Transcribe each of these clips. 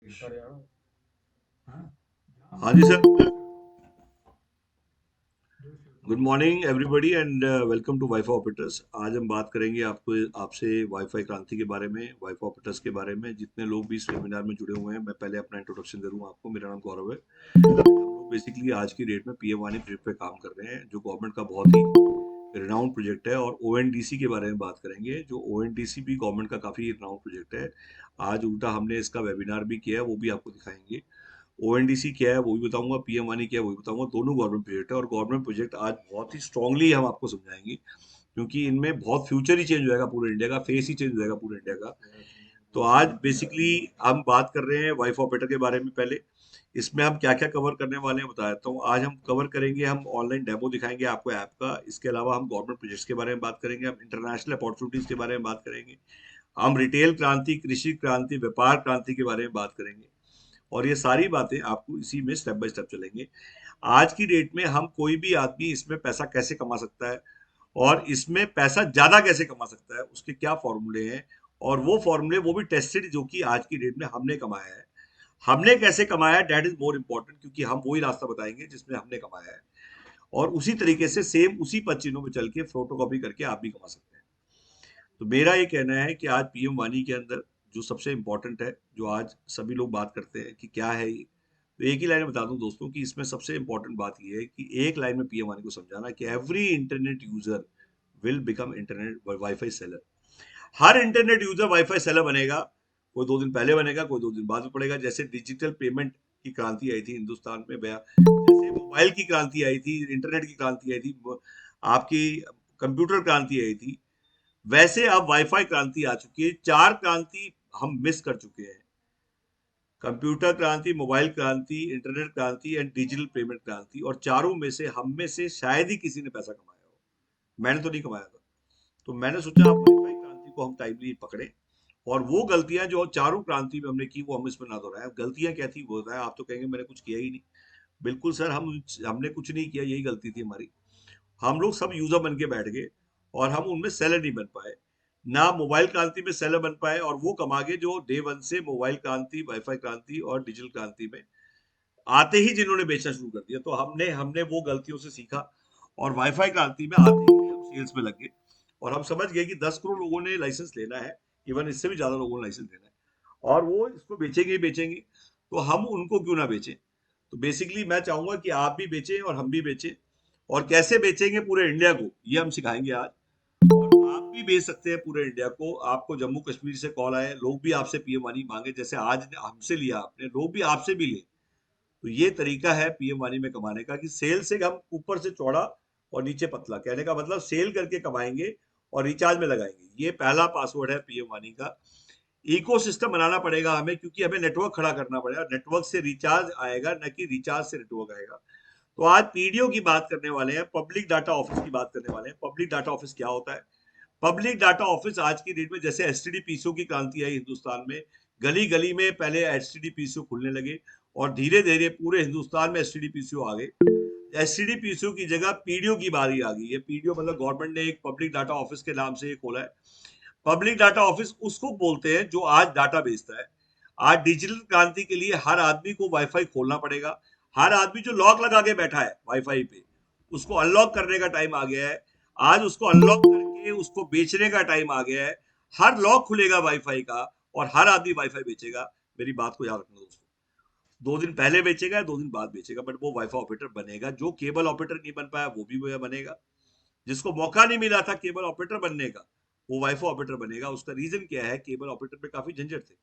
हाँ जी sir. Good morning everybody and welcome to WiFi operators. आज हम बात करेंगे आपसे वाईफाई क्रांति के बारे में, वाईफाई ऑपरेटर्स के बारे में। जितने लोग भी इस वेबिनार में जुड़े हुए हैं, मैं पहले अपना इंट्रोडक्शन दे दूं आपको। मेरा नाम गौरव है। हम लोग बेसिकली आज की डेट में पीएम वानी प्रोजेक्ट पे काम कर रहे हैं, जो गवर्नमेंट का बहुत ही रिनाउंड प्रोजेक्ट है। और ओएनडीसी के बारे में बात करेंगे, जो ओएनडीसी भी गवर्नमेंट का काफी रिनाउंड प्रोजेक्ट है। आज उल्टा हमने इसका वेबिनार भी किया है, वो भी आपको दिखाएंगे। ओएनडीसी क्या है वो भी बताऊंगा, पीएम वानी क्या है वो भी बताऊंगा। दोनों गवर्नमेंट प्रोजेक्ट है, और गवर्नमेंट प्रोजेक्ट आज बहुत ही स्ट्रांगली हम आपको समझाएंगे, क्योंकि इनमें बहुत फ्यूचर ही चेंज हो जाएगा, पूरे इंडिया का फेस ही चेंज हो जाएगा पूरे इंडिया का। तो आज बेसिकली हम बात कर रहे हैं वाईफाई ऑपरेटर के बारे में। पहले इसमें हम क्या क्या कवर करने वाले हैं बता देता हूँ। आज हम कवर करेंगे, हम ऑनलाइन डेमो दिखाएंगे आपको ऐप का। इसके अलावा हम गवर्नमेंट प्रोजेक्ट्स के बारे में बात करेंगे, हम इंटरनेशनल अपॉर्चुनिटीज के बारे में बात करेंगे, हम रिटेल क्रांति, कृषि क्रांति, व्यापार क्रांति के बारे में बात करेंगे। और ये सारी बातें आपको इसी में स्टेप बाय स्टेप चलेंगे। आज की डेट में हम कोई भी आदमी इसमें पैसा कैसे कमा सकता है, और इसमें पैसा ज्यादा कैसे कमा सकता है, उसके क्या फॉर्मूले हैं, और वो फॉर्मूले वो भी टेस्टेड, जो कि आज की डेट में हमने कमाया है। हमने कैसे कमाया है, दैट इज मोर इम्पोर्टेंट, क्योंकि हम वही रास्ता बताएंगे जिसमें हमने कमाया है। और उसी तरीके से सेम उसी पच्चीनों में चल के फोटो कॉपी करके आप भी कमा सकते हैं। तो मेरा ये कहना है कि आज पीएम वानी के अंदर जो सबसे इम्पोर्टेंट है, जो आज सभी लोग बात करते हैं कि क्या है ये, तो एक ही लाइन में बता दूं दोस्तों कि इसमें सबसे इम्पोर्टेंट बात ये है कि एक लाइन में पीएम वानी को समझाना कि every internet user will become internet wifi seller. Her internet user wifi seller बनेगा। कोई 2 दिन पहले बनेगा, कोई 2 दिन बाद में पड़ेगा। जैसे डिजिटल पेमेंट की क्रांति आई थी हिंदुस्तान में, बया जैसे मोबाइल की क्रांति आई थी, इंटरनेट की क्रांति आई थी, आपकी कंप्यूटर क्रांति आई थी, वैसे अब वाईफाई क्रांति आ चुकी है। 4 क्रांति हम मिस कर चुके हैं: कंप्यूटर क्रांति, मोबाइल क्रांति, इंटरनेट क्रांति एंड डिजिटल पेमेंट क्रांति। और चारों में से हम में से शायद ही किसी ने पैसा कमाया हो। मैंने तो नहीं कमाया था। तो मैंने सोचा आप वाईफाई क्रांति को हम टाइमली पकड़े, और वो गलतियां जो चारों क्रांति में हमने की वो हम इसमें ना दोहराएं। गलतियां क्या थी वो बताएं। आप तो कहेंगे मैंने कुछ किया ही नहीं। बिल्कुल सर, हमने कुछ नहीं किया, यही गलती थी हमारी। हम लोग सब यूजर बन के बैठ गए, और हम उनमें सेलर नहीं बन पाए। ना मोबाइल क्रांति में सेलर बन पाए, और वो कमा के जो डे वन से मोबाइल क्रांति, वाईफाई क्रांति और डिजिटल क्रांति में आते ही जिन्होंने बेचना शुरू कर दिया। तो हमने हमने वो गलतियों से सीखा, और वाईफाई क्रांति में आते ही हम सेल्स में लग गए। और हम समझ गए कि 10 करोड़ लोगों ने लाइसेंस लेना है, इवन इससे भी ज्यादा लोगों ने लाइसेंस लेना है, और वो इसको बेचेंगे ही बेचेंगे। तो हम उनको क्यों ना बेचें। तो बेसिकली मैं चाहूंगा कि आप भी बेचें और हम भी बेचें। और कैसे बेचेंगे पूरे इंडिया को, ये हम सिखाएंगे आज। और आप भी बेच सकते हैं पूरे इंडिया को। आपको जम्मू कश्मीर से कॉल आए, लोग भी आपसे पीएम वानी मांगे, जैसे आज हमसे लिया आपने, लोग भी आपसे भी ले। तो ये तरीका है पीएम वानी में कमाने का, कि सेल से हम ऊपर से चौड़ा और नीचे पतला। कहने का मतलब सेल करके कमाएंगे और रिचार्ज में लगाएंगे। ये पहला पासवर्ड है पीएम वानी का। इकोसिस्टम बनाना पड़ेगा हमें, क्योंकि हमें नेटवर्क खड़ा करना पड़ेगा। नेटवर्क से रिचार्ज आएगा, न कि रिचार्ज से नेटवर्क आएगा। तो आज पीडीओ की बात करने वाले हैं, पब्लिक डाटा ऑफिस की बात करने वाले हैं। पब्लिक डाटा ऑफिस क्या होता है? पब्लिक डाटा ऑफिस आज की डेट में, जैसे एसटीडी पीसीओ की क्रांति आई हिंदुस्तान में, गली गली में पहले एसटीडी पीसीओ खुलने लगे, और धीरे धीरे पूरे हिंदुस्तान में एसटीडी पीसीओ आ गए। एसटीडी पीसीओ की जगह पीडीओ की बारी आ गई है। पीडीओ मतलब गवर्नमेंट ने एक पब्लिक डाटा ऑफिस के नाम से खोला है। पब्लिक डाटा ऑफिस उसको बोलते हैं जो आज डाटा बेचता है। आज डिजिटल क्रांति के लिए हर आदमी को वाईफाई खोलना पड़ेगा। हर आदमी जो लॉक लगा के बैठा है वाईफाई पे, उसको अनलॉक करने का टाइम आ गया है। आज उसको अनलॉक करके उसको बेचने का टाइम आ गया है। हर लॉक खुलेगा वाईफाई का, और हर आदमी वाईफाई बेचेगा। मेरी बात को याद रखना दोस्तों। 2 दिन पहले बेचेगा, 2 दिन बाद बेचेगा, बट वो वाईफाई ऑपरेटर बनेगा। जो केबल ऑपरेटर नहीं बन पाया वो भी बनेगा। जिसको मौका नहीं मिला था केबल ऑपरेटर बनने का, वो वाईफाई ऑपरेटर बनेगा। उसका रीजन क्या है? केबल ऑपरेटर पे काफी झंझट थे।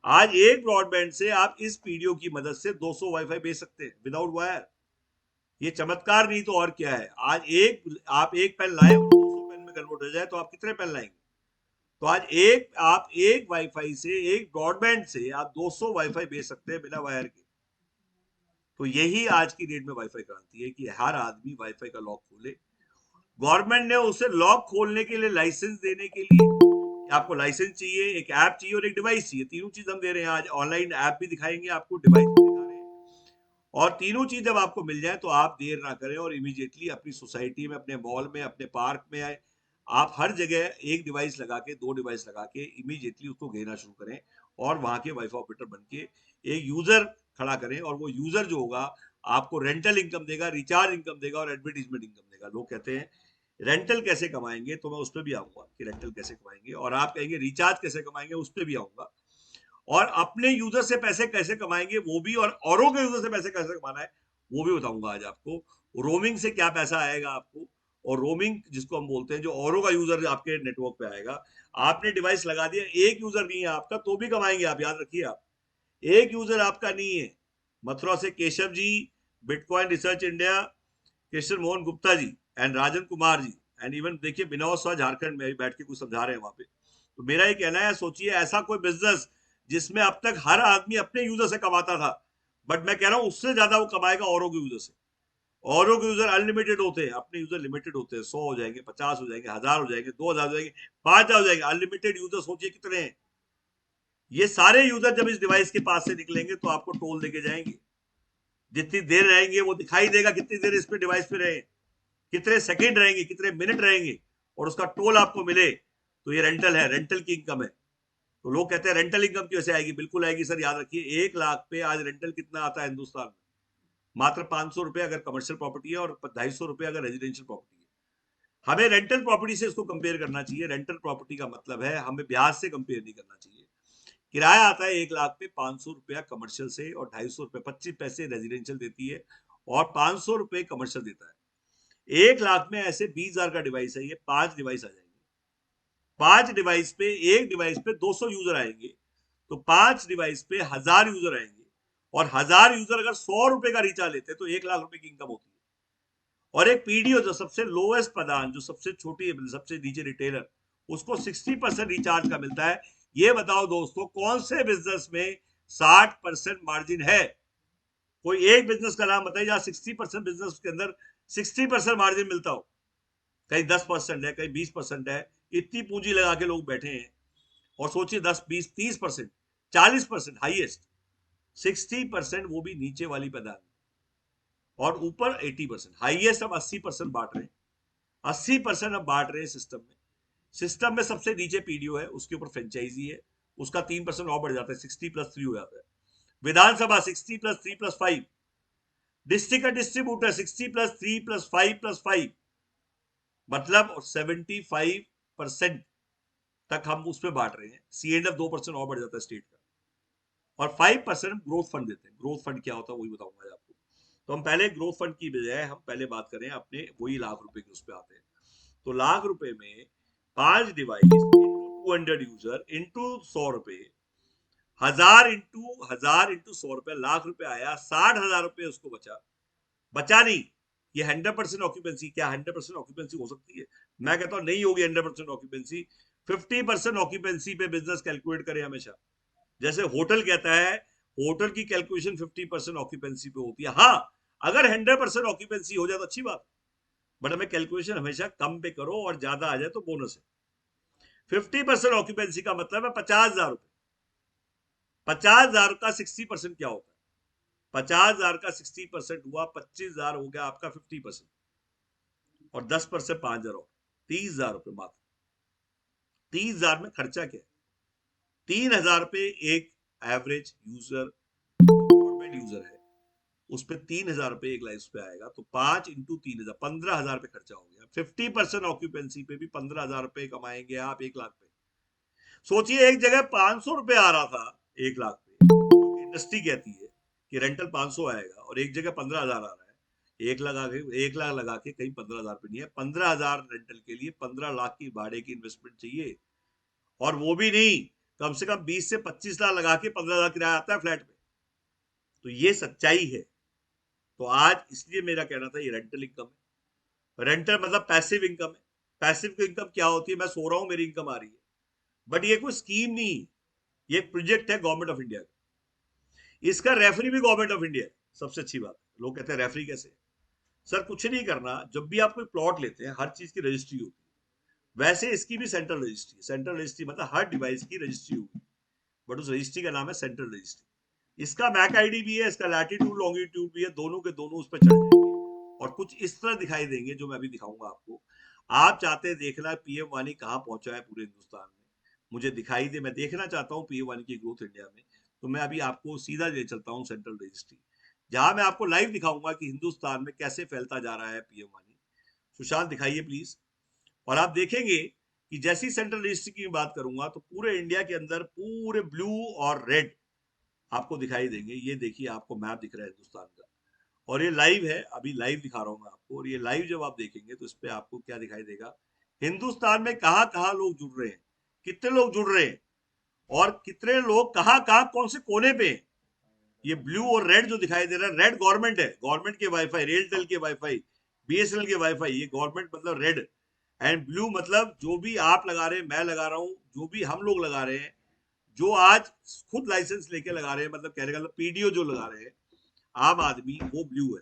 आज एक ब्रॉडबैंड से आप इस पीडीओ की मदद से 200 वाईफाई बेच सकते हैं विदाउट वायर। ये चमत्कार नहीं तो और क्या है। आज आप एक पेन लाए, 200 पेन में कन्वर्ट हो जाए, तो आप कितने पेन लाएंगे? तो आज आप एक वाईफाई से, एक ब्रॉडबैंड से आप 200 वाईफाई बेच सकते हैं बिना वायर के। तो यही आज की डेट में वाईफाई क्रांति है, कि हर आदमी वाईफाई का लॉक खोले। गवर्नमेंट ने उसे लॉक खोलने के लिए, लाइसेंस देने के लिए, कि आपको लाइसेंस चाहिए, एक ऐप चाहिए और एक डिवाइस चाहिए। तीनों चीज हम दे रहे हैं। आज ऑनलाइन ऐप भी दिखाएंगे आपको, डिवाइस भी दिखा रहे हैं। और तीनों चीज जब आपको मिल जाए, तो आप देर ना करें, और इमीडिएटली अपनी सोसाइटी में, अपने मॉल में, अपने पार्क में आए, आप हर जगह एक डिवाइस लगा के, 2 डिवाइस लगा के इमीडिएटली उसको घेरना शुरू करें। और वहां के वाईफाई ऑपरेटर बन के एक यूजर खड़ा करें, और वो यूजर जो होगा आपको रेंटल इनकम देगा, रिचार्ज इनकम देगा और एडवर्टीजमेंट इनकम देगा। लोग कहते हैं रेंटल कैसे कमाएंगे, तो मैं उस पर भी आऊंगा कि रेंटल कैसे कमाएंगे, और आप कहेंगे रिचार्ज कैसे कमाएंगे, उस पर भी आऊंगा, और अपने यूजर से पैसे कैसे कमाएंगे वो भी, और औरों के यूजर से पैसे कैसे कमाना है वो भी बताऊंगा आज आपको। रोमिंग से क्या पैसा आएगा आपको, और रोमिंग जिसको हम बोलते हैं जो औरों का यूजर आपके नेटवर्क पे आएगा, आपने डिवाइस लगा दिया, एक यूजर नहीं है आपका तो भी कमाएंगे आप, याद रखिए। आप एक यूजर आपका नहीं है, मथुरा से Keshav ji, bitcoin research India, Krishna Mohan Gupta ji and Rajan Kumar ji, and even देखिए विनोद शाह झारखंड में भी बैठ के कुछ समझा रहे हैं वहां पे। तो मेरा ये कहना है, सोचिए ऐसा कोई बिजनेस जिसमें अब तक हर आदमी अपने यूजर से कमाता था, बट मैं कह रहा हूं उससे ज्यादा वो कमाएगा औरों के यूजर से। औरों के यूजर अनलिमिटेड होते हैं, अपने यूजर लिमिटेड होते हैं, 100 हो जाएंगे, 50 हो जाएंगे, 1000 हो जाएंगे, 2000 हो जाएंगे, 5000 हो जाएंगे। अनलिमिटेड यूजर सोचिए कितने हैं। ये सारे यूजर जब इस डिवाइस के पास से निकलेंगे तो आपको टोल देके जाएंगे, जितनी देर रहेंगे वो दिखाई देगा, कितनी देर इस पे डिवाइस पे रहे, कितने सेकंड रहेंगे, कितने मिनट रहेंगे, और उसका टोल आपको मिले, तो ये रेंटल है, रेंटल की इनकम है। तो लोग कहते हैं रेंटल इनकम कैसे आएगी, बिल्कुल आएगी सर। याद रखिए 1 लाख पे आज रेंटल कितना आता है हिंदुस्तान में, मात्र 500 रुपए अगर कमर्शियल प्रॉपर्टी है, और 250 रुपए अगर रेजिडेंशियल प्रॉपर्टी है। हमें रेंटल प्रॉपर्टी से इसको कंपेयर करना चाहिए। रेंटल प्रॉपर्टी का मतलब है हमें ब्याज से कंपेयर नहीं करना चाहिए। किराया आता है 1 लाख पे, 500 रुपया कमर्शियल से, और 250 रुपए 25 पैसे रेजिडेंशियल देती है, और 500 रुपए कमर्शियल देता है। 1 लाख में ऐसे 20,000 का डिवाइस है, ये 5 डिवाइस आ जाएंगे। 5 डिवाइस पे, एक डिवाइस पे 200 यूजर आएंगे, तो 5 डिवाइस पे 1000 यूजर आएंगे, और 1000 यूजर अगर 100 रुपए का रिचार्ज लेते हैं तो 1 लाख रुपए की इनकम होती है। और एक पीडीओ जो सबसे लोएस्ट प्रदान, जो सबसे छोटी, सबसे नीचे रिटेलर, उसको 60% रिचार्ज का मिलता है। ये बताओ दोस्तों, कौन से बिजनेस में 60% मार्जिन है? कोई एक बिजनेस का नाम बताइए जहां 60% बिजनेस के अंदर 60% मार्जिन मिलता हो। कहीं 10% है, कहीं 20% है। इतनी पूंजी लगा के लोग बैठे हैं, और सोचिए 10, 20, 30%, 40% हाईएस्ट, 60% वो भी नीचे वाली पैदान, और ऊपर 80%, हाईएस्ट हम 80% बांट रहे हैं। 80% अब बांट रहे हैं सिस्टम में। सिस्टम में सबसे नीचे पीडीओ है, उसके ऊपर फ्रेंचाइजी है, उसका 3% और बढ़ जाता है, 60+3 हो जाता है। विधानसभा 60+3+5, डिस्ट्रिक्ट का डिस्ट्रीब्यूटर 60+3+5+5, मतलब 75% तक हम उसमें बांट रहे हैं। C&F 2% और बढ़ जाता है स्टेट का, और 5% ग्रोथ फंड देते हैं। ग्रोथ फंड क्या होता है वही बताऊंगा आपको। तो हम पहले ग्रोथ फंड की बजाय हम पहले बात करें अपने वही लाख रुपए की, उस पर आते हैं। तो लाख रुपए में 5 डिवाइस इंटू 200 यूजर इंटू 100 रुपए, 1000 इंटू 100 रुपए, लाख रुपए आया, 60,000 रुपए उसको बचा। बचा नहीं, ये 100% ऑक्यूपेंसी, क्या 100% ऑक्यूपेंसी हो सकती है? मैं कहता हूं नहीं होगी 100% ऑक्यूपेंसी। 50% ऑक्यूपेंसी पे बिजनेस कैलकुलेट करें हमेशा। जैसे होटल कहता है, होटल की कैलकुलेशन 50% ऑक्यूपेंसी पे होती है। हाँ, अगर 100% ऑक्यूपेंसी हो जाए तो अच्छी बात, बट हमें कैलकुलेशन हमेशा कम पे करो, और ज्यादा आ जाए तो बोनस है। 50% ऑक्यूपेंसी का मतलब है 50,000 रुपए। 50,000 का 60% क्या होता है? 50,000 का 60% हुआ 25,000, हो गया आपका 50%, और 10% 5,000 और 30,000 रुपए मात्र। 30,000 में खर्चा क्या है? 3,000 रुपए एक एवरेज यूजर, गवर्नमेंट यूजर है, उस पर 3,000 रुपए एक लाइफ पे आएगा, तो 5 इंटू 3,000, 15,000 रुपए खर्चा हो गया। 50% ऑक्यूपेंसी पे भी 15,000 रुपए कमाएंगे आप 1 लाख पे। सोचिए एक जगह 500 रुपए आ रहा था 1 लाख पे, क्योंकि इंडस्ट्री कहती है कि रेंटल 500 आएगा, और एक जगह 15,000 आ रहा है। 1 लाख लगा के कहीं 15,000 पे नहीं है। 15,000 रेंटल के लिए 15 लाख की भाड़े की इन्वेस्टमेंट चाहिए, और वो भी नहीं, कम से कम 20 से 25 लाख लगा के 15,000 किराया आता है फ्लैट में। तो ये सच्चाई है। तो आज इसलिए मेरा कहना था ये रेंटल इनकम है। रेंटल मतलब पैसिव इनकम है। पैसिव इनकम क्या होती है? मैं सो रहा हूं, मेरी इनकम आ रही है, बट ये कोई स्कीम नहीं, ये एक प्रोजेक्ट है गवर्नमेंट ऑफ इंडिया का। इसका रेफरी भी गवर्नमेंट ऑफ इंडिया है। सबसे अच्छी बात, लोग कहते हैं रेफरी कैसे? सर कुछ नहीं करना, जब भी आप कोई प्लॉट लेते हैं हर चीज की रजिस्ट्री होती है, वैसे इसकी भी सेंट्रल रजिस्ट्री। सेंट्रल रजिस्ट्री मतलब हर डिवाइस की रजिस्ट्री होगी, बट उस रजिस्ट्री का नाम है सेंट्रल रजिस्ट्री। इसका मैक आईडी भी है, इसका लैटिट्यूड लॉन्गिट्यूड भी है, दोनों के दोनों उस पर चढ़ जाएंगे, और कुछ इस तरह दिखाई देंगे जो मैं अभी दिखाऊंगा आपको। आप चाहते हैं देखना पीएम वानी कहां पहुंचा है पूरे हिंदुस्तान में, मुझे दिखाई दे, मैं देखना चाहता हूँ पीएम वानी की ग्रोथ इंडिया में, तो मैं अभी आपको सीधा ले चलता हूँ सेंट्रल रजिस्ट्री, जहां मैं आपको लाइव दिखाऊंगा कि हिंदुस्तान में कैसे फैलता जा रहा है पीएम वानी। सुशांत दिखाइए प्लीज। और आप देखेंगे कि जैसी सेंट्रल रजिस्ट्री की बात करूंगा तो पूरे इंडिया के अंदर पूरे ब्लू और रेड आपको दिखाई देंगे। ये देखिए आपको मैप दिख रहा है हिंदुस्तान का, और ये लाइव है, अभी लाइव दिखा रहा हूँ मैं आपको। और ये लाइव जब आप देखेंगे तो इस पे आपको क्या दिखाई देगा, हिंदुस्तान में कहाँ कहाँ लोग जुड़ रहे हैं, कितने लोग जुड़ रहे हैं, और कितने लोग कहाँ कहाँ कौन से कोने पे हैं। ये ब्लू और रेड जो दिखाई दे रहा है, रेड गवर्नमेंट है, गवर्नमेंट के वाईफाई, रेलटेल के वाईफाई, बीएसएनएल के वाईफाई, ये गवर्नमेंट मतलब रेड। एंड ब्लू मतलब जो भी आप लगा रहे हैं, मैं लगा रहा हूँ, जो भी हम लोग लगा रहे हैं, जो आज खुद लाइसेंस लेके लगा रहे हैं, मतलब कहने का मतलब पीडीओ जो लगा रहे हैं आम आदमी, वो ब्लू है।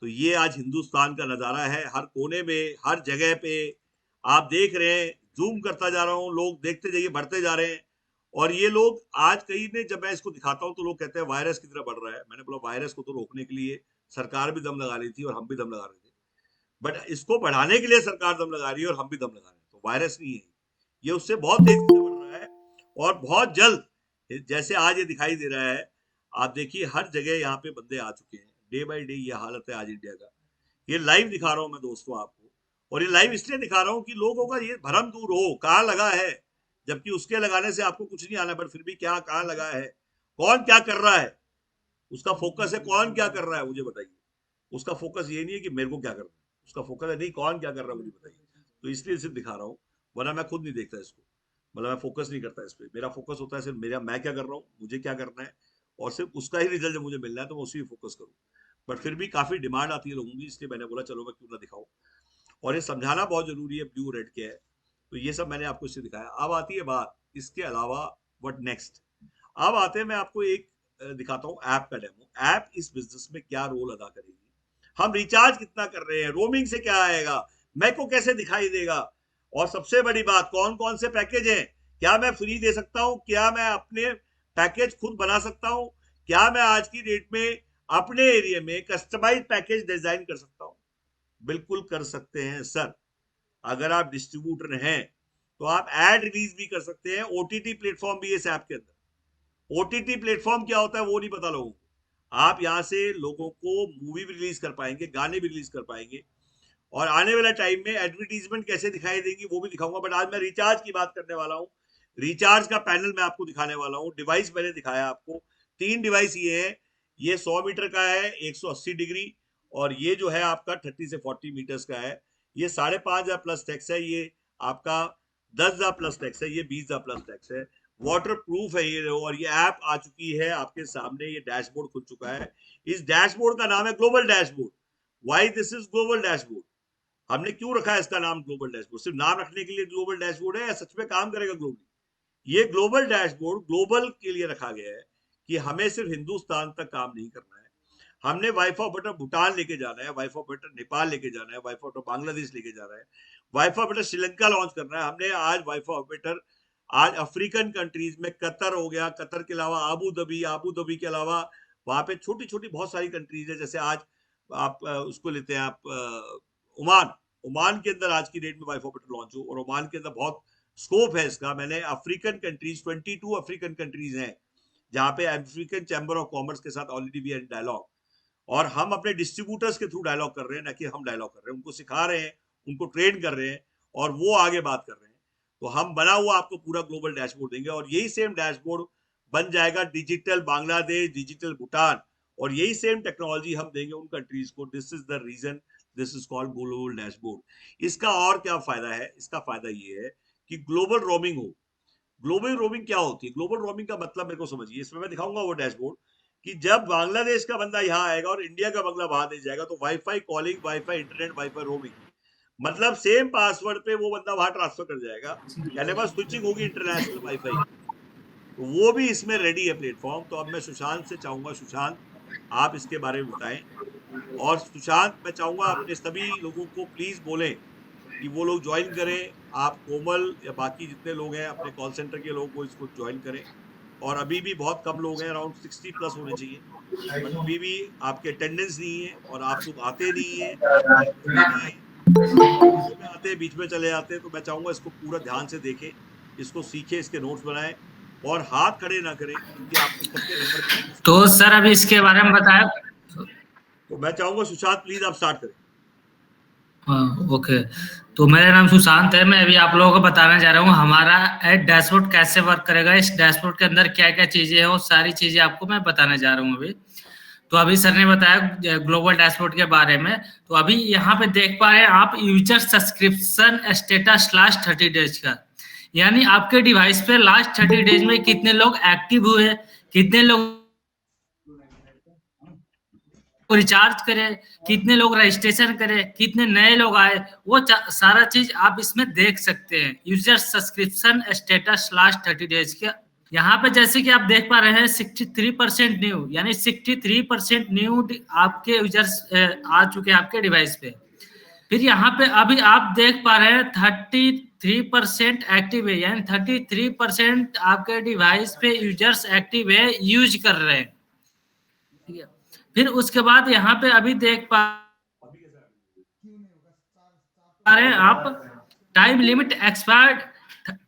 तो ये आज हिंदुस्तान का नजारा है, हर कोने में, हर जगह पे आप देख रहे हैं। जूम करता जा रहा हूँ, लोग देखते जाइए, बढ़ते जा रहे हैं। और ये लोग आज कहीं ने, जब मैं इसको दिखाता हूँ तो लोग कहते हैं वायरस की तरह बढ़ रहा है। मैंने बोला वायरस को तो रोकने के लिए सरकार भी दम लगा रही थी और हम भी दम लगा रहे थे, बट इसको बढ़ाने के लिए सरकार दम लगा रही है और हम भी दम लगा रहे हैं। तो वायरस नहीं है ये, उससे बहुत तेजी से बढ़ रहा है। और बहुत जल्द, जैसे आज ये दिखाई दे रहा है, आप देखिए हर जगह यहाँ पे बंदे आ चुके हैं। डे बाई डे ये हालत है आज इंडिया का। ये लाइव दिखा रहा हूँ मैं दोस्तों आपको, और ये लाइव इसलिए दिखा रहा हूँ कि लोगों का ये भ्रम दूर हो, कहाँ लगा है, जबकि उसके लगाने से आपको कुछ नहीं आना, पर फिर भी क्या कहाँ लगा है, कौन क्या कर रहा है, उसका फोकस है कौन क्या कर रहा है मुझे बताइए। उसका फोकस ये नहीं है कि मेरे को क्या करना है, उसका फोकस है नहीं कौन क्या कर रहा है मुझे बताइए। तो इसलिए सिर्फ दिखा रहा हूँ, वरना मैं खुद नहीं देखता इसको, मतलब मैं फोकस नहीं करता इस पर। मेरा फोकस होता है सिर्फ मेरा, मैं क्या कर रहा हूँ, मुझे क्या करना है, और सिर्फ उसका ही रिजल्ट जब मुझे मिलना है तो मैं उसी पे फोकस करूँ। बट फिर भी काफी डिमांड आती है लोगों की, इसलिए मैंने बोला चलो मैं क्यों ना दिखाऊं। और ये समझाना बहुत जरूरी है ब्लू रेड क्या है। तो ये सब मैंने आपको इससे दिखाया। अब आती है बात इसके अलावा व्हाट नेक्स्ट। अब आते हैं, मैं आपको एक दिखाता हूँ ऐप का डेमो। ऐप इस बिजनेस में क्या रोल अदा करेगी, हम रिचार्ज कितना कर रहे हैं, रोमिंग से क्या आएगा, मैं को कैसे दिखाई देगा, और सबसे बड़ी बात कौन कौन से पैकेज हैं, क्या मैं फ्री दे सकता हूं, क्या मैं अपने पैकेज खुद बना सकता हूं, क्या मैं आज की डेट में अपने एरिया में कस्टमाइज पैकेज डिजाइन कर सकता हूं। बिल्कुल कर सकते हैं सर। अगर आप डिस्ट्रीब्यूटर हैं तो आप एड रिलीज भी कर सकते हैं। ओटीटी प्लेटफॉर्म भी है इस ऐप के अंदर। ओटीटी प्लेटफॉर्म क्या होता है वो नहीं पता लोगों को। आप यहाँ से लोगों को मूवी भी रिलीज कर पाएंगे, गाने भी रिलीज कर पाएंगे, और आने वाले टाइम में एडवर्टीजमेंट कैसे दिखाई देंगी वो भी दिखाऊंगा। बट आज मैं रिचार्ज की बात करने वाला हूँ। रिचार्ज का पैनल मैं आपको दिखाने वाला हूँ। डिवाइस मैंने दिखाया आपको, तीन डिवाइस ये है। ये 100 मीटर का है, 180 डिग्री, और ये जो है आपका 30 से 40 मीटर्स का है। ये 5,500 प्लस टैक्स है, ये आपका 10,000 प्लस टैक्स है, ये 20,000 प्लस टैक्स है। वाटर प्रूफ है ये। और ये ऐप आ चुकी है आपके सामने, ये डैशबोर्ड खुल चुका है। इस डैशबोर्ड का नाम है global dashboard. Why this is global dashboard. हमने क्यों रखा है इसका नाम ग्लोबल डैशबोर्ड, सिर्फ नाम रखने के लिए ग्लोबल डैशबोर्ड है या सच में काम करेगा ग्लोबली। ये ग्लोबल डैशबोर्ड ग्लोबल के लिए रखा गया है कि हमें सिर्फ हिंदुस्तान तक काम नहीं करना है। हमने वाइफा ऑपरेटर भूटान लेके जाना है, वाइफा ऑपरेटर नेपाल लेके जाना है, वाइफा ऑपरेटर बांग्लादेश लेके जाना है, वाइफा ऑपरेटर श्रीलंका लॉन्च करना है हमने। आज वाइफा ऑपरेटर आज अफ्रीकन कंट्रीज में, कतर हो गया, कतर के अलावा आबू धाबी, आबू धाबी के अलावा वहां पे छोटी छोटी बहुत सारी कंट्रीज है। जैसे आज आप उसको लेते हैं आप ओमान। ओमान के अंदर आज की डेट में वाइफा ऑपरेटर लॉन्च हो, और ओमान के अंदर बहुत स्कोप है इसका। मैंने अफ्रीकन कंट्रीज, 22 अफ्रीकन कंट्रीज हैं जहां पे अफ्रीकन चैम्बर ऑफ कॉमर्स के साथ ऑलरेडी भी डायलॉग, और हम अपने डिस्ट्रीब्यूटर्स के थ्रू डायलॉग कर रहे हैं, ना कि हम डायलॉग कर रहे हैं। उनको सिखा रहे हैं, उनको ट्रेन कर रहे हैं, और वो आगे बात कर रहे हैं। तो हम बना हुआ आपको पूरा ग्लोबल डैशबोर्ड देंगे, और यही सेम डैशबोर्ड बन जाएगा डिजिटल बांग्लादेश, डिजिटल भूटान, और यही सेम टेक्नोलॉजी हम देंगे उन कंट्रीज को। This is the reason this is called global dashboard. इसका और क्या फायदा है, इसका फायदा ये है कि ग्लोबल रोमिंग हो। ग्लोबल रोमिंग क्या होती है, ग्लोबल रोमिंग का मतलब मेरे को समझिए। इसमें मैं दिखाऊंगा वो डैशबोर्ड कि जब बांग्लादेश का बंदा यहाँ आएगा और इंडिया का बंदा वहां दे जाएगा, तो wifi calling, wifi internet, wifi roaming, मतलब सेम पासवर्ड पे वो बंदा वहां ट्रांसफर कर जाएगा। कहने पर स्विचिंग होगी इंटरनेशनल वाईफाई की। तो वो भी इसमें रेडी है प्लेटफॉर्म। तो अब मैं सुशांत से चाहूंगा, सुशांत आप इसके बारे में बताएं। और सुशांत, मैं चाहूंगा अपने सभी लोगों को प्लीज बोलें कि वो लोग ज्वाइन करें। आप कोमल या बाकी जितने लोग हैं अपने कॉल सेंटर के लोग, वो इसको ज्वाइन करें। और अभी भी बहुत कम लोग हैं, अराउंड 60+ होने चाहिए, बट अभी भी आपके अटेंडेंस नहीं है और आप लोग आते नहीं है, पूछते नहीं है, बीच में आते हैं, बीच में चले जाते हैं। तो मैं चाहूंगा इसको पूरा ध्यान से देखें, इसको सीखें, इसके नोट्स बनाएं और हाथ खड़े ना करें, क्योंकि आपके सबके नंबर मिलेंगे। तो सर अभी इसके बारे में बताया। तो मैं चाहूंगा सुशांत प्लीज आप स्टार्ट करें। हाँ, ओके। तो मेरा नाम सुशांत है। मैं अभी आप लोगों को बताने जा रहा हूँ हमारा डैशबोर्ड कैसे वर्क करेगा, इस डैशबोर्ड के अंदर क्या क्या चीजें हैं, वो सारी चीजें आपको मैं बताने जा रहा हूँ अभी। तो अभी सर ने बताया ग्लोबल डैशबोर्ड के बारे में। तो अभी यहाँ पे देख पा रहे हैं आप user subscription status last 30 days का, यानी आपके डिवाइस पे लास्ट 30 डेज में कितने लोग एक्टिव हुए, कितने लोग रिचार्ज करे, कितने लोग रजिस्ट्रेशन करे, कितने नए लोग आए, वो सारा चीज आप इसमें देख सकते हैं user subscription status last 30 days के। यहाँ पे जैसे कि आप देख पा रहे हैं 63% न्यू, यानी 63% न्यू आपके यूजर्स आ चुके हैं आपके डिवाइस पे। फिर यहाँ पे अभी आप देख पा रहे हैं 33% एक्टिव है, यानी 33% आपके डिवाइस पे यूजर्स एक्टिव है, यूज कर रहे हैं। ठीक है। फिर उसके बाद यहाँ पे अभी देख पा रहे हैं आप टाइम लिमिट एक्सपायर्ड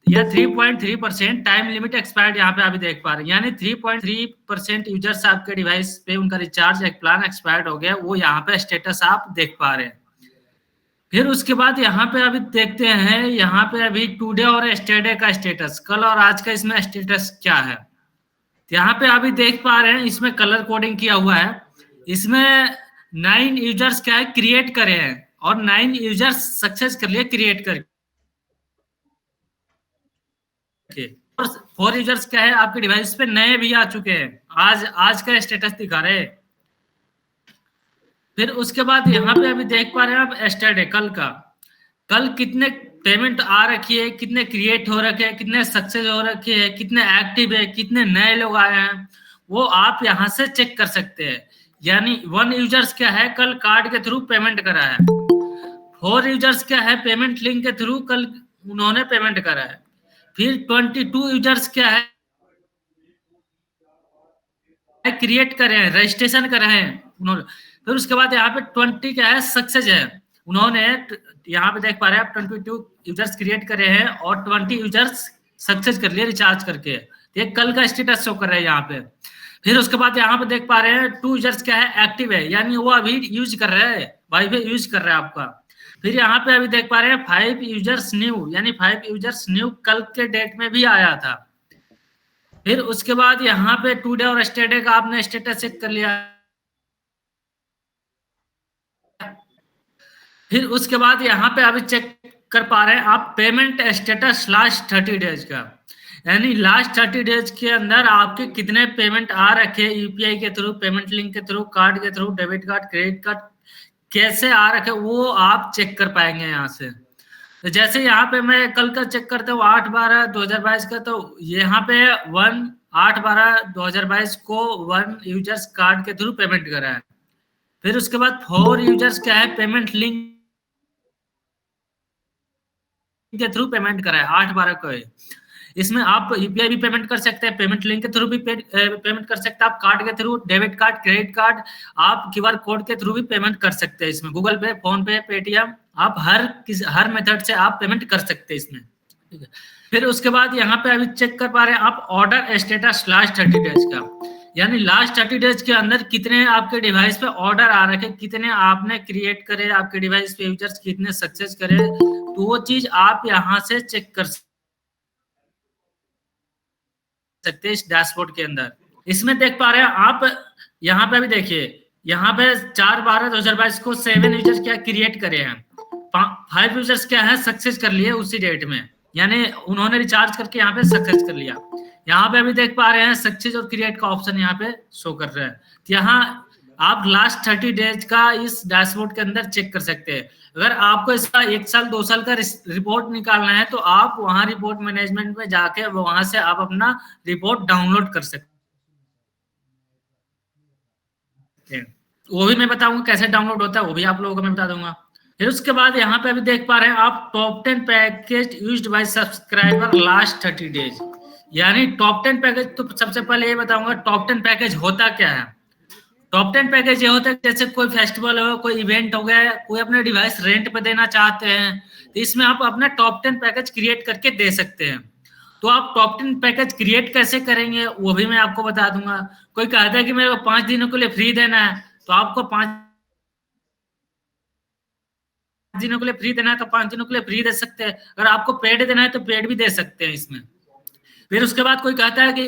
या 3.3% टाइम लिमिट एक्सपायर्ड यहाँ पे अभी देख पा रहे हैं, यानी 3.3% यूजर्स आपके डिवाइस पे उनका रिचार्ज एक प्लान एक्सपायर्ड हो गया, वो यहाँ पे स्टेटस आप देख पा रहे हैं। फिर उसके बाद यहाँ पे अभी देखते हैं, यहाँ पे अभी टुडे और यस्टरडे का स्टेटस, कल और आज का इसमें स्टेटस क्या है। यहाँ पे अभी देख पा रहे हैं इसमें कलर कोडिंग किया हुआ है। इसमें 9 यूजर्स क्या है क्रिएट करे हैं और 9 यूजर्स सक्सेस कर लिए क्रिएट करके। 4 यूजर्स क्या है आपके डिवाइस पे नए भी आ चुके हैं, आज का स्टेटस दिखा रहे हैं। फिर उसके बाद यहाँ पे अभी देख पा रहे हैं आप यस्टरडे, कल का, कल कितने पेमेंट आ रखी है, कितने क्रिएट हो रखे हैं, कितने सक्सेस हो रखे हैं, कितने एक्टिव है, कितने नए लोग आए हैं, वो आप यहाँ से चेक कर सकते हैं। यानी 1 यूजर्स क्या है कल कार्ड के थ्रू पेमेंट करा है, 4 यूजर्स क्या है पेमेंट लिंक के थ्रू कल उन्होंने पेमेंट करा है। फिर 22 यूजर्स क्या है क्रिएट करे हैं, रजिस्ट्रेशन करे हैं उन्होंने। फिर उसके बाद यहाँ पे 20 क्या है सक्सेस है, उन्होंने यहाँ पे देख पा रहे हैं आप 22 यूजर्स क्रिएट करे हैं और 20 यूजर्स सक्सेस कर लिए रिचार्ज करके। ये कल का स्टेटस शो कर रहे हैं यहाँ पे। फिर उसके बाद यहाँ पे देख पा रहे हैं 2 यूजर्स क्या है एक्टिव है, यानी वो अभी यूज कर रहे हैं, वाईफाई यूज कर रहा है आपका। फिर यहाँ पे अभी देख पा रहे हैं 5 यूजर्स न्यू, यानी 5 यूजर्स न्यू कल के डेट में भी आया था। फिर उसके बाद यहाँ पे टुडे और यस्टरडे का आपने स्टेटस चेक कर लिया। फिर उसके बाद यहाँ पे अभी चेक कर पा रहे हैं आप पेमेंट स्टेटस लास्ट 30 डेज का, यानी लास्ट 30 डेज के अंदर आपके कितने पेमेंट आ रखे यूपीआई के थ्रू, पेमेंट लिंक के थ्रू, कार्ड के through, debit card, credit card कैसे आ रखे वो आप चेक कर पाएंगे यहाँ से। तो जैसे यहाँ पे मैं कल का चेक करता हूँ 8/12/2022 का, तो यहाँ पे 8/12/2022 को 1 यूजर्स कार्ड के थ्रू पेमेंट करा है। फिर उसके बाद 4 यूजर्स क्या है पेमेंट लिंक के थ्रू पेमेंट करा है 8/12 को। इसमें आप यूपीआई भी पेमेंट कर सकते हैं, पेमेंट लिंक के थ्रू भी पेमेंट कर सकते हैं, आप कार्ड के through, debit card, credit card, आप क्यूआर कोड के थ्रू भी पेमेंट कर सकते हैं इसमें, गूगल पे, फोन पे, पेटीएम, आप हर मेथड से आप पेमेंट कर सकते हैं इसमें। ठीक है। फिर उसके बाद यहाँ पे अभी चेक कर पा रहे हैं आप ऑर्डर स्टेटस लास्ट 30 डेज का, यानी लास्ट 30 डेज के अंदर कितने आपके डिवाइस पे ऑर्डर आ रखे, कितने आपने क्रिएट करे, आपके डिवाइस पे यूजर्स कितने सक्सेस करे, तो वो चीज आप यहाँ से चेक कर सकते हैं इस डैशबोर्ड के अंदर। इसमें देख पा रहे हैं आप यहाँ पे भी देखिए, यहाँ पे 4/12/2022 को 7 यूजर्स क्या क्रिएट करे हैं, 5 यूजर्स क्या है सक्सेस कर लिए उसी डेट में, यानी उन्होंने रिचार्ज करके यहाँ पे सक्सेस कर लिया। यहाँ पे अभी देख पा रहे हैं सक्सेस और क्रिएट का ऑप्शन यहाँ पे शो कर रहा है। तो यहाँ आप लास्ट 30 डेज का इस डैशबोर्ड के अंदर चेक कर सकते हैं। अगर आपको इसका 1 साल 2 साल का रिपोर्ट निकालना है तो आप वहां रिपोर्ट मैनेजमेंट में जाके वहां से आप अपना रिपोर्ट डाउनलोड कर सकते हैं। वो भी मैं बताऊंगा कैसे डाउनलोड होता है, वो भी आप लोगों को मैं बता दूंगा। फिर उसके बाद यहाँ पे अभी देख पा रहे हैं आप top 10 package used by subscriber last 30 days, यानी टॉप 10 पैकेज। तो सबसे पहले ये बताऊंगा टॉप 10 पैकेज होता क्या है। टॉप 10 पैकेज ये होता है जैसे कोई फेस्टिवल हो, कोई इवेंट हो गया, कोई अपने डिवाइस रेंट पे देना चाहते हैं, तो इसमें आप अपना टॉप 10 पैकेज क्रिएट करके दे सकते हैं। तो आप टॉप 10 पैकेज क्रिएट कैसे करेंगे वो भी मैं आपको बता दूंगा। कोई कहता है कि मेरे को 5 दिनों के लिए फ्री देना है, तो आपको 5 दिनों के लिए फ्री देना है तो 5 दिनों के लिए फ्री दे सकते हैं। अगर आपको पेड देना है तो पेड भी दे सकते हैं इसमें। फिर उसके बाद कोई कहता है कि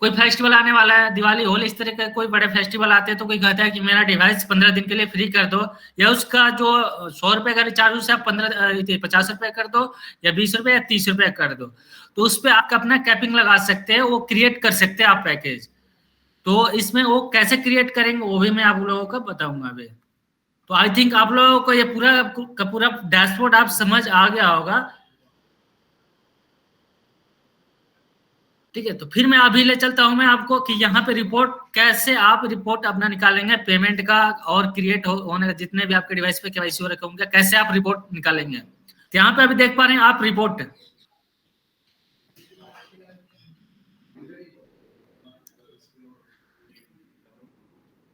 कोई फेस्टिवल आने वाला है, दिवाली, होली, इस तरह के कोई बड़े फेस्टिवल आते हैं, तो कोई कहता है कि मेरा डिवाइस 15 दिन के लिए फ्री कर दो, या उसका जो 100 रुपए का रिचार्ज उसे आप 50 रुपए कर दो, या 20 रुपए या 30 रुपए कर दो। तो उस पर आप अपना कैपिंग लगा सकते हैं, वो क्रिएट कर सकते हैं आप पैकेज। तो इसमें वो कैसे क्रिएट करेंगे वो भी मैं आप लोगों को बताऊंगा अभी। तो आई थिंक आप लोगों को ये पूरा का पूरा डैशबोर्ड आप समझ आ गया होगा। ठीक है, तो फिर मैं अभी ले चलता हूं मैं आपको कि यहाँ पे रिपोर्ट कैसे आप रिपोर्ट अपना निकालेंगे पेमेंट का, और क्रिएट होने का जितने भी आपके डिवाइस पे केवाईसी हो रखे होंगे, कैसे आप रिपोर्ट निकालेंगे। तो यहाँ पे अभी देख पा रहे हैं आप रिपोर्ट,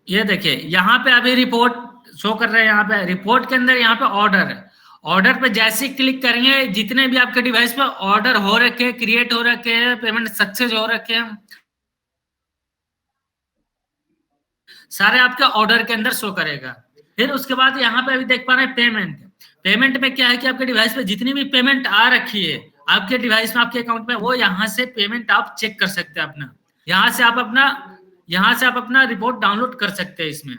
ये देखिए यहाँ पे अभी रिपोर्ट शो कर रहे हैं। यहाँ पे रिपोर्ट के अंदर यहाँ पे ऑर्डर है। ऑर्डर पे जैसे क्लिक करेंगे, जितने भी आपके डिवाइस पे ऑर्डर हो रखे, क्रिएट हो रखे हैं, पेमेंट सक्सेस हो रखे हैं, सारे आपके ऑर्डर के अंदर शो करेगा। फिर उसके बाद यहाँ पे अभी देख पा रहे हैं पेमेंट। पेमेंट में क्या है कि आपके डिवाइस पे जितनी भी पेमेंट आ रखी है आपके डिवाइस में, आपके अकाउंट में, वो यहाँ से पेमेंट आप चेक कर सकते हैं अपना। यहाँ से आप अपना रिपोर्ट डाउनलोड कर सकते हैं इसमें।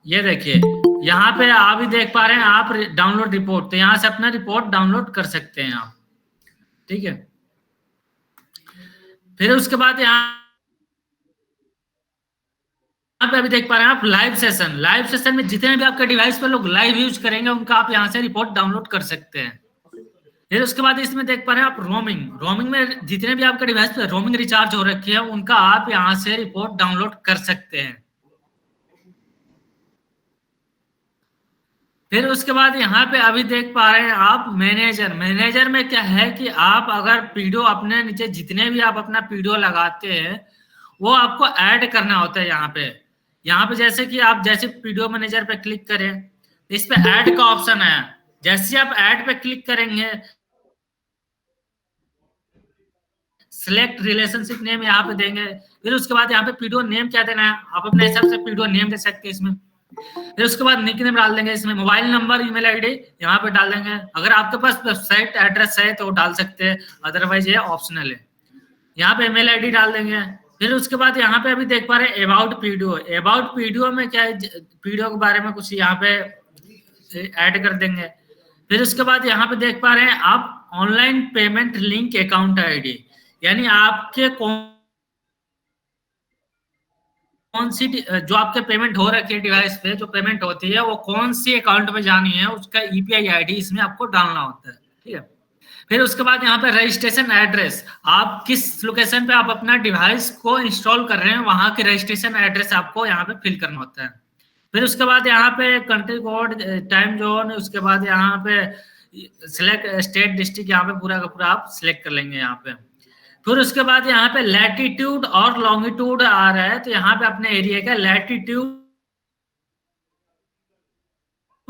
ये देखिए यहाँ पे आप भी देख पा रहे हैं आप डाउनलोड रिपोर्ट, तो यहाँ से अपना रिपोर्ट डाउनलोड कर सकते हैं आप। ठीक है, फिर उसके बाद यहाँ पे अभी देख पा रहे हैं आप लाइव सेशन। लाइव सेशन में जितने भी आपके डिवाइस पे लोग लाइव यूज करेंगे उनका आप यहाँ से रिपोर्ट डाउनलोड कर सकते हैं। फिर उसके बाद इसमें देख पा रहे हैं आप रोमिंग। रोमिंग में जितने भी आपके डिवाइस पे रोमिंग रिचार्ज हो रखी है उनका आप यहाँ से रिपोर्ट डाउनलोड कर सकते हैं। फिर उसके बाद यहाँ पे अभी देख पा रहे हैं आप मैनेजर। मैनेजर में क्या है कि आप अगर पीडीओ अपने नीचे जितने भी आप अपना पीडीओ लगाते हैं वो आपको ऐड करना होता है। यहाँ पे जैसे कि आप जैसे पीडीओ मैनेजर पे क्लिक करें, इस पे ऐड का ऑप्शन है। जैसे आप ऐड पे क्लिक करेंगे, सिलेक्ट रिलेशनशिप नेम यहाँ पे देंगे। फिर उसके बाद यहाँ पे पीडीओ नेम क्या देना है, आप अपने हिसाब से पीडीओ नेम दे सकते हैं इसमें। फिर उसके बाद निक नेम डाल देंगे इसमें, मोबाइल नंबर, ईमेल आईडी यहाँ पे डाल देंगे। अगर आपके पास वेबसाइट एड्रेस है तो डाल सकते हैं, अदरवाइज ये ऑप्शनल है। यहाँ पे ईमेल आईडी डाल देंगे। फिर उसके बाद यहाँ पे अभी देख पा रहे हैं अबाउट पीडीओ। अबाउट पीडीओ में क्या है, पीडीओ के बारे में कुछ यहाँ पे ऐड कर देंगे। फिर उसके बाद यहाँ पे देख पा रहे हैं आप online payment link account ID, यानी आपके कौन सी जो आपके पेमेंट हो रखी है डिवाइस पे, जो पेमेंट होती है वो कौन सी अकाउंट में जानी है, उसका ईपीआई आईडी इसमें आपको डालना होता है। ठीक है, फिर उसके बाद यहाँ पे रजिस्ट्रेशन एड्रेस, आप किस लोकेशन पे आप अपना डिवाइस को इंस्टॉल कर रहे हैं वहां के रजिस्ट्रेशन एड्रेस आपको यहाँ पे फिल करना होता है। फिर उसके बाद यहाँ पे कंट्री कोड, टाइम जोन, उसके बाद यहाँ पे सिलेक्ट स्टेट, डिस्ट्रिक्ट, यहाँ पे पूरा का पूरा आप सिलेक्ट कर लेंगे यहाँ पे। फिर उसके बाद यहाँ पे लैटिट्यूड और लॉन्गिट्यूड आ रहा है, तो यहाँ पे अपने एरिया का लैटिट्यूड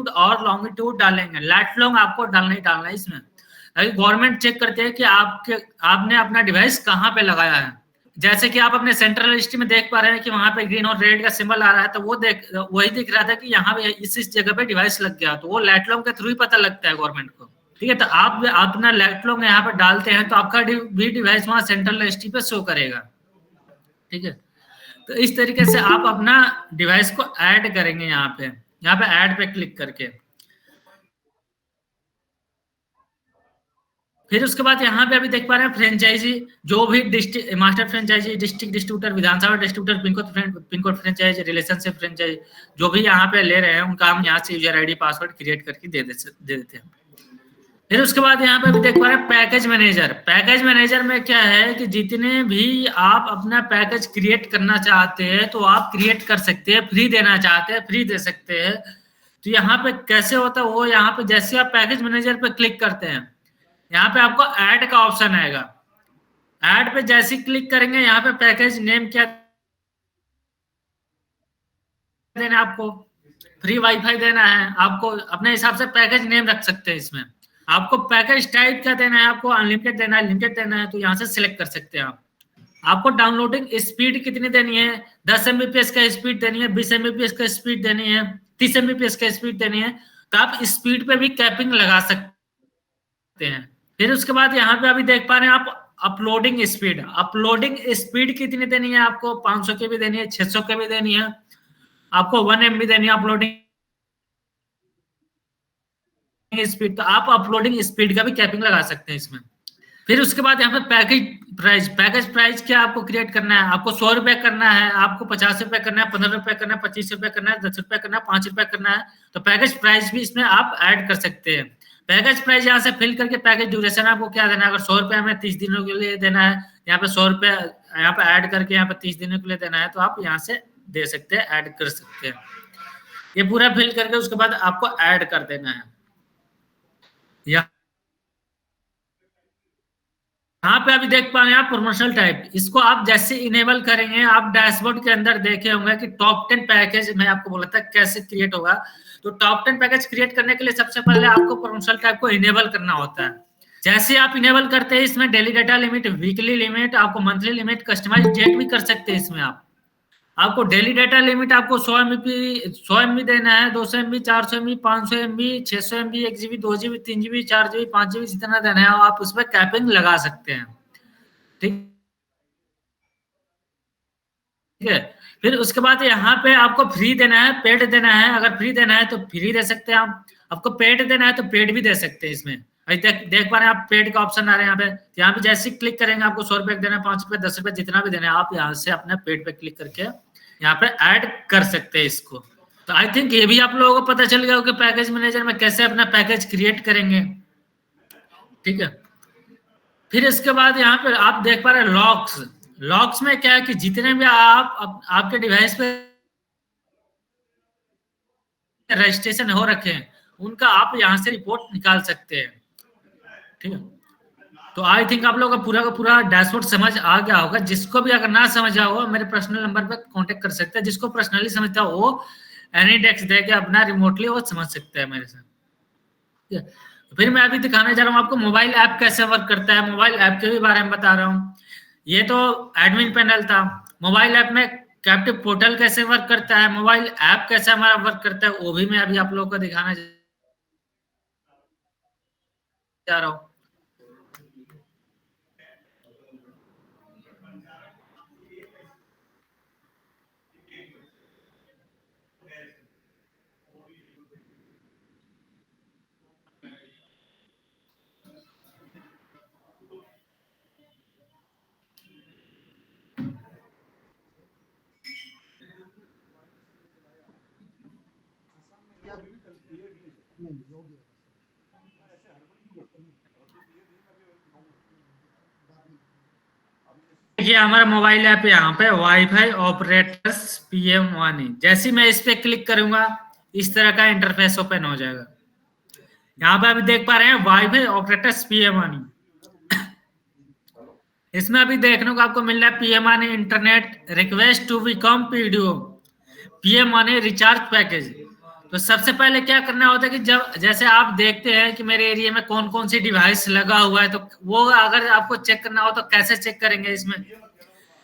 और लॉन्गिट्यूड डालेंगे। लैट लॉन्ग आपको डालना ही डालना है इसमें। गवर्नमेंट चेक करते हैं कि आपने अपना डिवाइस कहाँ पे लगाया है। जैसे कि आप अपने सेंट्रल रजिस्ट्री में देख पा रहे हैं कि वहां पे ग्रीन और रेड का सिंबल आ रहा है, तो वही दिख रहा था कि यहाँ पे इस जगह पे डिवाइस लग गया, तो वो लैटलॉन्ग के थ्रू ही पता लगता है गवर्नमेंट को। ठीक है, तो आप अपना लैटलॉन्ग यहाँ पे डालते हैं तो आपका भी डिवाइस वहां सेंट्रल रजिस्ट्री पे शो करेगा। ठीक है, तो इस तरीके से आप अपना डिवाइस को ऐड करेंगे। यहाँ पे ऐड पे क्लिक करके, फिर उसके बाद यहाँ पे अभी देख पा रहे हैं फ्रेंचाइजी, जो भी district master franchisee, district distributor, विधानसभा distributor, pincode franchisee, relationship franchisee, जो भी यहाँ पे ले रहे हैं उनका हम यहाँ से यूजर आईडी पासवर्ड क्रिएट करके दे देते हैं। फिर उसके बाद यहाँ पे भी देख पा रहे हैं पैकेज मैनेजर। पैकेज मैनेजर में क्या है कि जितने भी आप अपना पैकेज क्रिएट करना चाहते हैं तो आप क्रिएट कर सकते हैं, फ्री देना चाहते हैं फ्री दे सकते हैं। तो यहाँ पे कैसे होता है वो, यहाँ पे जैसे आप पैकेज मैनेजर पे क्लिक करते हैं यहाँ पे आपको ऐड का ऑप्शन आएगा। ऐड पे जैसे क्लिक करेंगे यहाँ पे पैकेज नेम क्या देना आपको, फ्री वाईफाई देना है, आपको अपने हिसाब से पैकेज नेम रख सकते हैं इसमें। आपको पैकेज टाइप क्या देना है, आपको अनलिमिटेड देना है, लिमिटेड देना है, तो यहाँ से सिलेक्ट कर सकते हैं आप। आपको डाउनलोडिंग स्पीड कितनी देनी है, 10 एमबीपीएस का स्पीड देनी है, 20 एमबीपीएस का स्पीड देनी है, 30 एमबीपीएस का स्पीड देनी है, तो आप स्पीड पे भी कैपिंग लगा सकते हैं। फिर उसके बाद यहाँ पे अभी देख पा रहे हैं आप अपलोडिंग स्पीड कितनी देनी है, आपको 500 के भी देनी है, 600 के भी देनी है, आपको 1 MB देनी है अपलोडिंग स्पीड। तो आप अपलोडिंग स्पीड का भी कैपिंग लगा सकते हैं इसमें। फिर उसके बाद यहाँ पे पैकेज प्राइस क्या आपको क्रिएट करना है, आपको 100 रुपए करना है, आपको 50 रुपए करना है, 15 रुपए करना है, 25 रुपए करना है, 10 रुपए करना है, 5 रुपए करना है, तो पैकेज प्राइस भी इसमें आप ऐड कर सकते हैं। पैकेज प्राइस यहाँ से फिल करके पैकेज ड्यूरेशन आपको क्या देना है, अगर 100 रुपए हमें 30 दिनों के लिए देना है, यहाँ पे 100 रुपए यहाँ पे ऐड करके यहाँ पे 30 दिनों के लिए देना है, तो आप यहाँ से दे सकते हैं, ऐड कर सकते हैं। ये पूरा फिल करके उसके बाद आपको ऐड कर देना है। यहाँ पे अभी देख पा रहे हैं आप प्रमोशनल टाइप, इसको आप जैसे इनेबल करेंगे, आप डैशबोर्ड के अंदर देखे होंगे कि टॉप 10 पैकेज मैं आपको बोला था कैसे क्रिएट होगा। तो टॉप 10 पैकेज क्रिएट करने के लिए सबसे पहले आपको प्रमोशनल टाइप को इनेबल करना होता है। जैसे आप इनेबल करते हैं, इसमें daily data limit, weekly limit, आपको मंथली लिमिट, कस्टमाइज डेट भी कर सकते हैं इसमें आप। आपको डेली डाटा लिमिट आपको 100 MB देना है, 200 MB, 400 MB, 500 MB, 600 MB, 1 GB, 2 GB, 3 GB, 4 GB, 5 GB जितना देना है आप उसमें कैपिंग लगा सकते हैं। ठीक है। फिर उसके बाद यहाँ पे आपको फ्री देना है, पेड देना है। अगर फ्री देना है तो फ्री दे सकते हैं आप, आपको पेड देना है तो पेड भी दे सकते हैं इसमें। देख पा रहे हैं आप पेड का ऑप्शन आ रहा है यहाँ पे। यहाँ पे जैसे क्लिक करेंगे आपको 100 रुपए देना है, 5 रुपए, 10 रुपए, जितना भी देना है आप यहाँ से अपने पेड पे क्लिक करके यहाँ पे ऐड कर सकते हैं इसको। तो आई थिंक ये भी आप लोगों को पता चल गया हो कि पैकेज मैनेजर में कैसे अपना पैकेज क्रिएट करेंगे। ठीक है। फिर इसके बाद यहाँ पे आप देख पा रहे हैं लॉक्स में क्या है कि जितने भी आपके डिवाइस पे रजिस्ट्रेशन हो रखे हैं उनका आप यहाँ से रिपोर्ट निकाल सकते हैं। ठीक है। तो आई थिंक आप लोगों का पूरा डैशबोर्ड समझ आ गया होगा। जिसको भी अगर ना समझ आया हो मेरे पर्सनल नंबर पर कांटेक्ट कर सकते हैं। जिसको पर्सनली समझता हो वो एनी डेस्क दे के अपना रिमोटली वो समझ सकते हैं मेरे साथ। ठीक है। फिर मैं अभी दिखाने जा रहा हूँ आपको मोबाइल ऐप कैसे वर्क करता है। मोबाइल ऐप के भी बारे में बता रहा हूँ। ये तो एडमिन पैनल था। मोबाइल ऐप में कैप्टिव पोर्टल कैसे वर्क करता है, मोबाइल ऐप कैसे हमारा वर्क करता है, वो भी मैं अभी आप लोगों को दिखाना जा रहा हूँ। ये हमारा मोबाइल ऐप यहाँ पे वाईफाई ऑपरेटर्स PM1। जैसे मैं इस पे क्लिक करूंगा इस तरह का इंटरफेस ओपन हो जाएगा। यहाँ पे अभी देख पा रहे हैं वाईफाई ऑपरेटर्स PM1। इसमें अभी देखने को आपको मिल रहा है PM1 internet request to become PDO, PM1 recharge package. तो सबसे पहले क्या करना होता है कि जब जैसे आप देखते हैं कि मेरे एरिया में कौन कौन सी डिवाइस लगा हुआ है, तो वो अगर आपको चेक करना हो तो कैसे चेक करेंगे। इसमें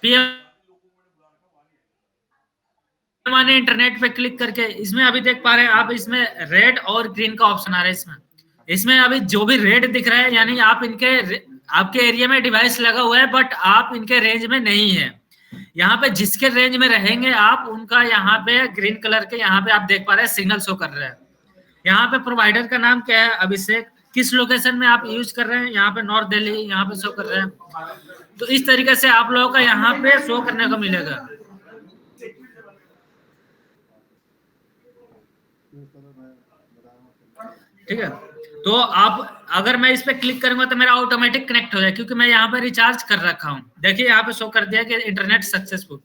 PM1 इंटरनेट पे क्लिक करके इसमें अभी देख पा रहे हैं आप, इसमें रेड और ग्रीन का ऑप्शन आ रहा है। इसमें अभी जो भी रेड दिख रहा है यानी आप आपके एरिया में डिवाइस लगा हुआ है बट आप इनके रेंज में नहीं है। यहाँ पे जिसके रेंज में रहेंगे आप उनका यहाँ पे ग्रीन कलर के यहाँ पे आप देख पा रहे हैं सिग्नल शो कर रहा है। यहाँ पे प्रोवाइडर का नाम क्या है, अभिषेक, किस लोकेशन में आप यूज कर रहे हैं, यहाँ पे नॉर्थ दिल्ली यहाँ पे शो कर रहे हैं। तो इस तरीके से आप लोगों का यहाँ पे शो करने को मिलेगा। ठीक है। तो आप अगर मैं इस पे क्लिक करूंगा तो मेरा ऑटोमेटिक कनेक्ट हो जाए क्योंकि मैं यहाँ पे रिचार्ज कर रखा हूँ। देखिए यहाँ पे शो कर दिया कि इंटरनेट सक्सेसफुल।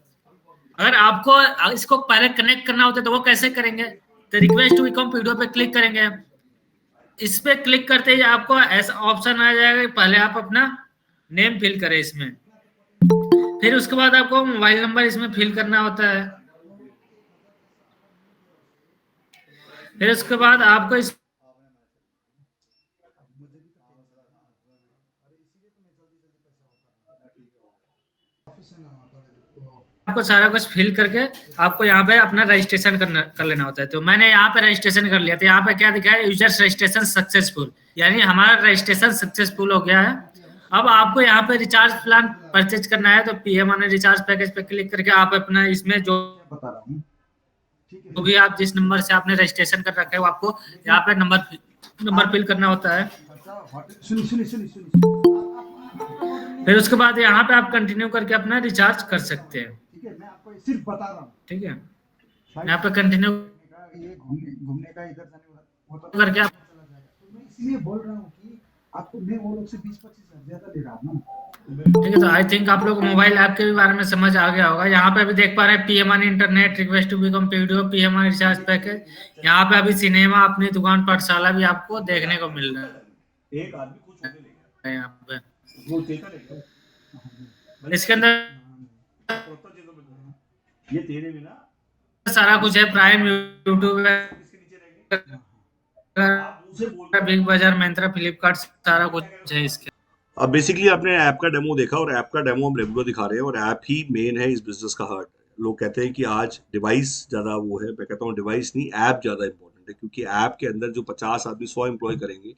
अगर आपको इसको पहले कनेक्ट करना होता है तो वो कैसे करेंगे, तो रिक्वेस्ट टू बिकम PDO पे क्लिक करेंगे। इस पे क्लिक करते ही आपको ऐसा ऑप्शन आ जाएगा, पहले आप अपना नेम फिल करें इसमें। फिर उसके बाद आपको मोबाइल नंबर इसमें फिल करना होता है। फिर उसके बाद आपको आपको सारा कुछ फिल करके आपको यहाँ पे अपना रजिस्ट्रेशन कर लेना होता है। तो मैंने यहाँ पे रजिस्ट्रेशन कर लिया। तो यहाँ पे क्या दिखा है, यूजर्स रजिस्ट्रेशन सक्सेसफुल, यानी हमारा रजिस्ट्रेशन सक्सेसफुल हो गया है। अब आपको यहाँ पे रिचार्ज प्लान परचेज करना है, तो पीएम ऑन रिचार्ज पैकेज पे क्लिक करके आप अपना इसमें जो बता रहा हूँ, तो भी आप जिस नंबर से आपने रजिस्ट्रेशन कर रखा है वो आपको यहाँ पे नंबर फिल करना होता है। सुनी सुनी सुनी सुनी। फिर उसके बाद यहाँ पे आप कंटिन्यू करके अपना रिचार्ज कर सकते हैं। ठीक है, मैं आपको सिर्फ बता रहा हूँ। ठीक है, यहाँ पे कंटिन्यू ये घूमने का इधर जाने वाला करके आप चला जाएगा। तो मैं इसलिए बोल रहा हूँ कि आपको मैं वो लोग से 20-25 ज्यादा ले रहा हूँ। ठीक है। तो आई थिंक आप लोग मोबाइल ऐप के बारे में समझ आ गया होगा। यहाँ पे अभी देख पा रहे हैं PM on internet request to become video, PM on recharge package. यहाँ पे अभी सिनेमा, अपनी दुकान, पाठशाला भी आपको देखने को मिल रहा है। एक आदमी खुद छोटे ले गया यहाँ पे वो तेरा लेगा इसके अंदर ये तेरे बिना सारा कुछ है, प्राइम, यूट्यूब, इसके नीचे रहेंगे। आप मुझसे बोल बिग बाजार, मिंत्रा, फ्लिपकार्ट, सारा कुछ है इसके। अब बेसिकली आपने ऐप का डेमो देखा और ऐप का डेमो हम रेगुलर दिखा रहे हैं और ऐप ही मेन है इस बिजनेस का हार्ट। लोग कहते हैं कि आज डिवाइस ज्यादा वो है, मैं कहता हूँ डिवाइस नहीं, ऐप ज्यादा इंपॉर्टेंट है, क्योंकि ऐप के अंदर जो 50 आदमी 100 एम्प्लॉय करेंगे।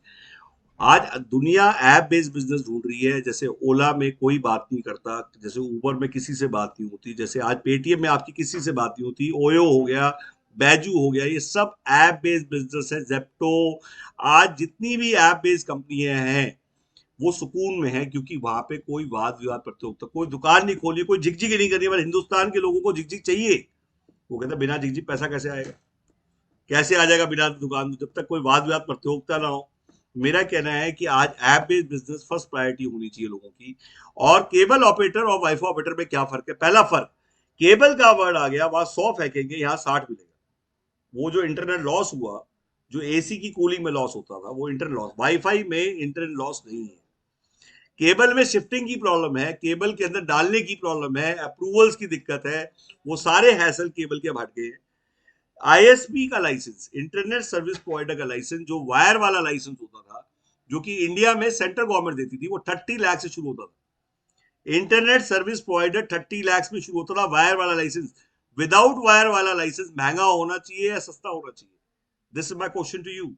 आज दुनिया ऐप बेस्ड बिजनेस ढूंढ रही है। जैसे ओला में कोई बात नहीं करता, जैसे उबर में किसी से बात नहीं होती, जैसे आज पेटीएम में आपकी किसी से बात नहीं होती, ओयो हो गया, बैजू हो गया, ये सब ऐप बेस्ड बिजनेस है। जेप्टो, आज जितनी भी ऐप बेस्ड कंपनियां हैं वो सुकून में है, क्योंकि वहां पे कोई वाद विवाद प्रतियोगिता, कोई दुकान नहीं खोली, कोई झिकझिक नहीं करनी। पर हिंदुस्तान के लोगों को झिकझिक चाहिए। वो कहता बिना झिकझिक पैसा कैसे आएगा, कैसे आ जाएगा बिना दुकान, जब तक कोई वाद विवाद प्रतियोगिता ना हो। मेरा कहना है कि आज app based business first priority होनी चाहिए लोगों की। और केबल ऑपरेटर और वाईफाई ऑपरेटर में क्या फर्क है? पहला फर्क, केबल का वर्ड आ गया, वहां 100 फेंकेंगे, यहाँ 60 मिलेगा। वो जो इंटरनेट लॉस हुआ, जो एसी की कूलिंग में लॉस होता था, वो इंटरनेट लॉस, वाईफाई में इंटरनेट लॉस नहीं है। केबल में शिफ्टिंग की प्रॉब्लम है, केबल के अंदर डालने की प्रॉब्लम है, अप्रूवल्स की दिक्कत है, वो सारे हैसल केबल के हट गए हैं। आईएसपी का लाइसेंस, इंटरनेट सर्विस प्रोवाइडर का लाइसेंस, जो वायर वाला लाइसेंस होता था, जो कि इंडिया में सेंट्रल गवर्नमेंट देती थी, वो 30 लाख से शुरू होता था। इंटरनेट सर्विस प्रोवाइडर 30 लाख में शुरू होता था वायर वाला लाइसेंस। विदाउट वायर वाला लाइसेंस महंगा होना चाहिए या सस्ता होना चाहिए? This is my question to you.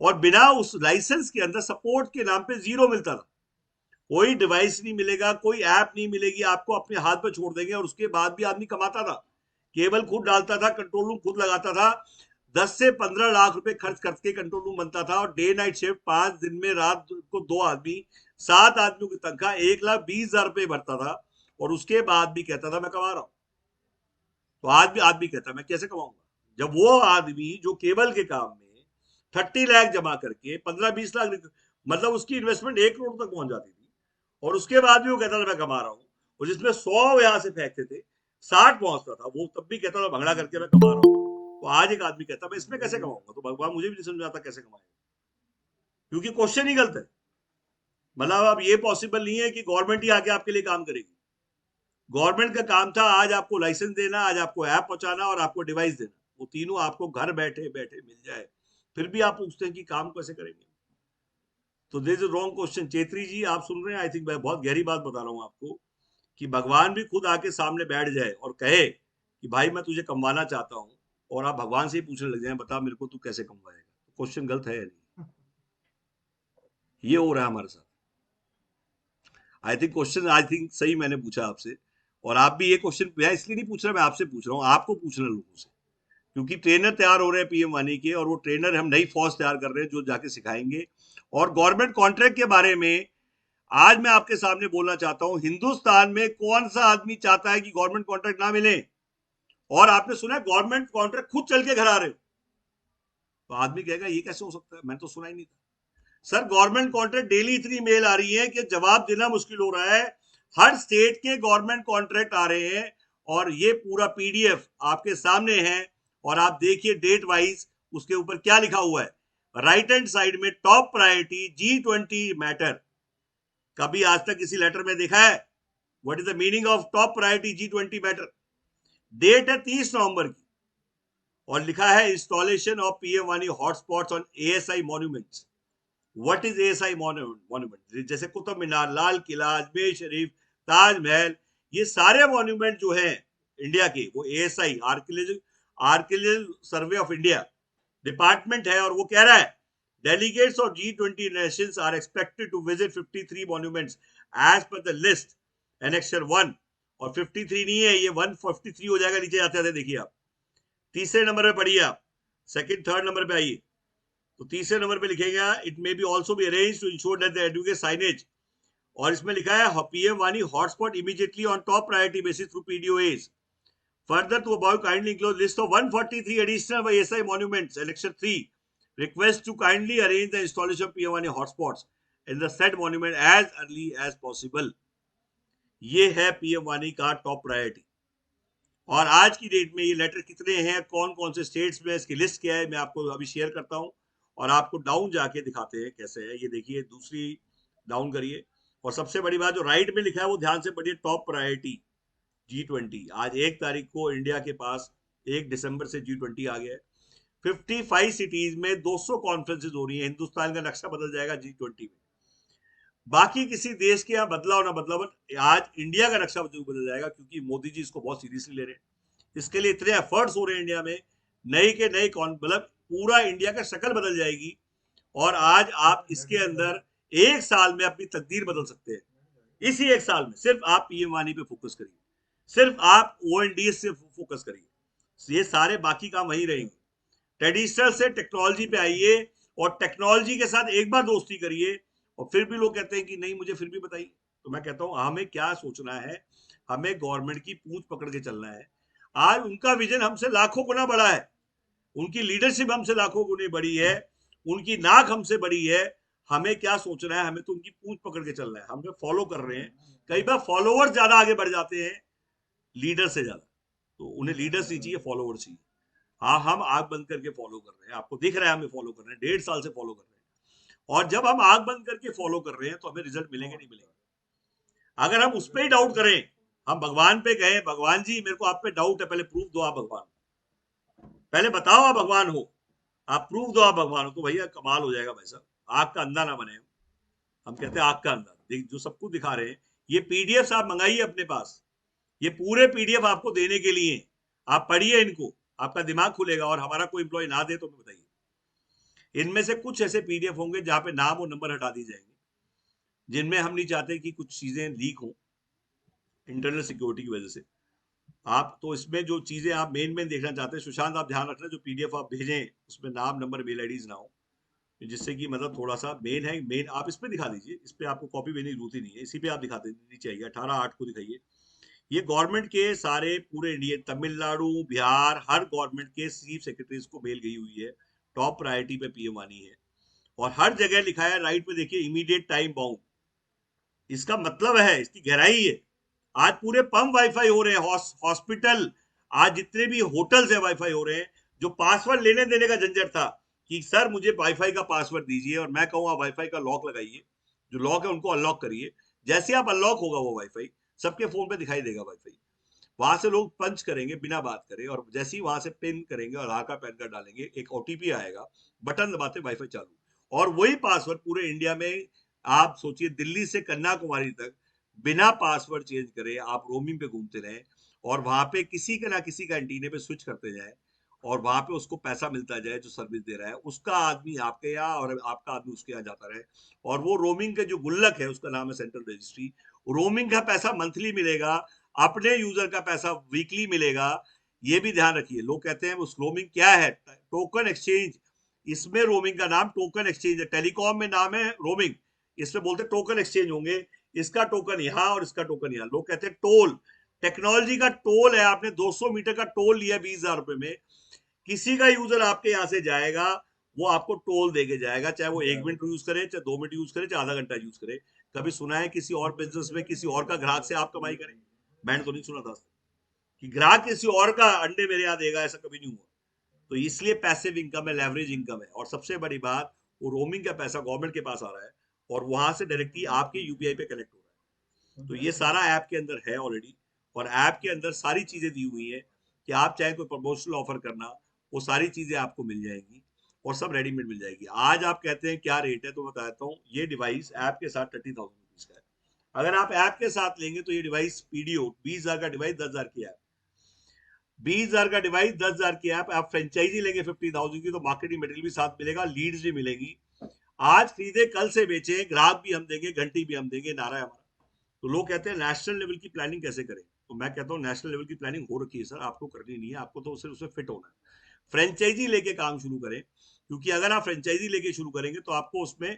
और बिना उस लाइसेंस के अंदर सपोर्ट के नाम पे जीरो मिलता था। कोई डिवाइस नहीं मिलेगा, कोई ऐप नहीं मिलेगी, आपको अपने हाथ पे छोड़ देंगे। और उसके बाद भी आदमी कमाता था, केबल खुद डालता था, कंट्रोल रूम खुद लगाता था, 10 से 15 लाख रुपए खर्च करके कंट्रोल रूम बनता था। और डे नाइट शिफ्ट, 5 दिन में रात को 2 आदमी, 7 आदमियों की तनख्वाह, 1,20,000 रुपए भरता था। और उसके बाद भी कहता था मैं कमा रहा हूं। तो आज भी आदमी कहता है मैं कैसे कमाऊंगा, जब वो आदमी जो केबल के काम में 30 लाख जमा करके 15-20 लाख, मतलब उसकी इन्वेस्टमेंट 1 करोड़ तक पहुंच जाती थी, और उसके बाद भी वो कहता था मैं कमा रहा हूं। और जिसमें 100 यहां से फेंकते थे, 60 पहुंचता था, वो तब भी कहता था भंगड़ा करके मैं कमा रहा हूं। तो आज एक आदमी कहता मैं इसमें कैसे कमाऊंगा? तो भगवान मुझे भी नहीं समझ आता कैसे कमाएगा, क्योंकि क्वेश्चन ही गलत है। मतलब अब ये पॉसिबल नहीं है कि गवर्नमेंट ही आके आपके लिए काम करेगी। गवर्नमेंट का काम था आज आपको लाइसेंस देना, आज आपको ऐप पहुंचाना और आपको डिवाइस देना। वो तीनों आपको घर बैठे बैठे मिल जाए, फिर भी आप पूछते हैं कि काम कैसे करेंगे। तो this is wrong question. Chetri ji आप सुन रहे हैं? आई थिंक मैं बहुत गहरी बात बता रहा हूं आपको, कि भगवान भी खुद आके सामने बैठ जाए और कहे कि भाई मैं तुझे कमवाना चाहता हूं, और आप भगवान से ही पूछने लग जाए बता मेरे को तू कैसे कमवाएगा। तो क्वेश्चन गलत है या नहीं? ये हो रहा है हमारे साथ। आई थिंक क्वेश्चन सही मैंने पूछा आपसे। और आप भी ये क्वेश्चन, मैं इसलिए नहीं पूछ रहा, मैं आपसे पूछ रहा हूँ, आपको पूछना लोगों से, क्योंकि ट्रेनर तैयार हो रहे हैं पीएम वानी के, और वो ट्रेनर हम नई फौज तैयार कर रहे हैं जो जाके सिखाएंगे। और गवर्नमेंट कॉन्ट्रैक्ट के बारे में आज मैं आपके सामने बोलना चाहता हूं, हिंदुस्तान में कौन सा आदमी चाहता है कि गवर्नमेंट कॉन्ट्रैक्ट ना मिले? और आपने सुना है गवर्नमेंट कॉन्ट्रैक्ट खुद चल के घर आ रहे हो, तो आदमी कहेगा ये कैसे हो सकता है, मैंने तो सुना ही नहीं था। सर गवर्नमेंट कॉन्ट्रैक्ट डेली इतनी मेल आ रही है कि जवाब देना मुश्किल हो रहा है। हर स्टेट के गवर्नमेंट कॉन्ट्रैक्ट आ रहे हैं, और ये पूरा पीडीएफ आपके सामने है। और आप देखिए डेट वाइज उसके ऊपर क्या लिखा हुआ है। राइट हैंड साइड में टॉप प्रायोरिटी G20 मैटर। कभी आज तक किसी लेटर में देखा है? What is the meaning of top priority G20 matter? Date है 30 नवंबर की, और लिखा है इंस्टॉलेशन ऑफ पीएम वानी hotspots on ASI monuments. What is ASI monument? जैसे कुतुब मीनार, लाल किला, अजमेर शरीफ, ताजमहल, ये सारे मॉन्यूमेंट जो हैं इंडिया के, वो ASI archaeological survey of India department है। और वो कह रहा है delegates of G20 nations are expected to visit 53 monuments as per the list annexure 1। और 53 नहीं है, ये 153 हो जाएगा नीचे जाते जाते। देखिए आप तीसरे नंबर पे पढ़िए, आप सेकंड थर्ड नंबर पे आइए, तो तीसरे नंबर पे लिखेगा it may be also be arrange to ensure that the educate signage. और इसमें लिखा है पीएम वानी hotspot immediately on top priority basis through PDOs. Further to above, kindly include list of 143 additional ASI monuments. Annexure 3 request to kindly arrange the installation of PM1 hotspots in the said monument as early as possible। ये है PM1 का top priority. और आज की date में ये letter कितने हैं, कौन कौन से स्टेट्स में, इसकी लिस्ट क्या है, मैं आपको अभी शेयर करता हूं और आपको डाउन जाके दिखाते हैं कैसे है। ये देखिए, दूसरी डाउन करिए, और सबसे बड़ी बात जो राइट में लिखा है वो ध्यान से पढ़िए, टॉप प्रायोरिटी G20। आज 1 तारीख को इंडिया के पास 1 दिसंबर से G20 आ गया है। 55 सिटीज में 200 कॉन्फ्रेंसेज हो रही है। हिंदुस्तान का नक्शा बदल जाएगा G20 में। बाकी किसी देश के यहाँ बदला हो ना बदला, बट आज इंडिया का नक्शा बदल जाएगा, क्योंकि मोदी जी इसको बहुत सीरियसली ले रहे हैं। इसके लिए इतने एफर्ट्स हो रहे हैं इंडिया में, नए के नए मतलब पूरा इंडिया का शक्ल बदल जाएगी। और आज आप इसके अंदर 1 साल में अपनी तकदीर बदल सकते हैं। इसी 1 साल में सिर्फ आप पीएम वानी पे फोकस करिए, सिर्फ आप ओएनडीएस से फोकस करिए, ये सारे बाकी काम वही रहेंगे। ट्रेडिशनल से टेक्नोलॉजी पे आइए, और टेक्नोलॉजी के साथ एक बार दोस्ती करिए। और फिर भी लोग कहते हैं कि नहीं, मुझे फिर भी बताइए। तो मैं कहता हूं हमें क्या सोचना है, हमें गवर्नमेंट की पूंछ पकड़ के चलना है। आज उनका विजन हमसे लाखों गुना बड़ा है, उनकी लीडरशिप हमसे लाखों गुने बड़ी है, उनकी नाक हमसे बड़ी है। हमें क्या सोचना है, हमें तो उनकी पूंछ पकड़ के चलना है। हम जो फॉलो कर रहे हैं, कई बार फॉलोवर्स ज्यादा आगे बढ़ जाते हैं लीडर से ज्यादा, तो उन्हें लीडर्स नहीं चाहिए, फॉलोवर चाहिए। हाँ, हम आग बंद करके फॉलो कर रहे हैं, आपको दिख रहा है हमें फॉलो कर रहे हैं, 1.5 साल से फॉलो कर रहे हैं। और जब हम आग बंद करके फॉलो कर रहे हैं तो हमें रिजल्ट मिलेंगे नहीं मिलेंगे। अगर हम उस पर ही डाउट करें, हम भगवान पे कहें भगवान जी मेरे को आप पे डाउट है, पहले प्रूफ दो आप भगवान, पहले बताओ आप भगवान हो, आप प्रूफ दो आप भगवान हो, तो भैया कमाल हो जाएगा भाई साहब। आग का अंधा ना बने। हम कहते हैं आग का अंधा, जो सब कुछ दिखा रहे हैं, ये पीडीएफ आप मंगाइए अपने पास, ये पूरे पीडीएफ आपको देने के लिए, आप पढ़िए इनको, आपका दिमाग खुलेगा। और हमारा कोई एम्प्लॉय ना दे तो बताइए, इनमें से कुछ ऐसे पीडीएफ होंगे जहां पे नाम और नंबर हटा दिए जाएंगे, जिनमें हम नहीं चाहते कि कुछ चीजें लीक हो इंटरनल सिक्योरिटी की वजह से। आप तो इसमें जो चीजें आप मेन देखना चाहते हैं, सुशांत आप ध्यान रखना, जो पीडीएफ आप भेजें उसमें नाम नंबर मेल आईडीज ना हो, जिससे कि मतलब थोड़ा सा मेन है। मेन आप इस पे दिखा दीजिए, इस पे आपको कॉपी देने की जरूरत ही नहीं है, इसी पे आप दिखा देनी चाहिए। 18/8 को दिखाइए। ये गवर्नमेंट के सारे पूरे इंडिया, तमिलनाडु, बिहार, हर गवर्नमेंट के चीफ सेक्रेटरीज को मेल गई हुई है, टॉप प्रायोरिटी पे पीएम वानी है। और हर जगह लिखा है, राइट में देखिए, इमीडिएट टाइम बाउंड। इसका मतलब है, इसकी गहराई है, आज पूरे पंप वाईफाई हो रहे हैं, हॉस्पिटल, आज जितने भी होटल्स है वाईफाई हो रहे हैं। जो पासवर्ड लेने देने का झंझट था कि सर मुझे वाईफाई का पासवर्ड दीजिए, और मैं कहूँ आप वाईफाई का लॉक लगाइए, जो लॉक है उनको अनलॉक करिए। जैसे आप अनलॉक होगा वो वाईफाई सबके फोन पे दिखाई देगा वाईफाई, वहां से लोग पंच करेंगे बिना बात करे, और जैसे ही वहां से पिन करेंगे और आधार कार्ड पैन कार्ड डालेंगे, एक ओटीपी आएगा, बटन दबाते वाईफाई चालू। और वही पासवर्ड पूरे इंडिया में, आप सोचिए दिल्ली से कन्याकुमारी तक बिना पासवर्ड चेंज करे आप रोमिंग पे घूमते रहे, और वहां पे किसी के ना किसी का एंटीने पे स्विच करते जाए, और वहां पे उसको पैसा मिलता जाए जो सर्विस दे रहा है, उसका आदमी आपके यहाँ और आपका आदमी उसके यहाँ जाता रहे। और वो रोमिंग के जो गुल्लक है उसका नाम है सेंट्रल रजिस्ट्री, रोमिंग का पैसा मंथली मिलेगा, अपने यूजर का पैसा वीकली मिलेगा। ये भी ध्यान रखिए, लोग कहते हैं उस रोमिंग क्या है, टोकन एक्सचेंज। इसमें रोमिंग का नाम टोकन एक्सचेंज है, टेलीकॉम में नाम है रोमिंग, इसमें बोलते टोकन एक्सचेंज होंगे, इसका टोकन यहाँ और इसका टोकन यहाँ। लोग कहते हैं टोल, टेक्नोलॉजी का टोल है। आपने 200 मीटर का टोल लिया 20,000 रुपए में, किसी का यूजर आपके यहाँ से जाएगा, वो आपको टोल देके जाएगा, चाहे वो 1 मिनट यूज करे, चाहे 2 मिनट यूज करे, चाहे आधा घंटा यूज करे। कभी सुना है किसी और बिजनेस में किसी और का ग्राहक से आप कमाई करें? मैंने तो नहीं सुना था कि ग्राहक किसी और का अंडे मेरे यहाँ देगा, ऐसा कभी नहीं हुआ। तो इसलिए पैसिव इनकम है, लेवरेज इनकम है। और सबसे बड़ी बात, वो रोमिंग का पैसा गवर्नमेंट के पास आ रहा है, और वहां से डायरेक्टली आपके यूपीआई पे कनेक्ट हो रहा है। तो ये सारा ऐप के अंदर है ऑलरेडी, और ऐप के अंदर सारी चीजें दी हुई है कि आप चाहे कोई प्रमोशनल ऑफर करना, वो सारी चीजें आपको मिल जाएंगी और सब रेडीमेड मिल जाएगी। आज आप कहते हैं क्या रेट है, तो बताता हूँ। ये डिवाइस ऐप के साथ 30,000 रुपीज का है। अगर आप ऐप के साथ लेंगे तो ये डिवाइस पीडीओ 20,000 का डिवाइस 10,000 की ऐप, 20,000 का डिवाइस 10,000 की ऐप। आप फ्रेंचाइजी लेंगे 50,000 की तो मार्केटिंग मटेरियल भी साथ मिलेगा, लीड्स भी मिलेगी। आज खरीदे कल से बेचे, ग्राहक भी हम देंगे, घंटी भी हम देंगे, नारा है हमारा। तो लोग कहते हैं नेशनल लेवल की प्लानिंग कैसे करें, तो मैं कहता हूँ नेशनल लेवल की प्लानिंग हो रखी है सर, आपको करनी नहीं है, आपको तो सिर्फ उसमें फिट होना है। फ्रेंचाइजी लेके काम शुरू करें, क्योंकि अगर आप फ्रेंचाइजी लेके शुरू करेंगे तो आपको उसमें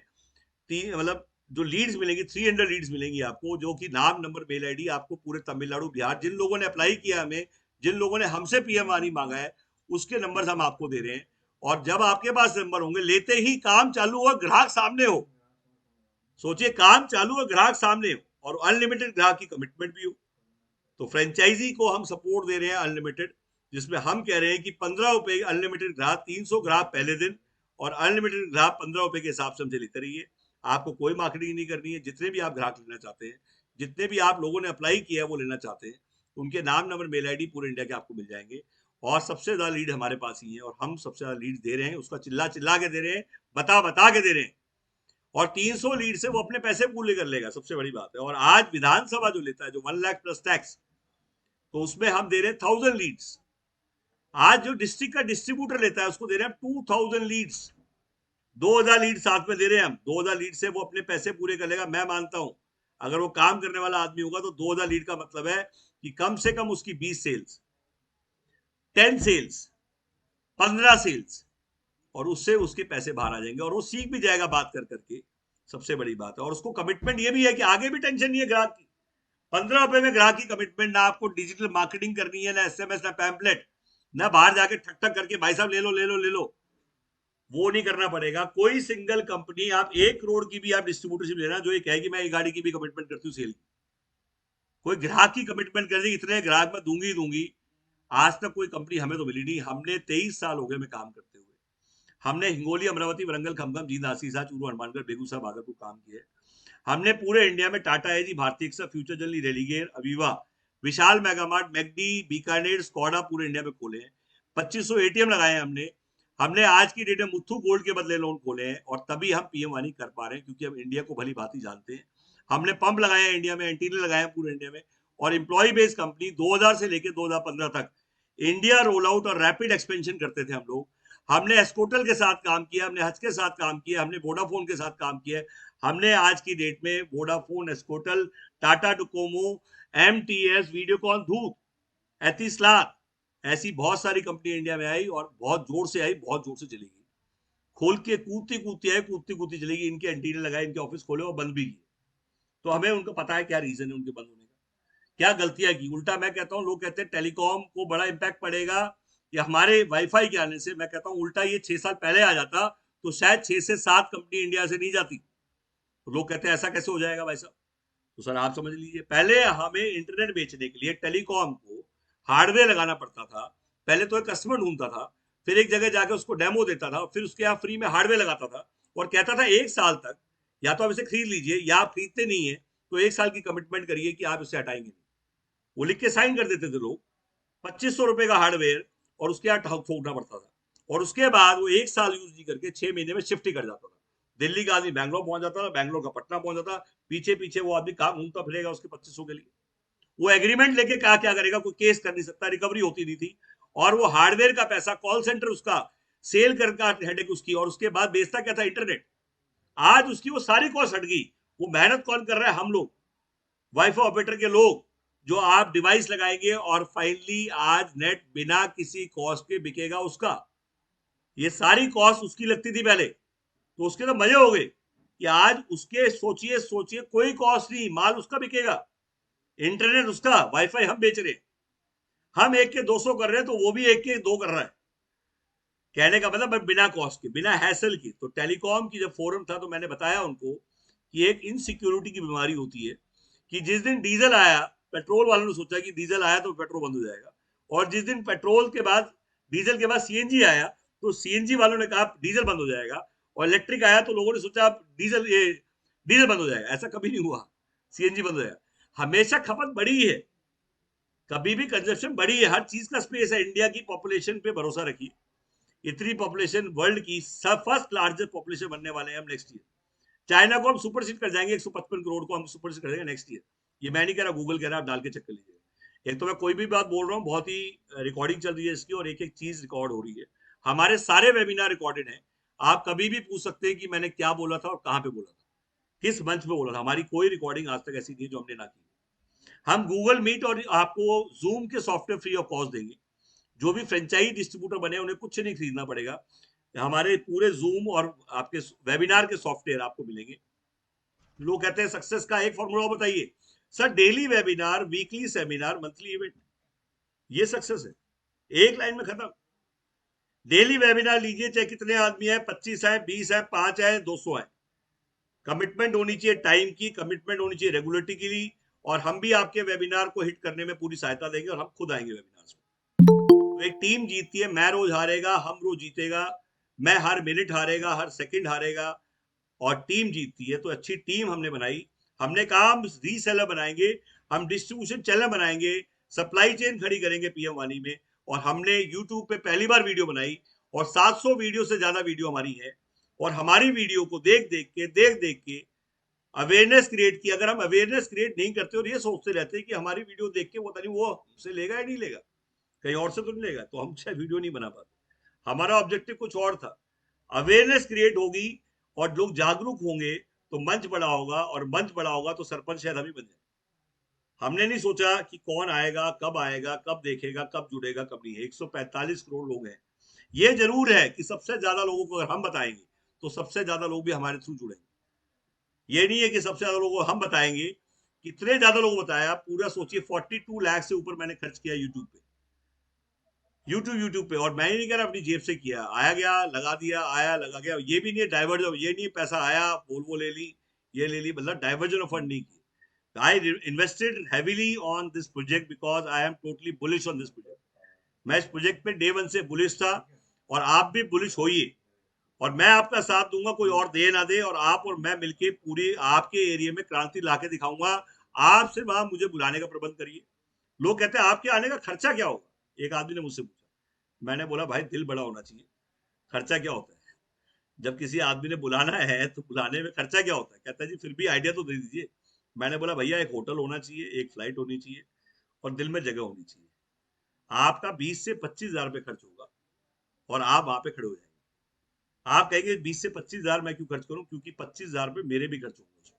तीन मतलब जो लीड्स मिलेंगी 300 लीड्स मिलेंगी आपको, जो कि नाम नंबर मेल आईडी आपको पूरे तमिलनाडु बिहार, जिन लोगों ने अप्लाई किया हमें, जिन लोगों ने हमसे पीएमआरई मांगा है, उसके नंबर हम आपको दे रहे हैं। और जब आपके पास नंबर होंगे, लेते ही काम चालू हो, ग्राहक सामने हो, सोचिए काम चालू हो, ग्राहक सामने हो, और अनलिमिटेड ग्राहक की कमिटमेंट भी हो। तो फ्रेंचाइजी को हम सपोर्ट दे रहे हैं अनलिमिटेड, जिसमें हम कह रहे हैं कि 15 रुपए अनलिमिटेड ग्राहक, 300 ग्राहक पहले दिन, और अनलिमिटेड ग्राहक 15 रुपए के हिसाब से हमसे लेते रहिए। आपको कोई मार्केटिंग नहीं करनी है। जितने भी आप ग्राहक लेना चाहते हैं, जितने भी आप लोगों ने अप्लाई किया है वो लेना चाहते हैं, उनके नाम नंबर मेल आईडी पूरे इंडिया के आपको मिल जाएंगे। और सबसे ज्यादा लीड हमारे पास ही है, और हम सबसे ज्यादा लीड दे रहे हैं, उसका चिल्ला चिल्ला के दे रहे हैं, बता बता के दे रहे हैं। और 300 लीड से वो अपने पैसे पूरे कर लेगा, सबसे बड़ी बात है। और आज विधानसभा जो लेता है, जो 1 लाख प्लस टैक्स, तो उसमें हम दे रहे हैं 1000 लीड्स। आज जो डिस्ट्रिक्ट का डिस्ट्रीब्यूटर लेता है, उसको दे रहे हैं 2000 लीड्स, 2000 लीड साथ में दे रहे हैं हम। 2000 लीड से वो अपने पैसे पूरे कर लेगा। मैं मानता हूं अगर वो काम करने वाला आदमी होगा तो 2000 लीड का मतलब है कि कम से कम उसकी 20 सेल्स, 10 सेल्स, 15 सेल्स, और उससे उसके पैसे बाहर आ जाएंगे, और वो सीख भी जाएगा बात कर करके, सबसे बड़ी बात है। और उसको कमिटमेंट ये भी है कि आगे भी टेंशन नहीं है ग्राहक की। 15 रुपए में ग्राहक की कमिटमेंट, ना आपको डिजिटल मार्केटिंग करनी है, ना एसएमएस, ना पैम्पलेट, ना बाहर जाके ठक ठक करके भाई साहब ले लो ले लो ले लो, वो नहीं करना पड़ेगा। कोई सिंगल कंपनी, आप 1 करोड़ की भी आप डिस्ट्रीब्यूटरशिप लेना, जो ये कहे कि मैं ये गाड़ी की भी कमिटमेंट करती हूँ सेल की, कोई ग्राहक की कमिटमेंट कर दी इतने ग्राहक मैं दूंगी दूंगी, आज तक कोई कंपनी हमें तो मिली नहीं। हमने 23 साल हो गए में काम करते हुए, हमने हिंगोली, अमरावती, वरंगल, खमखम, जींद, आसीसा, चूरू, हनुमानगढ़, बेगूसराय, भागलपुर काम किए। हमने पूरे इंडिया में Tata AIG, Bhartiya AXA, Future Journey, Religare, Aviva, Vishal Megamart, McD, Bikaner, Skoda पूरे इंडिया में खोले हैं। 2500 एटीएम लगाए हैं हमने। हमने आज की डेट में मुथ्थू गोल्ड के बदले लोन खोले हैं, और तभी हम पीएम वानी कर पा रहे हैं, क्योंकि हम इंडिया को भली भांति जानते हैं। हमने पंप लगाए हैं इंडिया में, एंटीरियर लगाए हैं पूरे इंडिया में। और एम्प्लॉय बेस्ड कंपनी 2000 से लेकर 2015 तक इंडिया रोल आउट और रैपिड एक्सपेंशन करते थे हम लोग। हमने एस्कोटल के साथ काम किया, हमने हज के साथ काम किया, हमने वोडाफोन के साथ काम किया। हमने आज की डेट में Vodafone, Escotel, Tata DoCoMo, MTS, Videocon, Dhoot, Etisalat, ऐसी बहुत सारी कंपनी इंडिया में आई, और बहुत जोर से आई, बहुत जोर से चलेगी। खोल के कूदती कूदती आई, कूदती कूदती चलेगी। इनके एंटीरियर लगाए, इनके ऑफिस खोले और बंद भी किए। तो हमें उनको पता है क्या रीजन है उनके बंद होने का, क्या गलतियां की। उल्टा मैं कहता हूं, लोग कहते हैं टेलीकॉम को बड़ा इंपैक्ट पड़ेगा या हमारे वाईफाई के आने से। मैं कहता हूं उल्टा, ये 6 साल पहले आ जाता तो शायद 6 से 7 कंपनी इंडिया से नहीं जाती। तो लोग कहते हैं ऐसा कैसे हो जाएगा भाई साहब, तो सर आप समझ लीजिए, पहले हमें इंटरनेट बेचने के लिए टेलीकॉम को हार्डवेयर लगाना पड़ता था। पहले तो एक कस्टमर ढूंढता था, फिर एक जगह जाके उसको डेमो देता था, फिर उसके यहाँ फ्री में हार्डवेयर लगाता था, और कहता था 1 साल तक या तो आप इसे खरीद लीजिए, या आप खरीदते नहीं है तो 1 साल की कमिटमेंट करिए कि आप इसे हटाएंगे नहीं। वो लिख के साइन कर देते थे लोग, 2500 रुपए का हार्डवेयर, और उसके यहाँ ठोकना पड़ता था। और उसके बाद वो 1 साल यूज नहीं करके 6 महीने में शिफ्ट ही कर जाता था। दिल्ली का आदमी बैंगलोर पहुंच जाता था, बैंगलोर का पटना पहुंच जाता, पीछे पीछे वो आदमी काम घूमता फिरेगा उसके 2500 के लिए। वो एग्रीमेंट लेके क्या क्या करेगा, कोई केस कर नहीं सकता, रिकवरी होती नहीं थी। और वो हार्डवेयर का पैसा, कॉल सेंटर उसका, सेल कर हेडेक उसकी, और उसके बाद बेचता क्या था, इंटरनेट। आज उसकी वो सारी कॉस्ट हट गई। वो मेहनत कौन कर रहा है, हम लोग, वाईफाई ऑपरेटर के लोग, जो आप डिवाइस लगाएंगे और फाइनली आज नेट बिना किसी कॉस्ट के बिकेगा उसका। ये सारी कॉस्ट उसकी लगती थी पहले, तो उसके तो मजे हो गए कि आज उसके सोचिए सोचिए कोई कॉस्ट नहीं, माल उसका बिकेगा, इंटरनेट उसका, वाईफाई हम बेच रहे हैं। हम 1 के 200 कर रहे हैं, तो वो भी 1 के 2 कर रहा है। कहने का मतलब बिना कॉस्ट के, बिना हैसल की। तो टेलीकॉम की जब फोरम था तो मैंने बताया उनको कि एक इनसिक्योरिटी की बीमारी होती है, कि जिस दिन डीजल आया, पेट्रोल वालों ने सोचा कि डीजल आया तो पेट्रोल बंद हो जाएगा, और जिस दिन पेट्रोल के बाद, डीजल के बाद सीएनजी आया, तो सीएनजी वालों ने कहा डीजल बंद हो जाएगा, और इलेक्ट्रिक आया तो लोगों ने सोचा डीजल बंद हो जाएगा। ऐसा कभी नहीं हुआ, सीएनजी बंद हो जाएगा। हमेशा खपत बढ़ी है, कभी भी कंजप्शन बढ़ी है, हर चीज का स्पेस है। इंडिया की पॉपुलेशन पे भरोसा रखिए, इतनी पॉपुलेशन वर्ल्ड की फर्स्ट लार्जेस्ट पॉपुलेशन बनने वाले हैं हम नेक्स्ट ईयर। चाइना को हम सुपरसीड कर जाएंगे, 155 करोड़ को हम सुपरसीड कर देंगे नेक्स्ट ईयर। ये मैं नहीं कह रहा, गूगल कह रहा है, आप डाल के चेक कर लीजिए। एक तो मैं कोई भी बात बोल रहा हूँ, बहुत ही रिकॉर्डिंग चल रही है इसकी और एक एक चीज रिकॉर्ड हो रही है। हमारे सारे वेबिनार रिकॉर्डेड हैं, आप कभी भी पूछ सकते हैं कि मैंने क्या बोला था और कहाँ पे बोला था, किस मंच पे बोला था। हमारी कोई रिकॉर्डिंग आज तक ऐसी नहीं है जो हमने ना की। हम गूगल मीट और आपको जूम के सॉफ्टवेयर फ्री ऑफ कॉस्ट देंगे। जो भी फ्रेंचाइज डिस्ट्रीब्यूटर बने उन्हें कुछ नहीं खरीदना पड़ेगा, हमारे पूरे जूम और आपके वेबिनार के सॉफ्टवेयर आपको मिलेंगे। लोग कहते हैं सक्सेस का एक फॉर्मूला बताइए। Sir daily webinar, weekly seminar, monthly event, ये सक्सेस है, एक लाइन में खत्म। डेली वेबिनार लीजिए, चाहे कितने आदमी है, 25 है, 20 है, 5 है, 200 है। कमिटमेंट होनी चाहिए टाइम की, कमिटमेंट होनी चाहिए रेगुलरिटी की, और हम भी आपके वेबिनार को हिट करने में पूरी सहायता देंगे और हम खुद आएंगे वेबिनार में। तो एक टीम जीतती है, मैं रोज हारेगा, हम रोज जीतेगा, मैं हर मिनट हारेगा, हर सेकंड हारेगा, और टीम जीतती है। तो अच्छी टीम हमने बनाई। हमने कहा हम रीसेलर बनाएंगे, हम डिस्ट्रीब्यूशन चैनल बनाएंगे, सप्लाई चेन खड़ी करेंगे पीएम वानी में। और हमने यूट्यूब पे पहली बार वीडियो बनाई और 700 वीडियो से ज्यादा वीडियो हमारी है। और हमारी वीडियो को देख देख के अवेयरनेस क्रिएट की। अगर हम अवेयरनेस क्रिएट नहीं करते और ये सोचते रहते हैं कि हमारी वीडियो देख के वो नहीं वो हमसे लेगा या नहीं लेगा, कहीं और से तो नहीं लेगा, तो हम शायद वीडियो नहीं बना पाते। हमारा ऑब्जेक्टिव कुछ और था। अवेयरनेस क्रिएट होगी और लोग जागरूक होंगे तो मंच बड़ा होगा, और मंच बड़ा होगा तो सरपंच शायद हम ही बन जाए। हमने नहीं सोचा कि कौन आएगा, कब देखेगा, कब जुड़ेगा, कब नहीं है। 145 करोड़ लोग हैं। ये जरूर है कि सबसे ज्यादा लोगों को अगर हम बताएंगे तो सबसे ज्यादा लोग भी हमारे थ्रू जुड़ेंगे। ये नहीं है कि सबसे ज्यादा लोगों को हम बताएंगे। कितने ज्यादा लोग बताया, पूरा सोचिए 42 लाख से ऊपर मैंने खर्च किया यूट्यूब पे। और मैं ही नहीं कह रहा अपनी जेब से किया, आया गया लगा दिया, आया लगा गया। ये भी नहीं है डाइवर्जन, ये नहीं पैसा आया वो ले ली, ये ले ली, मतलब डाइवर्जन ऑफ फंड नहीं की। I invested heavily on this project because I am totally bullish on this project. मैं इस प्रोजेक्ट पे डे वन से बुलिश था, और आप भी बुलिश होइए। और मैं आपका साथ दूंगा, कोई और दे ना दे, और आप और मैं मिलके पूरी आपके एरिया में क्रांति लाके दिखाऊंगा। आप सिर्फ आप मुझे बुलाने का प्रबंध करिए। लोग कहते हैं आपके आने का खर्चा क्या होगा, एक आदमी ने मुझसे पूछा। मैंने बोला भाई दिल बड़ा होना चाहिए, खर्चा क्या होता है? जब किसी आदमी ने बुलाना है तो बुलाने में खर्चा क्या होता है? कहता है जी फिर भी आइडिया तो दे दीजिए। मैंने बोला भैया एक होटल होना चाहिए, एक फ्लाइट होनी चाहिए, और दिल में जगह होनी चाहिए। आपका 20 से 25 हजार रुपये खर्च होगा और आप वहां पे खड़े हो जाएंगे। आप कहेंगे 20 से 25 हजार मैं क्यों खर्च करूं? क्योंकि 25 हजार रुपये मेरे भी खर्च होंगे उसमें।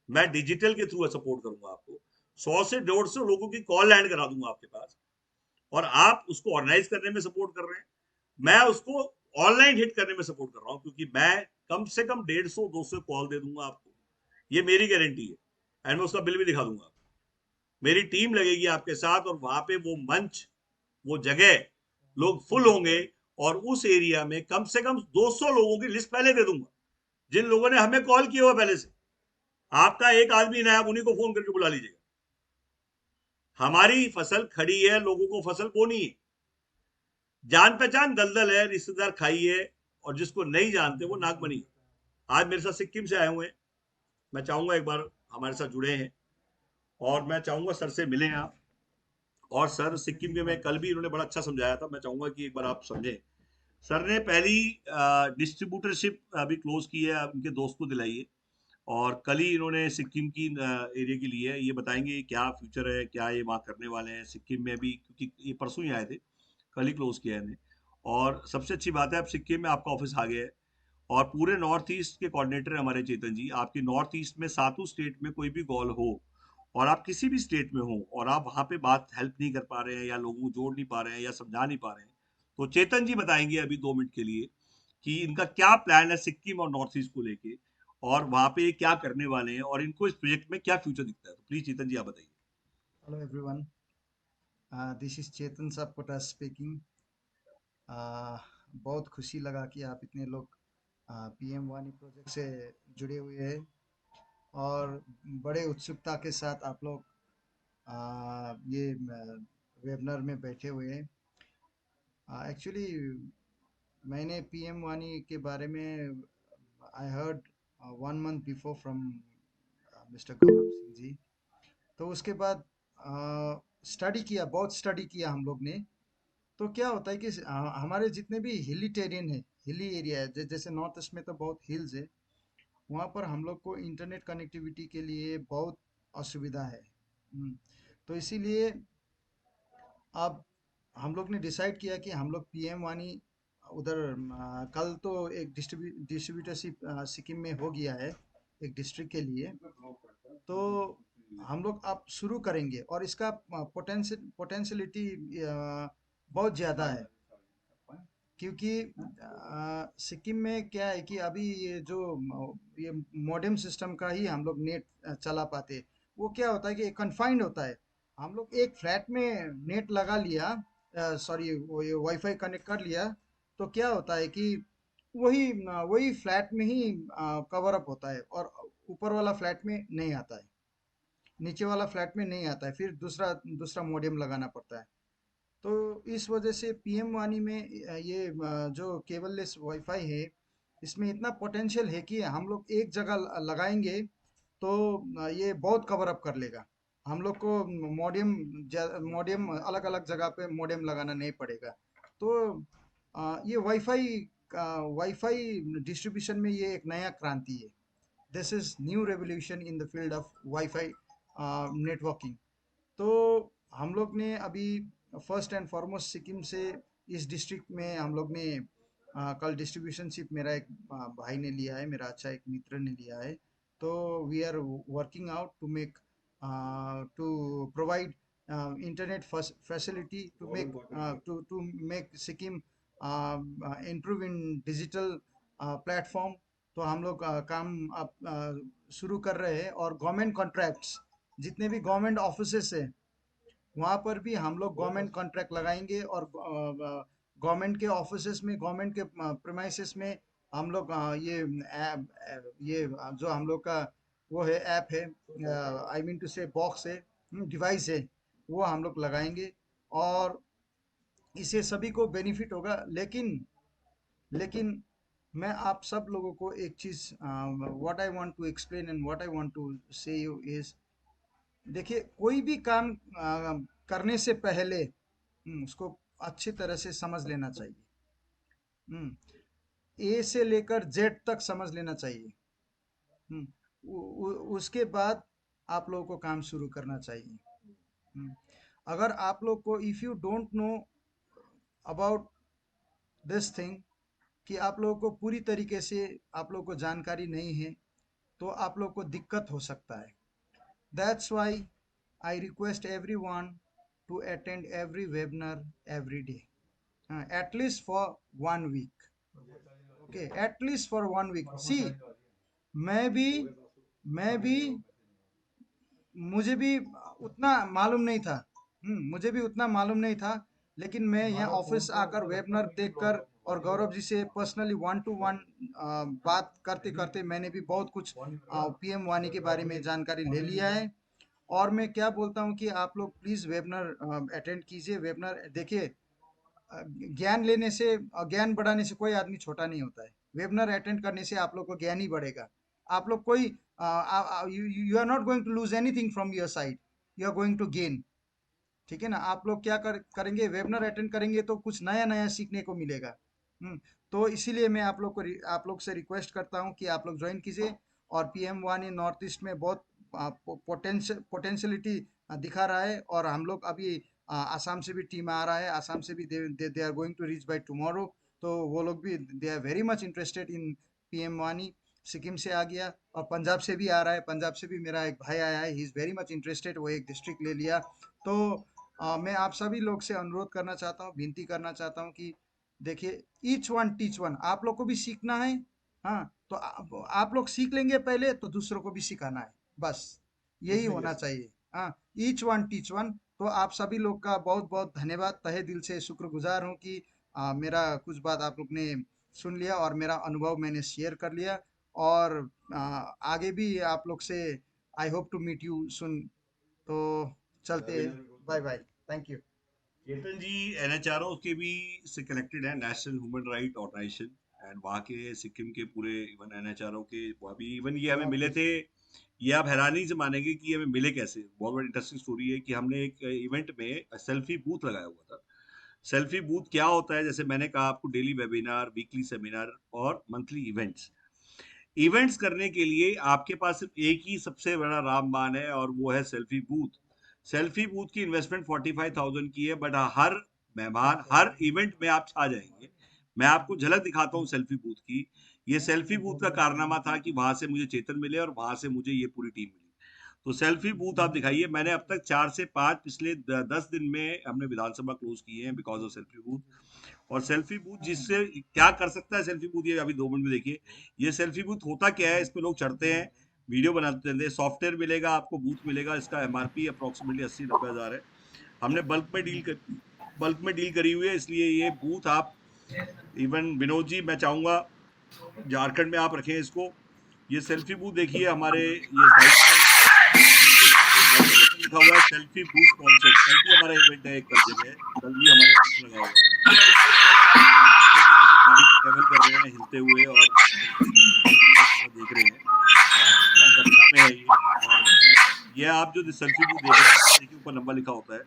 मैं डिजिटल के थ्रू सपोर्ट करूंगा आपको। 100 से 150 लोगों की कॉल लैंड करा दूंगा आपके पास, और आप उसको ऑर्गेनाइज करने में सपोर्ट कर रहे हैं, मैं उसको ऑनलाइन हिट करने में सपोर्ट कर रहा हूँ। क्योंकि मैं कम से कम 150-200 कॉल दे दूंगा आपको, ये मेरी गारंटी है। एंड मैं उसका बिल भी दिखा दूंगा। मेरी टीम लगेगी आपके साथ, और वहां पे वो मंच, वो जगह, लोग फुल होंगे। और उस एरिया में कम से कम 200 लोगों की लिस्ट पहले दे दूंगा, जिन लोगों ने हमें कॉल किया हुआ पहले से। आपका एक आदमी नया, आप उन्हीं को फोन करके बुला लीजिएगा। हमारी फसल खड़ी है, लोगों को फसल बोनी है। जान पहचान दलदल है, रिश्तेदार खाई है, और जिसको नहीं जानते वो नाक बनी। आज मेरे साथ सिक्किम से आए हुए हैं, मैं चाहूंगा एक बार हमारे साथ जुड़े हैं, और मैं चाहूंगा सर से मिलें आप। और सर सिक्किम के में कल भी इन्होंने बड़ा अच्छा समझाया था, मैं चाहूंगा कि एक बार आप समझें। सर ने पहली डिस्ट्रीब्यूटरशिप अभी क्लोज की है, उनके दोस्त को दिलाई है। और कल ही इन्होंने सिक्किम की एरिया की ली है। ये बताएंगे क्या फ्यूचर है, क्या ये वहाँ करने वाले हैं सिक्किम में अभी, क्योंकि ये परसों ही आए थे, कल ही क्लोज किया है इन्हें। और सबसे अच्छी बात है अब सिक्किम में आपका ऑफिस आ गया है। और पूरे नॉर्थ ईस्ट के कोऑर्डिनेटर हमारे चेतन जी, आपके नॉर्थ ईस्ट में सातों स्टेट में कोई भी कॉल हो, और आप किसी भी स्टेट में हो और आप वहाँ पे बात हेल्प नहीं कर पा रहे हैं, या लोगों को जोड़ नहीं पा रहे हैं, या समझा नहीं पा रहे हैं, तो चेतन जी बताएंगे अभी 2 मिनट के लिए कि इनका क्या प्लान है सिक्किम और नॉर्थ ईस्ट को लेके, और वहाँ पे ये क्या करने वाले हैं, और इनको इस प्रोजेक्ट में क्या फ्यूचर दिखता है। तो प्लीज चेतन जी आप बताइए। Hello everyone, this is Chetan Sapkota speaking. बहुत खुशी लगा कि आप इतने लोग पीएम वानी प्रोजेक्ट से जुड़े हुए हैं, और बड़े उत्सुकता के साथ आप लोग ये वेबिनार में बैठे हुए हैं। एक्चुअली मैंने पीएम वानी के बारे में I heard 1 month before from mister Gaurav Singh ji. तो उसके बाद स्टडी किया, बहुत स्टडी किया हम लोग ने। तो क्या होता है कि हमारे जितने भी हिली टेरेन है, हिली एरिया है, जैसे नॉर्थ ईस्ट में तो बहुत हिल्स है, वहाँ पर हम लोग को इंटरनेट कनेक्टिविटी के लिए बहुत असुविधा है। तो इसीलिए अब हम लोग ने डिसाइड किया कि हम लोग पीएम वानी उधर कल तो एक डिस्ट्रीब्यूटरशिप सिक्किम में हो गया है एक डिस्ट्रिक्ट के लिए। तो हम लोग अब शुरू करेंगे और इसका पोटेंशियलिटी बहुत ज़्यादा है, क्योंकि सिक्किम में क्या है कि अभी ये मॉडेम सिस्टम का ही हम लोग नेट चला पाते। वो क्या होता है कि कन्फाइंड होता है। हम लोग एक फ्लैट में नेट लगा लिया, सॉरी वो ये वाईफाई कनेक्ट कर लिया, तो क्या होता है कि वही फ्लैट में ही कवर अप होता है और ऊपर वाला फ्लैट में नहीं आता है, नीचे वाला फ्लैट में नहीं आता है, फिर दूसरा दूसरा मॉडेम लगाना पड़ता है। तो इस वजह से पीएम वानी में ये जो केबल लेस वाईफाई है, इसमें इतना पोटेंशियल है कि हम लोग एक जगह लगाएंगे तो ये बहुत कवर अप कर लेगा। हम लोग को मॉडेम मॉडेम अलग अलग जगह पे मॉडेम लगाना नहीं पड़ेगा। तो ये वाईफाई डिस्ट्रीब्यूशन में ये एक नया क्रांति है। This is new revolution in the field of wifi networking. तो हम लोग ने अभी फर्स्ट एंड फॉरमोस्ट सिक्किम से इस डिस्ट्रिक्ट में हम लोग ने कल डिस्ट्रीब्यूशनशिप मेरा एक भाई ने लिया है, मेरा अच्छा एक मित्र ने लिया है। तो we are working out to provide internet facility to make Sikkim improve in digital platform. तो हम लोग काम अब शुरू कर रहे हैं और गवर्नमेंट कॉन्ट्रैक्ट्स, जितने भी गवर्नमेंट ऑफिसेस है वहाँ पर भी हम लोग गवर्नमेंट कॉन्ट्रैक्ट लगाएंगे और गवर्नमेंट के ऑफिसेस में, गवर्नमेंट के प्रेमाइसेस में हम लोग जो हम लोग का वो है ऐप है, आई मीन टू से बॉक्स है, डिवाइस है, वो हम लोग लगाएंगे और इससे सभी को बेनिफिट होगा। लेकिन लेकिन मैं आप सब लोगों को एक चीज़, what I want to explain and what I want to say you is, देखिए कोई भी काम करने से पहले उसको अच्छी तरह से समझ लेना चाहिए। ए से लेकर जेड तक समझ लेना चाहिए। हम्म, उसके बाद आप लोगों को काम शुरू करना चाहिए। हम्म, अगर आप लोग को if you don't know about this thing, कि आप लोगों को पूरी तरीके से आप लोगों को जानकारी नहीं है, तो आप लोग को दिक्कत हो सकता है। That's why I request everyone to attend every webinar every day, at least for 1 week. Okay, at least for 1 week. See, मैं भी मैं भी मुझे भी उतना मालूम नहीं था। मुझे भी उतना मालूम नहीं था, लेकिन मैं यहाँ ऑफिस आकर वेबिनार देखकर और गौरव जी से पर्सनली वन टू वन बात करते करते मैंने भी बहुत कुछ पीएम वानी के बारे में जानकारी ले लिया है। और मैं क्या बोलता हूँ कि आप लोग प्लीज़ वेबिनार अटेंड कीजिए, वेबिनार देखिए। ज्ञान लेने से ज्ञान बढ़ाने से कोई आदमी छोटा नहीं होता है। वेबिनार अटेंड करने से आप लोग को ज्ञान ही बढ़ेगा। आप लोग कोई you are not going to lose anything from your side, you are going to gain. ठीक है ना? आप लोग क्या करेंगे, वेबिनार अटेंड करेंगे तो कुछ नया नया सीखने को मिलेगा। तो इसीलिए मैं आप लोग से रिक्वेस्ट करता हूँ कि आप लोग ज्वाइन कीजिए। और पीएम वानी नॉर्थ ईस्ट में बहुत पोटेंशियलिटी दिखा रहा है। और हम लोग अभी आसाम से भी टीम आ रहा है, आसाम से भी they are going to reach by tomorrow. तो वो लोग भी they are very much interested in PM वानी। सिक्किम से आ गया और पंजाब से भी आ रहा है, पंजाब से भी मेरा एक भाई आया है, he is very much interested, वो एक डिस्ट्रिक्ट ले लिया। तो मैं आप सभी लोग से अनुरोध करना चाहता हूँ, विनती करना चाहता हूँ कि देखिए, ईच वन टीच वन, आप लोग को भी सीखना है। हाँ, तो आप लोग सीख लेंगे पहले तो दूसरों को भी सिखाना है, बस यही होना चाहिए। हाँ, ईच वन टीच वन। तो आप सभी लोग का बहुत बहुत धन्यवाद, तहे दिल से शुक्रगुजार हूँ कि मेरा कुछ बात आप लोग ने सुन लिया और मेरा अनुभव मैंने शेयर कर लिया। और आगे भी आप लोग से I hope to meet you soon. तो चलते हैं, bye bye, thank you. Ketan ji NHRO के भी से कनेक्टेड है, national human right organisation, and वहाँ के सिक्किम के पूरे इवन एनएचआरओ के वो अभी इवन ये हमें मिले थे। ये आप हैरानी से मानेंगे कि ये हमें मिले कैसे। बहुत बड़ी इंटरेस्टिंग स्टोरी है कि हमने एक इवेंट में सेल्फी बूथ लगाया हुआ था। सेल्फी बूथ क्या होता है? जैसे मैंने कहा आपको, डेली वेबिनार, वीकली सेमिनार और मंथली इवेंट्स। इवेंट्स करने के लिए आपके पास सिर्फ एक ही सबसे बड़ा रामबाण है, और वो है सेल्फी बूथ। सेल्फी बूथ की इन्वेस्टमेंट 45,000 की है, बट हर मेहमान, हर इवेंट में आप छा जाएंगे। मैं आपको झलक दिखाता हूँ सेल्फी बूथ की। ये सेल्फी बूथ का कारनामा था कि वहां से मुझे चेतन मिले और वहां से मुझे ये पूरी टीम मिली। तो सेल्फी बूथ आप दिखाइए। मैंने अब तक 4 से 5 पिछले 10 दिन में हमने विधानसभा क्लोज किए हैं बिकॉज ऑफ सेल्फी बूथ। और सेल्फी बूथ जिससे क्या कर सकता है सेल्फी बूथ, ये अभी 2 मिनट में देखिए। ये सेल्फी बूथ होता क्या है? इस पे लोग चढ़ते हैं, वीडियो बनाते हैं, सॉफ्टवेयर मिलेगा आपको, बूथ मिलेगा। इसका एमआरपी अप्रोक्सीमेटली 80-90 हजार है। हमने बल्क में डील करी हुई है, इसलिए ये बूथ आप, इवन विनोद जी, मैं चाहूंगा झारखंड में आप रखें इसको। ये सेल्फी बूथ देखिए हमारे, ये साइट में लिखा हुआ है सेल्फी बूथ स्पॉन्सर्ड। कल भी हमारा इवेंट है एक, कल जगह कल भी हमारे बूथ लगा हुआ है। गाड़ी में ट्रेवल कर रहे हैं हिलते हुए, और देख रहे हैं पटना में है ये। और ये आप जो सेल्फी बूथ देख रहे हैं, देखिए ऊपर नंबर लिखा होता है।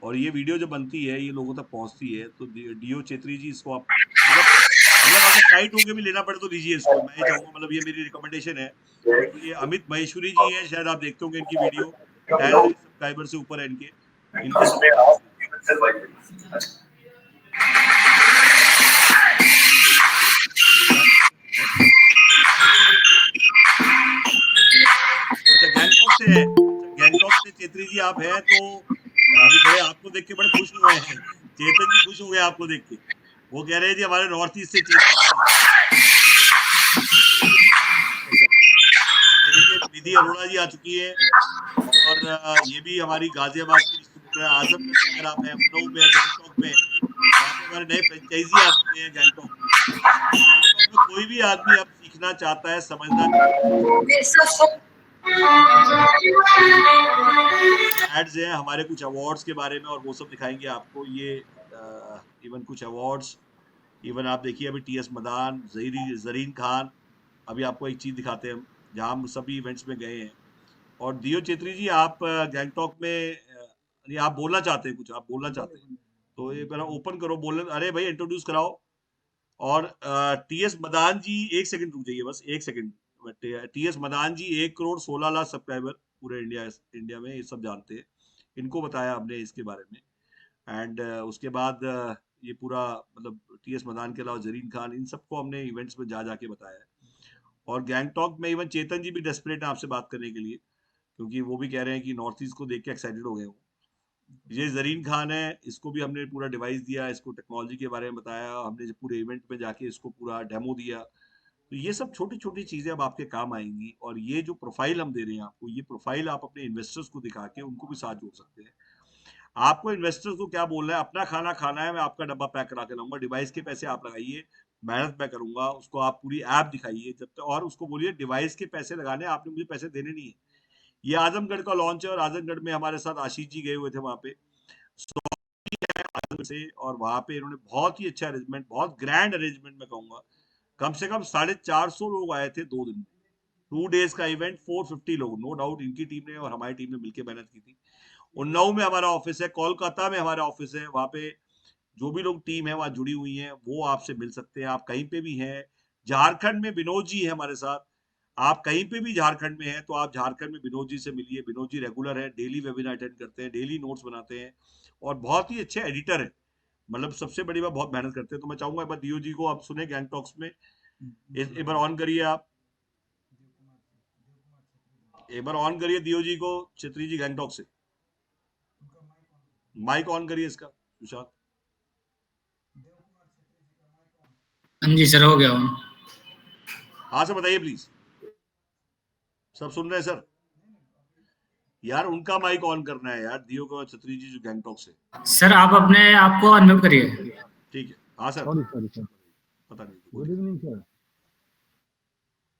और ये वीडियो जो बनती है ये लोगों तक पहुंचती है। तो डीओ चेत्री जी, इसको आप मतलब अगर टाइट होके भी लेना पड़े तो लीजिए इसको। मैं ये चाहूंगा, मतलब ये मेरी रिकमेंडेशन है। ये अमित महेश्वरी जी हैं, शायद आप देखते होंगे इनकी वीडियो, 10 सब्सक्राइबर से ऊपर है इनके। अच्छा, गैंगटॉक से है। गैंगटॉक से चेत्री जी आप हैं, तो अभी बड़े आपको देख के बड़े खुश हुए हैं। चेतन जी खुश हुए आपको देख के। वो कह रहे हैं जी हमारे नॉर्थ ईस्ट से चेतन। देखिए निधि अरोड़ा जी आ चुकी है, और ये भी हमारी गाजियाबाद की डिस्ट्रीब्यूटर है। आजमगढ़ में अगर आप हैं, उन्नाव में, गैंगटॉक में, वहाँ पे हमारे नए फ्रेंचाइजी आ चुके हैं गैंगटॉक में। गैंगटॉक में कोई भी आदमी अब सीखना चाहता है, समझना एड्स हैं हमारे, कुछ अवार्ड्स के बारे में, और वो सब दिखाएंगे आपको। ये इवन कुछ अवार्ड्स, इवन आप देखिए अभी टीएस मदान, जरीन खान। अभी आपको एक चीज दिखाते हैं हम, जहाँ हम सभी इवेंट्स में गए हैं। और दियो चेत्री जी, आप गैंगटॉक में आप बोलना चाहते हैं, कुछ आप बोलना चाहते हैं तो ये पहले ओपन करो, बोल। अरे भाई इंट्रोड्यूस कराओ। और टीएस मदान जी, एक सेकंड रुक जाइए, बस एक सेकंड। टीएस मदान जी 1,16,00,000 सब्सक्राइबर पूरे इंडिया में, ये सब जानते हैं। इनको बताया हमने इसके बारे में। एंड उसके बाद ये पूरा, मतलब टीएस मदान के अलावा जरीन खान, इन सबको हमने इवेंट्स में जा जाके बताया है। और गैंगटॉक में इवन चेतन जी भी डेस्परेट है आपसे बात करने के लिए, क्योंकि वो भी कह रहे हैं कि नॉर्थ ईस्ट को देख के एक्साइटेड हो गए हो। ये जरीन खान है, इसको भी हमने पूरा डिवाइस दिया, इसको टेक्नोलॉजी के बारे में बताया, हमने जो पूरे इवेंट में जाके इसको पूरा डेमो दिया। तो ये सब छोटी छोटी चीजें अब आपके काम आएंगी। और ये जो प्रोफाइल हम दे रहे हैं आपको, ये प्रोफाइल आप अपने इन्वेस्टर्स को दिखा के उनको भी साथ जोड़ सकते हैं। आपको इन्वेस्टर्स को क्या बोलना है? अपना खाना खाना है, मैं आपका डब्बा पैक करा के लाऊंगा, डिवाइस के पैसे आप लगाइए, मेहनत मैं करूंगा। उसको आप पूरी ऐप दिखाइए जब तक, और उसको बोलिए डिवाइस के पैसे लगाने, आपने मुझे पैसे देने नहीं है। ये आजमगढ़ का लॉन्च है, और आजमगढ़ में हमारे साथ आशीष जी गए हुए थे वहां पे से, और वहां पे इन्होंने बहुत ही अच्छा अरेंजमेंट, बहुत ग्रैंड अरेंजमेंट मैं कहूंगा। कम से कम 450 लोग आए थे 2 दिन में। 2 डेज का इवेंट, 450 लोग, नो डाउट इनकी टीम ने और हमारी टीम ने मिलकर मेहनत की थी। उन्नाव में हमारा ऑफिस है, कोलकाता में हमारा ऑफिस है, वहां पे जो भी लोग टीम है वहां जुड़ी हुई है, वो आपसे मिल सकते हैं। आप कहीं पे भी हैं, झारखंड में विनोद जी है हमारे साथ। आप कहीं पे भी झारखंड में हैं तो आप झारखंड में विनोद जी से मिलिए। विनोद जी रेगुलर है, डेली वेबिनार अटेंड करते हैं, डेली नोट्स बनाते हैं, और बहुत ही अच्छे एडिटर है। मतलब सबसे बड़ी बात, बहुत मेहनत करते हैं। तो मैं चाहूंगा एक बार दियो जी को आप सुने गैंगटॉक्स में। एक बार ऑन करिए आप, एक बार ऑन करिए दियो जी को, छेत्री जी गैंगटॉक से। माइक ऑन करिए इसका, सुशांत। हाँ जी सर, हो गया हूँ। हाँ सर, बताइए प्लीज। सब सुन रहे हैं सर? यार उनका माइक ऑन करना है यार, दियो को, छत्री जी जो गैंगटॉक से। सर आप अपने आप को अनम्यूट करिए। ठीक है, हाँ सर। Sorry sir. पता नहीं, गुड इवनिंग सर।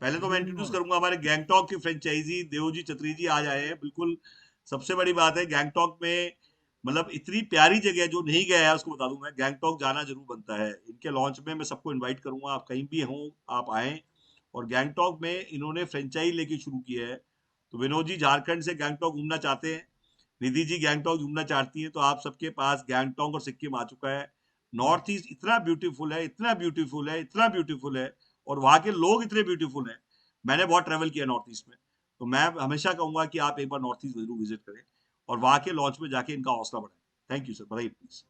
पहले तो मैं इंट्रोड्यूस करूंगा हमारे गैंगटॉक की फ्रेंचाइजी, देवजी छत्री जी आज आए हैं। बिल्कुल सबसे बड़ी बात है गैंगटॉक में, मतलब इतनी प्यारी जगह, जो नहीं गया है उसको बता दूं मैं, गैंगटॉक जाना जरूर बनता है। इनके लॉन्च में मैं सबको इनवाइट करूंगा, आप कहीं भी हों आप आएं। और गैंगटॉक में इन्होंने फ्रेंचाइज लेके शुरू किया है। तो विनोद जी झारखंड से गैंगटॉक घूमना चाहते हैं, निधि जी गैंगटॉक घूमना चाहती हैं, तो आप सबके पास गैंगटॉक और सिक्किम आ चुका है। नॉर्थ ईस्ट इतना ब्यूटीफुल है, इतना ब्यूटीफुल है, इतना ब्यूटीफुल है, और वहां के लोग इतने ब्यूटीफुल हैं। मैंने बहुत ट्रेवल किया नॉर्थ ईस्ट में, तो मैं हमेशा कहूंगा कि आप एक बार नॉर्थ ईस्ट जरूर विजिट करें और वहां के लॉन्च में जाके इनका हौसला बढ़ाएं। थैंक यू सर, बताइए प्लीज।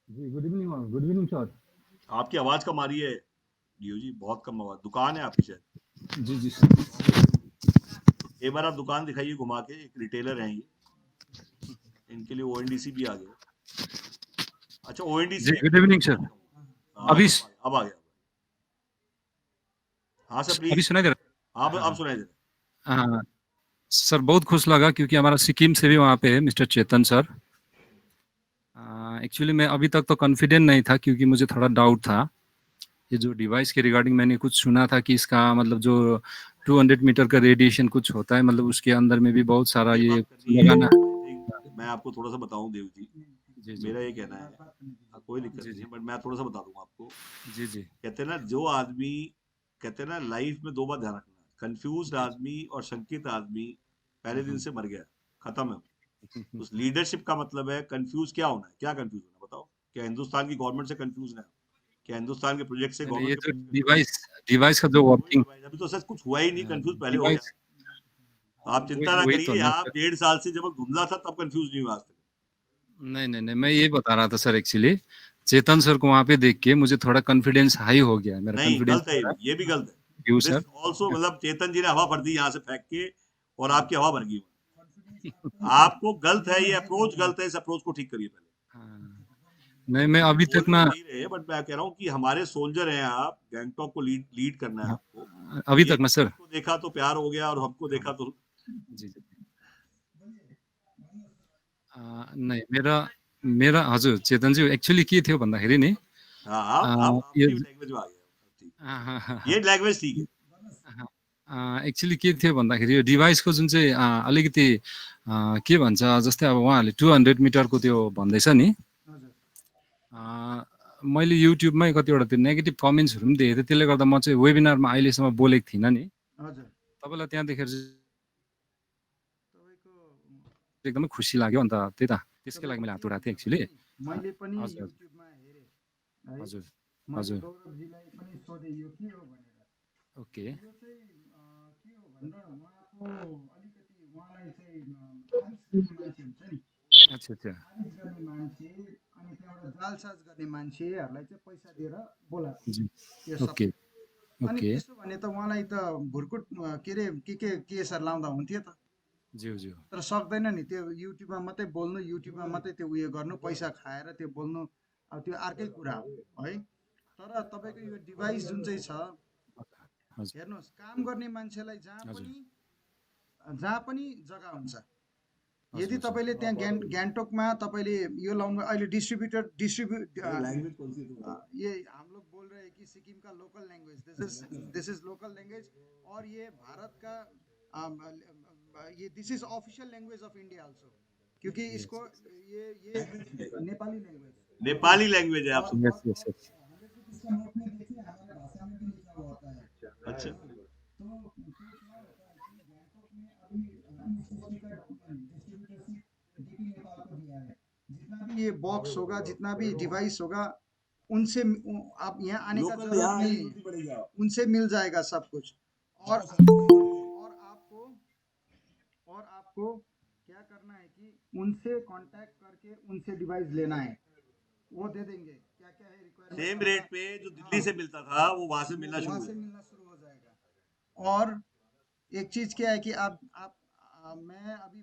जी गुड इवनिंग सर। आपकी आवाज कम आ रही है जियो जी, बहुत कम आवाज। दुकान है आपकी शायद। जी जी एक बार आप दुकान दिखाइए घुमा के। एक रिटेलर हैं ये, इनके लिए ओएनडीसी भी आ गया। अच्छा ओएनडीसी जी गुड इवनिंग सर। अभी अब आ गया। हाँ सर अभी प्लीज। सुनाई दे रहा आप हाँ। सुनाई दे रहा हाँ सर, बहुत खुश लगा क्योंकि हमारा सिक्किम से भी वहाँ पे है मिस्टर चेतन सर। एक्चुअली मैं अभी तक तो कॉन्फिडेंट नहीं था क्योंकि मुझे थोड़ा डाउट था। ये जो डिवाइस के रिगार्डिंग मैंने कुछ सुना था कि इसका मतलब जो 200 मीटर का रेडिएशन कुछ होता है, मतलब उसके अंदर में भी बहुत सारा ये ये बात करनी है। लगाना। I think मैं आपको थोड़ा सा बताऊं देव जी, जी जी मेरा ये कहना है, कोई दिक्कत जी नहीं जी है, बट मैं थोड़ा सा बता दूंगा आपको। जी जी कहते हैं ना, जो आदमी, कहते हैं ना लाइफ में दो बार ध्यान रखना, कंफ्यूज आदमी और शंकित आदमी पहले दिन से मर गया, खत्म है। उस लीडरशिप का मतलब है कंफ्यूज क्या होना है, क्या कंफ्यूज होना है बताओ। क्या हिंदुस्तान की गवर्नमेंट से कंफ्यूज है? क्या हिंदुस्तान के प्रोजेक्ट से, नहीं, ये गवर्नमेंट के तो प्रोजेक्ट से कंफ्यूज डिवाइस डिवाइस का जो है? वर्किंग अभी तो सर कुछ हुआ ही नहीं, कंफ्यूज पहले हो गया। डिवाइस, तो आप चिंता ना वही तो करिए, ना आप सर। 1.5 साल से जब धुंधला था तब कंफ्यूज नहीं हुआ आज तक। नहीं नहीं नहीं, मैं ये बता रहा था सर, एक्चुअली चेतन सर को वहाँ पे देख के मुझे थोड़ा कॉन्फिडेंस हाई हो गया, मेरा नहीं, कॉन्फिडेंस गलत है, ये भी गलत है। क्यों दिस सर? ऑल्सो, मतलब चेतन जी ने हवा भर दी यहाँ से फेंक के, और आपकी हवा भर गई। आपको गलत है, ये अप्रोच गलत है, इस अप्रोच को ठीक करिए पहले। हाँ, नहीं मैं अभी तक बोल ना, तो नहीं रहे, बट मैं कह रहा हूँ कि हमारे सोल्जर हैं आप, गैंगटॉक को लीड करना है आपको। अभी ये तक ना सर। को देखा तो प्यार हो गया, और हमको हाँ, देखा तो जी जी नहीं मेरा मेरा हजुर चेतनजी एक्चुअली के थियो भन्दाखेरि नि हाँ, आप यो आपकी लैंग्वेज में आ गया। ठीक, हाँ हाँ ये हाँ लैंग्वेज ठीक है। एक्चुअली के थियो भन्दाखेरि यो डिभाइसको जुन चाहिँ अलिकति के भन्छ, जस्तै अब उहाँहरूले 200 मिटरको त्यो भन्दैछ नि, हजुर मैले युट्युबमै कतिवटा त्यो नेगेटिभ कमेन्ट्सहरू पनि देखेको थिएँ, त्यसले गर्दा म चाहिँ वेबिनारमा अहिलेसम्म बोलेको थिइनँ नि। हजुर तपाईँलाई त्यहाँ देखेर चाहिँ तपाईँको एकदमै खुसी लाग्यो, अन्त त्यही त त्यसकै लागि मैले हात के उठाएको थिएँ हुन्छ एक्चुअली। भने मैले पनि हजुर युट्युबमा हेरेँ है। हजुर मैले हजुर गौरवजीलाई पनि सोधेँ यो के हो भनेर। ओके यो चाहिँ के हो भनेर उहाँको अलिकति उहाँलाई चाहिँ आमिष गर्ने मान्छे हुन्छ नि, अच्छा अच्छा आमिष गर्ने मान्छे अनि त्यहाँबाट जालसाज गर्ने मान्छेहरूलाई चाहिँ पैसा दिएर बोलाएको जी यो ओके सबै। अनि ओके त्यसो भने त उहाँलाई त भुर्कुट के अरे के केसहरू लाउँदा हुन्थ्यो त, ज्यू ज्यू तर सक्दैन नि। त्यो युट्युबमा मात्रै बोल्नु, युट्युबमा मात्रै त्यो उयो गर्नु, पैसा खाएर त्यो बोल्नु, अब त्यो अर्कै कुरा हो है। तर तपाईँको यो डिभाइस जुन चाहिँ छ, हजुर हेर्नुहोस्, काम गर्ने मान्छेलाई हजुर जहाँ पनि जग्गा हुन्छ। हजुर यदि हजुर तपाईँले त्यहाँ गान्तोकमा तपाईँले यो लाउनु, अहिले ये हम लोग बोल रहे हैं कि सिक्किम का local language, this is local language, और ये भारत का ये this is official language of India also, क्योंकि इसको ये नेपाली लैंग्वेज, नेपाली लैंग्वेज है, आप सब। यस यस यस 100 रुपीज का नोट में देखिए हमारे भाषा में भी लिखा हुआ होता है। अच्छा, तो क्या होता है कि गैंगटॉक में अभी डिस्ट्रीब्यूटरशिप डीपी नेपाल को दिया है। जितना भी ये बॉक्स होगा, जितना भी डिवाइस होगा, उनसे आप यहाँ आने का जरूरत नहीं है, उनसे मिल जाएगा सब कुछ। और आपको क्या करना है कि उनसे कांटेक्ट करके उनसे डिवाइस लेना है, वो दे देंगे। क्या क्या है रिक्वायरमेंट, सेम रेट पे जो दिल्ली से मिलता था वो वहां से मिलना शुरू वहाँ हुआ। से मिलना शुरू हो जाएगा। और एक चीज क्या है कि मैं अभी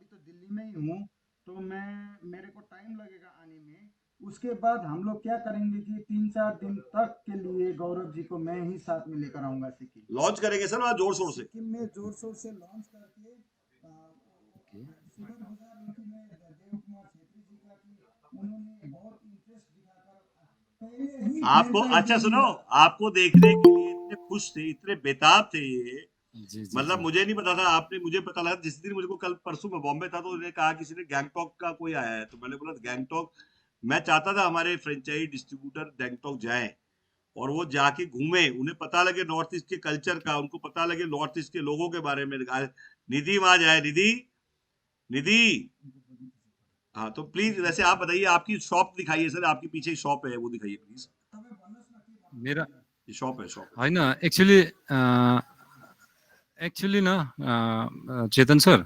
तो दिल्ली में ही हूँ, तो मेरे को टाइम लगेगा आने में। उसके बाद हम लोग क्या करेंगे कि 3-4 दिन तक के लिए गौरव जी को मैं ही साथ में लेकर आऊंगा सिक्किम। लॉन्च करेंगे सर वहाँ जोर शोर से। सिक्किम में जोर शोर से लॉन्च करके शुक्रगुजार हूँ कि मैं देव कुमार छेत्री जी का कि उन्होंने बहुत इंटरेस्ट दिखाकर पहले ही आपको franchise अच्छा दे सुनो, दिया। आपको देखने के लिए इतने खुश थे, इतने बेताब थे ये, जी जी मतलब जी मुझे नहीं पता था, आपने मुझे पता लगा जिस दिन। मुझे को कल परसों में बॉम्बे था, तो उन्होंने कहा किसी ने गैंगटॉक का कोई आया है, तो मैंने बोला गैंगटॉक। मैं चाहता था हमारे फ्रेंचाइजी डिस्ट्रीब्यूटर गैंगटॉक जाएं और वो जाके घूमे, उन्हें पता लगे नॉर्थ ईस्ट के कल्चर का, उनको पता लगे नॉर्थ ईस्ट के लोगों के बारे में। निधि वहां जाए, निधि निधि हाँ, तो प्लीज वैसे आप बताइए, आपकी शॉप दिखाइए सर, आपके पीछे शॉप है वो दिखाइए प्लीज। मेरा ये शॉप है, शॉप है। होइन एक्चुअली एक्चुअली न चेतन सर,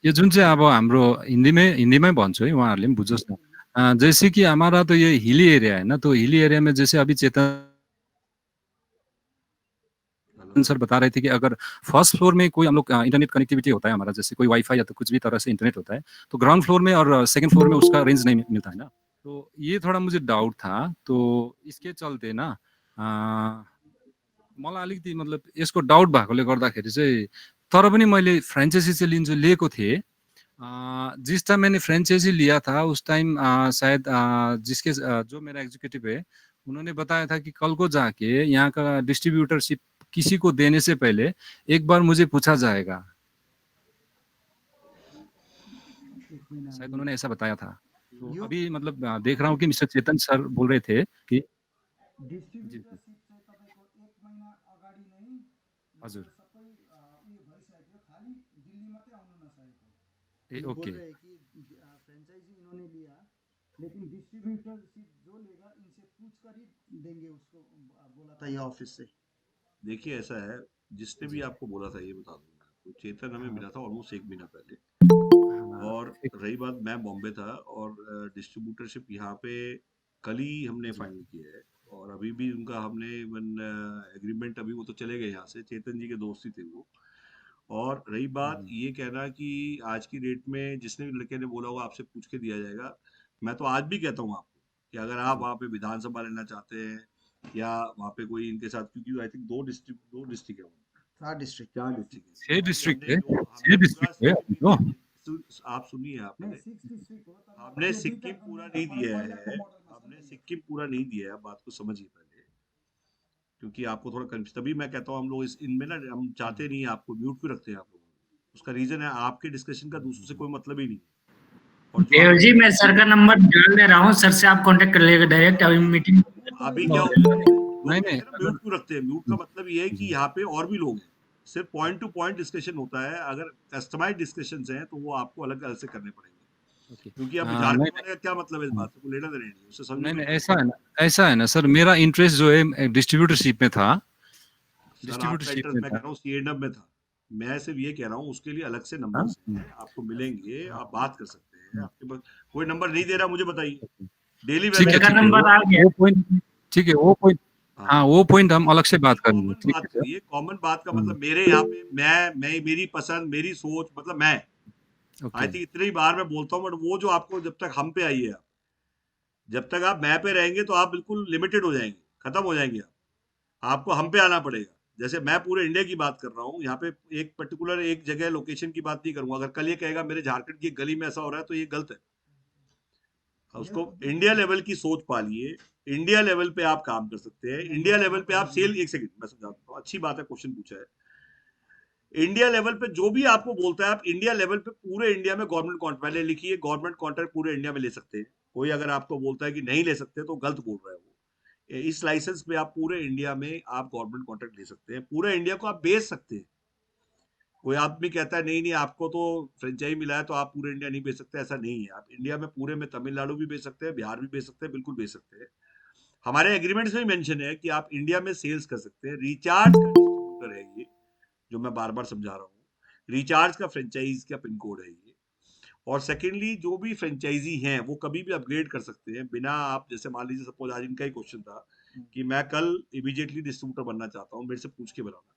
यो जुन चाहिँ अब हाम्रो हिंदी में भन्छु है, उहाँहरूले पनि बुझोस् न। जैसे कि हमारा तो ये हिली एरिया है ना, तो हिली एरिया में जैसे अभी चेतन सर बता रहे थे कि अगर फर्स्ट फ्लोर में कोई हम लोग इंटरनेट कनेक्टिविटी होता है हमारा, जैसे कोई वाईफाई या तो कुछ भी तरह से इंटरनेट होता है, तो ग्राउंड फ्लोर में और सेकंड फ्लोर में उसका रेंज नहीं मिलता है ना। तो ये थोड़ा मुझे डाउट था, तो इसके चलते ना मलाई अलिकति मतलब यसको डाउट भएकोले गर्दाखेरि चाहिँ, तर पनि मैले फ्रेन्चाइजी चाहिँ लिएको थिएँ। जिस टाइम मैंने फ्रेंचाइजी लिया था उस टाइम शायद जो मेरा एग्जीक्यूटिव है, उन्होंने बताया था कि कल को जाके यहाँ का डिस्ट्रीब्यूटरशिप किसी को देने से पहले एक बार मुझे पूछा जाएगा, शायद उन्होंने ऐसा बताया था। तो यो अभी मतलब देख रहा हूँ कि मिस्टर चेतन सर बोल रहे थे कि जी, डिस्ट्रिब्युटरसिप चाहिँ तपाईँको 1 महिना अगाडि नै हजुर, मतलब सबै उयो भइसक्यो, खाली दिल्ली मात्रै आउनु नसकेको। ए ये बोल ओके, रहे हैं कि फ्रेंचाइजी इन्होंने लिया, लेकिन डिस्ट्रीब्यूटरशिप जो लेगा इनसे पूछ कर ही देंगे उसको, बोला था ये ऑफिस से। देखिए ऐसा है, जिसने भी जी, आपको बोला था ये बता दूं मैं आपको, चेतन हमें हाँ, मिला था ऑलमोस्ट 1 महीना पहले। हाँ, और ठीक, रही बात, मैं बॉम्बे था और डिस्ट्रीब्यूटरशिप यहाँ पे कल ही हमने जी, फाइनल किया है। और अभी भी उनका हमने इवन एग्रीमेंट, अभी वो तो चले गए यहाँ से, चेतन जी के दोस्त ही थे वो। और रही बात ये कहना कि आज की डेट में जिसने भी लड़के ने बोला होगा आपसे पूछ के दिया जाएगा, मैं तो आज भी कहता हूँ आपको कि अगर आप जी, वहाँ पे विधानसभा लेना चाहते हैं या वहाँ पे कोई इनके साथ, क्योंकि आई थिंक दो डिस्ट्रिक्ट है वहाँ, 4 डिस्ट्रिक्ट। 4 डिस्ट्रिक्ट है, छह तो अभी डिस्ट्रिक्ट हमने है, जो छह हमने पूरा डिस्ट्रिक्ट है सिक्किम अभी नहीं तो। दिया। आप सुनिए आप नहीं, पहले, 6 डिस्ट्रिक्ट हो तर हमने मतलब सिक्किम पूरा नहीं दिया है, हमने सिक्किम पूरा नहीं दिया है, बात को समझिए पहले, क्योंकि आपको थोड़ा कंफ्यूज, तभी मैं कहता हूँ हम लोग इस इनमें ना हम चाहते नहीं है, आपको म्यूट क्यों रखते हैं आप लोगों को, उसका रीजन है आपके डिस्कशन का दूसरों से कोई मतलब ही नहीं है। और जो देव आपने जी, मैं बोला सर का नंबर डाल दे रहा हूँ, सर से आप कांटेक्ट कर लीजिएगा डायरेक्ट, अभी मीटिंग। अभी क्या हो गया है, लोग नहीं नहीं, कहते हैं ना अगर म्यूट क्यों रखते हैं, म्यूट का मतलब ये है कि यहाँ पे और भी लोग हैं, सिर्फ पॉइंट टू पॉइंट डिस्कशन होता है, अगर कस्टमाइज डिस्कशन हैं तो वो आपको अलग अलग से करने पड़ेंगे, ओके, क्योंकि अब नहीं झारखंड नहीं, वाले का क्या मतलब है इस बात से, कोई लेना देना नहीं है, उससे समझो नहीं मेरी नहीं, बात। ऐसा है ना सर, मेरा इंटरेस्ट जो है डिस्ट्रीब्यूटरशिप में था, सर आपका डिस्ट्रीब्यूटरशिप इंटरेस्ट में मैं कह था। रहा हूँ सीएडम में था, मैं सिर्फ ये कह रहा हूँ उसके लिए अलग से हाँ, नंबर्स हैं, आपको मिलेंगे, आप बात कर सकते हैं, आपके पास कोई नंबर नहीं दे रहा मुझे बताइए, डेली ठीक है वैसे सर का ठीक है, नंबर आ गया। वो पॉइंट ठीक है, वो पॉइंट, हाँ हाँ, वो पॉइंट हम अलग से बात बिल्कुल करेंगे, कॉमन ठीक बात है सर। करिए, कॉमन बात का हम्म, मतलब मेरे यहाँ पे मैं मेरी पसंद, मेरी सोच, मतलब मैं आई ओके, थिंक इतनी बार मैं बोलता हूँ, बट वो जो आपको जब तक हम पे आई है, जब तक आप मैं पे रहेंगे तो आप बिल्कुल लिमिटेड हो जाएंगे, खत्म हो जाएंगे आप, आपको हम पे आना पड़ेगा। जैसे मैं पूरे इंडिया की बात कर रहा हूँ, यहाँ पे एक पर्टिकुलर एक जगह लोकेशन की बात नहीं करूंगा, अगर कल ये कहेगा मेरे झारखंड की एक गली में ऐसा हो रहा है तो ये गलत है, उसको इंडिया लेवल की सोच पालिए, इंडिया लेवल पे आप काम कर सकते हैं, इंडिया लेवल पे आप सेल, एक सेकंड मैं समझाता हूँ, अच्छी बात है क्वेश्चन पूछा है, इंडिया लेवल पे जो भी आपको बोलता है, आप इंडिया लेवल पे पूरे इंडिया में गवर्नमेंट कॉन्ट्रैक्ट, पहले लिखिए गवर्नमेंट कॉन्ट्रैक्ट पूरे इंडिया में ले सकते हैं, कोई अगर आपको बोलता है कि नहीं ले सकते तो गलत बोल रहा है वो, इस लाइसेंस पे आप पूरे इंडिया में आप गवर्नमेंट कॉन्ट्रैक्ट ले सकते हैं, पूरे इंडिया को आप बेच सकते हैं। कोई आदमी कहता है नहीं नहीं आपको तो फ्रेंचाइजी मिला है तो आप पूरे इंडिया नहीं बेच सकते, ऐसा नहीं है, आप इंडिया में पूरे में तमिलनाडु भी बेच सकते हैं, बिहार भी बेच सकते हैं, बिल्कुल बेच सकते हैं। हमारे एग्रीमेंट्स में मेंशन है कि आप इंडिया में सेल्स कर सकते हैं, रिचार्ज का डिस्ट्रीब्यूटर है ये, जो मैं बार बार समझा रहा हूँ, रिचार्ज का फ्रेंचाइज का पिन कोड है ये। और सेकेंडली जो भी फ्रेंचाइजी हैं वो कभी भी अपग्रेड कर सकते हैं बिना, आप जैसे मान लीजिए सपोज आज इनका ही क्वेश्चन था कि मैं कल इमीडिएटली डिस्ट्रीब्यूटर बनना चाहता हूँ, मेरे से पूछ के बनाना,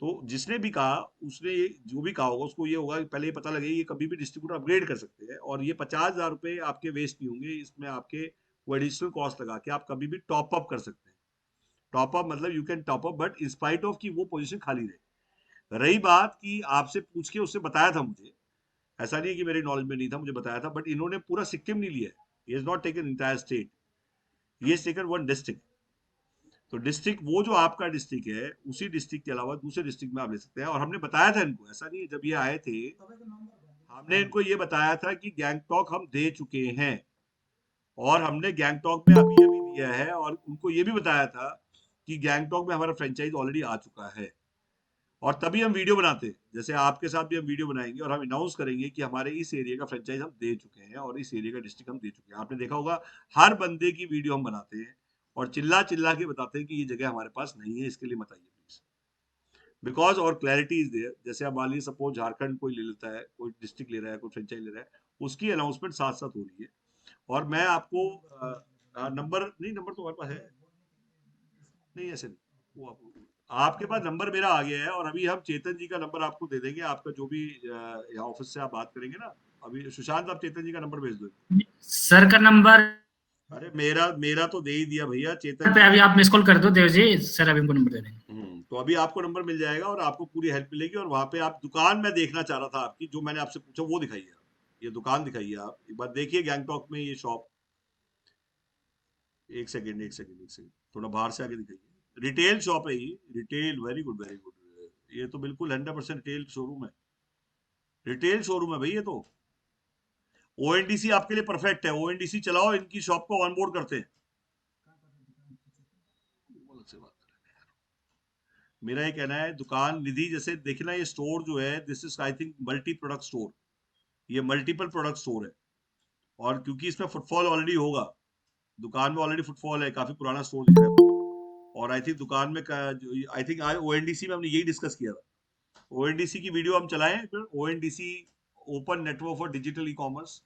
तो जिसने भी कहा उसने ये जो भी कहा होगा उसको ये होगा कि पहले ये पता लगे ये कभी भी डिस्ट्रीब्यूटर अपग्रेड कर सकते हैं, और ये 50,000 रुपए आपके वेस्ट नहीं होंगे, इसमें आपके वो एडिशनल कॉस्ट लगा के आप कभी भी टॉप अप कर सकते हैं। टॉप अप मतलब you can top up but in spite of की वो पोजीशन खाली रहे। रही बात कि आपसे पूछ के उसने बताया था मुझे, ऐसा नहीं है कि मेरे नॉलेज में नहीं था, मुझे बताया था, बट इन्होंने पूरा सिक्किम नहीं लिया है, is not taken entire state, ये टेकन वन डिस्ट्रिक्ट। तो डिस्ट्रिक्ट वो जो आपका डिस्ट्रिक्ट है उसी डिस्ट्रिक्ट के अलावा दूसरे डिस्ट्रिक्ट में आप ले सकते हैं, और हमने बताया था इनको, ऐसा नहीं है, जब ये आए थे हमने इनको ये बताया था कि गैंगटॉक हम दे चुके हैं, और हमने गैंगटॉक में अभी अभी दिया है, और उनको ये भी बताया था कि गैंगटॉक में हमारा फ्रेंचाइज ऑलरेडी आ चुका है, और तभी हम वीडियो बनाते हैं, जैसे आपके साथ भी हम वीडियो बनाएंगे और हम अनाउंस करेंगे कि हमारे इस एरिया का फ्रेंचाइज हम दे चुके हैं और इस एरिया का डिस्ट्रिक्ट हम दे चुके हैं। आपने देखा होगा हर बंदे की वीडियो हम बनाते हैं और चिल्ला चिल्ला के बताते हैं कि ये जगह हमारे पास नहीं है, इसके लिए मत आइए प्लीज, बिकॉज और क्लैरिटी इज देयर। जैसे आप मान लीजिए सपोज झारखंड कोई ले लेता है, कोई डिस्ट्रिक्ट ले रहा है, कोई फ्रेंचाइज ले रहा है, उसकी अनाउंसमेंट साथ साथ हो रही है। और मैं आपको नंबर नहीं, नंबर तो हमारे पास है नहीं, ऐसे नहीं, वो आपके पास नंबर मेरा आ गया है और अभी हम चेतन जी का नंबर आपको दे देंगे, आपका जो भी यहाँ ऑफिस से आप बात करेंगे ना, अभी सुशांत आप चेतन जी का नंबर भेज दो। सर का नंबर अरे मेरा मेरा तो दे ही दिया भैया, चेतन पे जी अभी आप मिस कॉल कर दो देव जी, सर अभी हमको नंबर दे देंगे। तो अभी आपको नंबर मिल जाएगा और आपको पूरी हेल्प मिलेगी। और वहां पे आप दुकान मैं देखना चाह रहा था आपकी, जो मैंने आपसे पूछा वो दिखाइए आप, ये दुकान दिखाइए आप एक बार, देखिए गैंगटॉक में ये शॉप। एक सेकेंड एक सेकेंड एक सेकेंड, थोड़ा बाहर से आके दिखाइए। रिटेल शॉप है ये, retail, very good very good, ये तो बिल्कुल 100% रिटेल शोरूम है, रिटेल शोरूम है भाई ये तो। ओएनडीसी आपके लिए परफेक्ट है, ओएनडीसी चलाओ, इनकी शॉप को ऑनबोर्ड करते हैं। मेरा ये कहना है दुकान निधि, जैसे देखना ये स्टोर जो है, this is I think multi product store, ये मल्टीपल प्रोडक्ट स्टोर है। और क्योंकि इसमें फुटफॉल ऑलरेडी होगा, दुकान में ऑलरेडी फुटफॉल है, काफी पुराना स्टोर दिख रहा है। और आई थिंक दुकान में आई थिंक आज ओएनडीसी में हमने यही डिस्कस किया था, ओएनडीसी की वीडियो हम चलाएं फिर, ONDC open network for digital e commerce,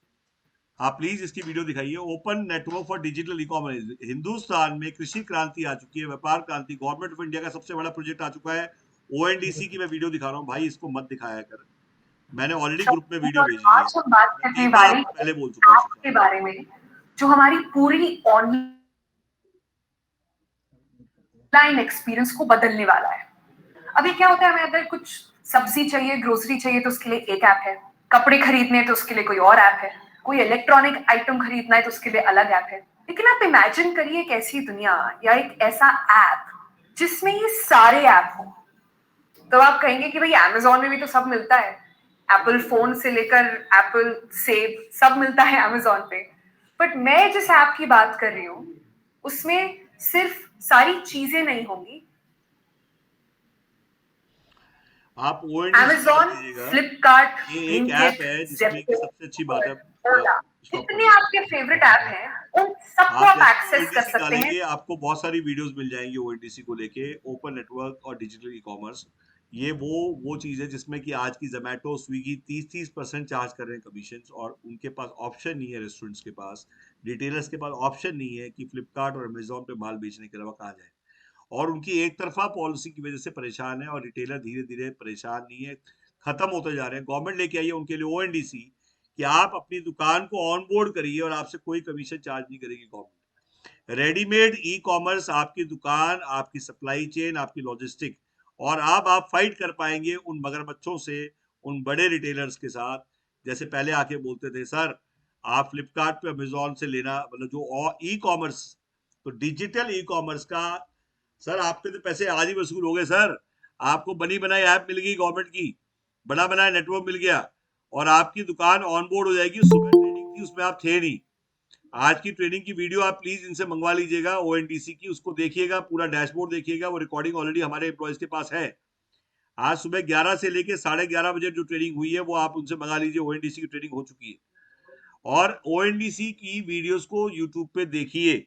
आप प्लीज इसकी वीडियो दिखाइए। Open network for digital e commerce, Hindustan में कृषि क्रांति आ चुकी है, व्यापार क्रांति, गवर्नमेंट ऑफ इंडिया का सबसे बड़ा प्रोजेक्ट आ चुका है। ओएनडीसी की मैं वीडियो दिखा रहा हूँ भाई, इसको मत दिखाया कर, मैंने ऑलरेडी ग्रुप में वीडियो भेजी है, आज हम बात करने 3 बार वाले आपको पहले बोल चुका ऐप के बारे में, जो हमारी पूरी ऑनलाइन एक्सपीरियंस को बदलने वाला है। अभी क्या होता है, हमें अगर कुछ सब्जी चाहिए, ग्रोसरी चाहिए, तो उसके लिए एक ऐप है, कपड़े खरीदने हैं तो उसके लिए कोई और ऐप है, कोई इलेक्ट्रॉनिक आइटम खरीदना है तो उसके लिए अलग ऐप है। लेकिन आप इमेजिन करिए एक ऐसी दुनिया या एक ऐसा ऐप जिसमें ये सारे ऐप हो। तो आप कहेंगे कि भाई अमेज़न में भी तो सब मिलता है, एप्पल फोन से लेकर एप्पल सेब सब मिलता है अमेज़न पे। बट मैं जिस ऐप की बात कर रही हूँ उसमें सिर्फ सारी चीजें नहीं होंगी, आप ओएनडीसी अमेज़न, फ्लिपकार्ट, ये एक ऐप है जिसमें की सबसे अच्छी बात है, जितने आपके फेवरेट ऐप हैं उन सबको आप एक्सेस कर सकते हैं। आपको बहुत सारी वीडियोस मिल जाएंगी ओएनडीसी को लेके, ओपन नेटवर्क और डिजिटल ई कॉमर्स। ये वो चीज है जिसमें कि आज की जोमेटो स्विगी 30% चार्ज कर रहे हैं कमीशन, और उनके पास ऑप्शन नहीं है, रेस्टोरेंट्स के पास, रिटेलर्स के पास ऑप्शन नहीं है कि फ्लिपकार्ट और अमेजोन पे माल बेचने के अलावा कहाँ जाए। और उनकी एक तरफा पॉलिसी की वजह से परेशान है, और रिटेलर धीरे धीरे परेशान नहीं है, खत्म होते जा रहे हैं। गवर्नमेंट लेके आई है उनके लिए ओएनडीसी कि आप अपनी दुकान को ऑन बोर्ड करिए और आपसे कोई कमीशन चार्ज नहीं करेगी गवर्नमेंट। रेडीमेड ई कॉमर्स, आपकी दुकान, आपकी सप्लाई चेन, आपकी लॉजिस्टिक, और अब आप फाइट कर पाएंगे उन मगरमच्छों से, उन बड़े रिटेलर्स के साथ। जैसे पहले आके बोलते थे सर आप फ्लिपकार्ट पे अमेजोन से लेना, मतलब जो ई कॉमर्स, तो डिजिटल ई कॉमर्स का सर आपके तो पैसे आज ही वसूल हो गए सर, आपको बनी बनाई ऐप मिल गई गवर्नमेंट की, बना बनाया नेटवर्क मिल गया, और आपकी दुकान ऑन बोर्ड हो जाएगी। सुबह ट्रेनिंग थी, उसमें आप थे नहीं, आज की ट्रेनिंग की वीडियो आप प्लीज इनसे मंगवा लीजिएगा ओएनडीसी की, उसको देखिएगा, पूरा डैशबोर्ड देखिएगा, वो रिकॉर्डिंग ऑलरेडी हमारे एम्प्लॉयज के पास है। आज सुबह 11 से लेके 11:30 बजे जो ट्रेनिंग हुई है वो आप उनसे मंगा लीजिए, ओएनडीसी की ट्रेनिंग हो चुकी है। और ओएनडीसी की वीडियोस को यूट्यूब पे देखिए।